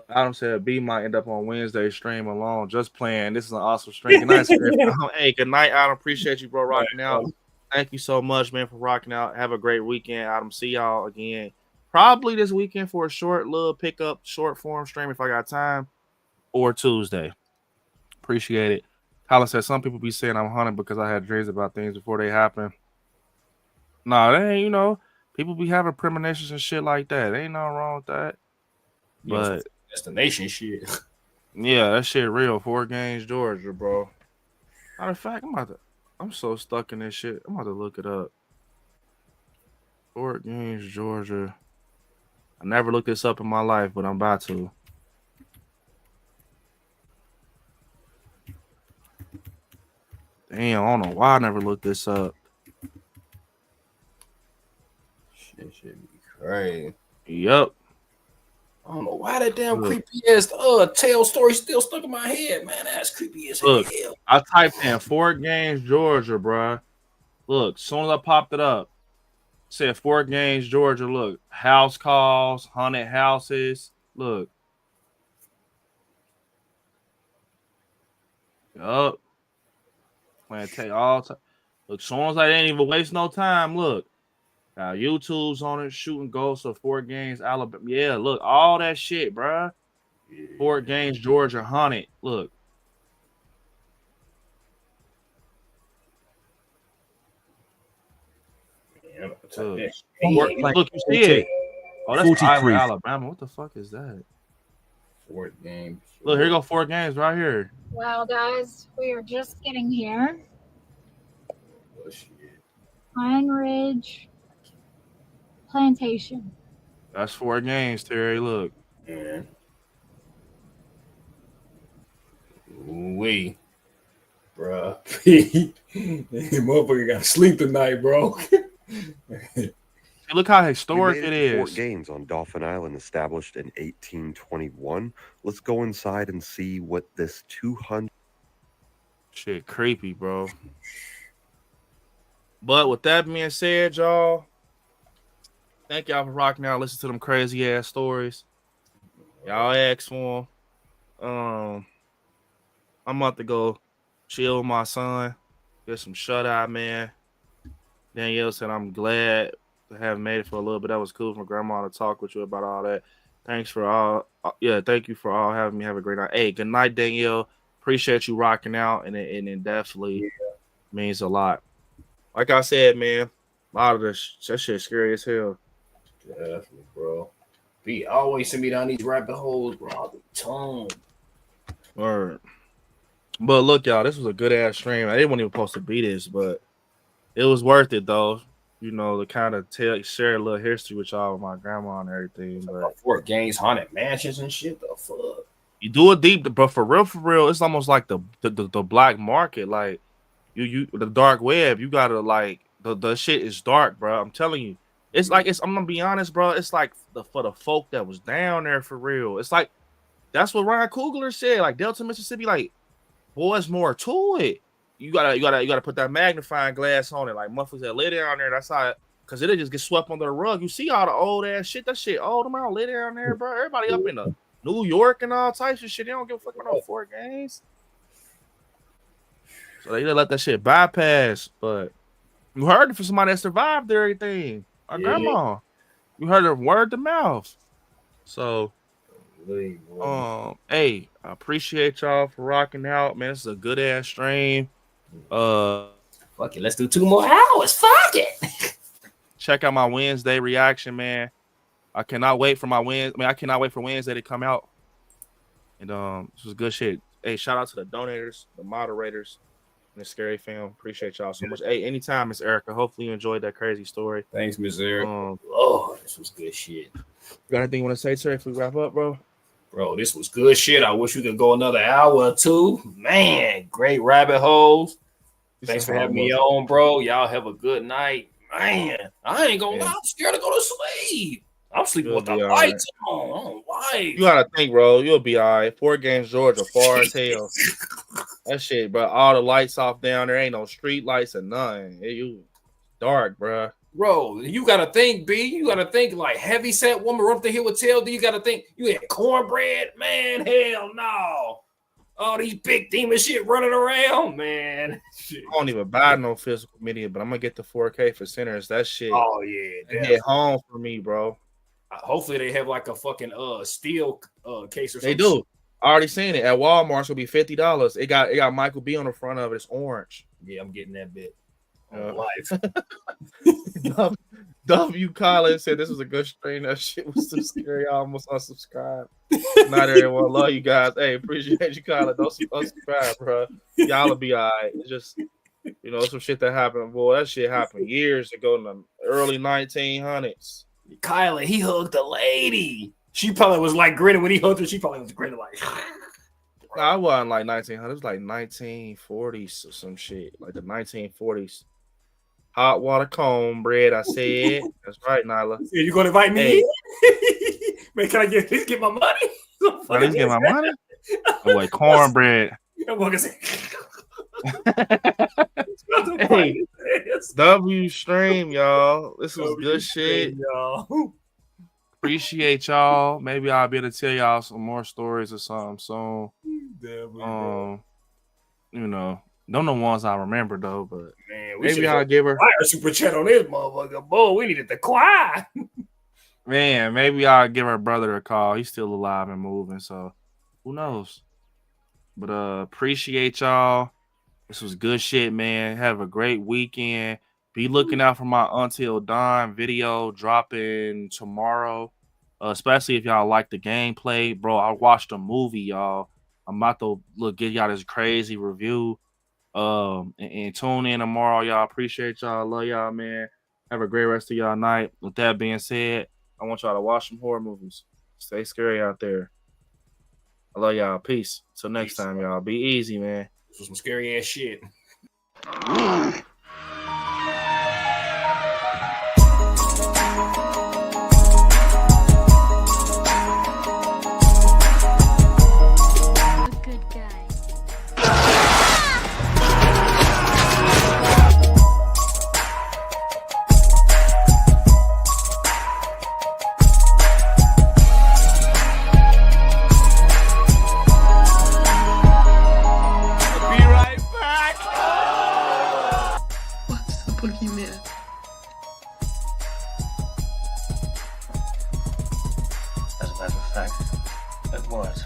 Adam said B might end up on Wednesday stream alone. Just playing. This is an awesome stream. Good night, Scary Family. Hey, good night, Adam. Appreciate you, bro, rocking out. Thank you so much, man, for rocking out. Have a great weekend, Adam. See y'all again. Probably this weekend for a short little pickup, short form stream if I got time, or Tuesday. Appreciate it. Colin said some people be saying I'm haunted because I had dreams about things before they happen. No, they ain't, people be having premonitions and shit like that. There ain't nothing wrong with that. But destination shit. Yeah, that shit real. Fort Gaines, Georgia, bro. Matter of fact, I'm so stuck in this shit. I'm about to look it up. Fort Gaines, Georgia. I never looked this up in my life, but I'm about to. Damn, I don't know why I never looked this up. Shit should be crazy. Yep. I don't know why that damn creepy ass tail story still stuck in my head, man. That's creepy as hell. I typed in Fort Gaines, Georgia, bro. Look, soon as I popped it up, said Fort Gaines, Georgia. Look, house calls, haunted houses. Look. Yup. Man, take all time. Look, soon as I didn't even waste no time. Look, YouTube's on it, shooting ghosts of Fort Gaines, Alabama. Yeah, look, all that shit, bruh. Yeah. Fort Gaines, Georgia, haunted. Look. Look, you see it. Oh, that's Island, Alabama. What the fuck is that? Fort Gaines. Look, here you go, Fort Gaines right here. Well, guys, we are just getting here. Oh, shit. Pine Ridge Plantation. That's Fort Gaines, Terry. Look. Man. Wait. Bruh. Motherfucker got to sleep tonight, bro. Look how historic it is. Fort Gaines on Dauphin Island, established in 1821. Let's go inside and see what this 200. Shit, creepy, bro. But with that being said, y'all, thank y'all for rocking out. Listen to them crazy ass stories. Y'all ask for them. I'm about to go chill with my son, get some shut eye, man. Danielle said, I'm glad to have made it for a little bit. That was cool for my grandma to talk with you about all that. Thanks for all. Yeah, thank you for all having me. Have a great night. Hey, good night, Danielle. Appreciate you rocking out, and it definitely means a lot. Like I said, man, a lot of this that shit scary as hell. Definitely, bro. He always send me down these rabbit holes, bro. I'll be toned. Word. But look, y'all, this was a good ass stream. I didn't want even supposed to be this, but it was worth it though. You know, to kind of share a little history with y'all with my grandma and everything. But Fort Gaines haunted mansions and shit. The fuck. You do it deep, but for real, it's almost like the black market. Like you the dark web. You gotta like the shit is dark, bro. I'm telling you, it's like I'm gonna be honest, bro. It's like for the folk that was down there for real. It's like that's what Ryan Coogler said. Like Delta, Mississippi, like boys more to it. You gotta put that magnifying glass on it. Like motherfuckers that lay down there, that's how because it'll just get swept under the rug. You see all the old ass shit. That shit old them out lay down there, bro. Everybody up in the New York and all types of shit. They don't give a fuck about no Fort Gaines. So they let that shit bypass. But You heard it from somebody that survived everything. My grandma. You heard her word to mouth. So, hey, I appreciate y'all for rocking out, man. This is a good ass stream. Fuck it, let's do 2 more hours. Fuck it. Check out my Wednesday reaction, man. I cannot wait for I cannot wait for Wednesday to come out. And this was good shit. Hey, shout out to the donators, the moderators, and the Scary fam. Appreciate y'all so much. Hey, anytime, Miss Erica. Hopefully you enjoyed that crazy story. Thanks, Miss Erica. Oh, this was good shit. Got anything you want to say, sir, if we wrap up, bro? Bro, this was good shit. I wish we could go another hour or two. Man, great rabbit holes. Thanks for having me on, bro. Y'all have a good night. Man, I ain't gonna lie. I'm scared to go to sleep. I'm sleeping with the lights on. I don't like. You gotta think, bro. You'll be all right. 4 games, Georgia, far as hell. That shit, bro. All the lights off down there. Ain't no street lights or nothing. You dark, bro. Bro, you gotta think, B. You gotta think like heavy set woman run up the hill with tail. You gotta think you had cornbread, man. Hell no. All these big demon shit running around, man. Shit. I don't even buy no physical media, but I'm gonna get the 4K for sinners. That shit. Oh yeah, hit home for me, bro. Hopefully they have like a fucking steel case or something. They do. I already seen it at Walmart. It's gonna be $50. It got Michael B on the front of it. It's orange. Yeah, I'm getting that bit. Live. W. Collins said this was a good stream. That shit was so scary. I almost unsubscribed. Not everyone love you guys. Hey, appreciate you, Collins. Don't unsubscribe, bro. Y'all will be all right. It's just, some shit that happened. Boy, that shit happened years ago in the early 1900s. Kylie, he hugged a lady. She probably was like grinning when he hugged her. She probably was grinning like. Nah, I wasn't like 1900s. It was like 1940s or some shit. Like the 1940s. Hot water cornbread, I said. That's right, Nyla. You gonna invite me in? Man, can I get my money? Let's get my money? Oh, wait, cornbread. Hey, W stream, y'all. This was good shit. Y'all. Appreciate y'all. Maybe I'll be able to tell y'all some more stories or something soon. Don't know ones I remember though, but man, maybe I'll give her a super chat on this motherfucker. Boy, we needed the quiet. Man, maybe I'll give her brother a call. He's still alive and moving, so who knows? But appreciate y'all. This was good shit, man. Have a great weekend. Be looking out for my Until Dawn video dropping tomorrow. Especially if y'all like the gameplay. Bro, I watched a movie, y'all. I'm about to give y'all this crazy review. And tune in tomorrow, y'all. Appreciate y'all. Love y'all, man. Have a great rest of y'all night. With that being said, I want y'all to watch some horror movies. Stay scary out there. I love y'all. Peace. Till next time, y'all. Be easy, man. This was some scary ass shit. As a matter of fact, it was.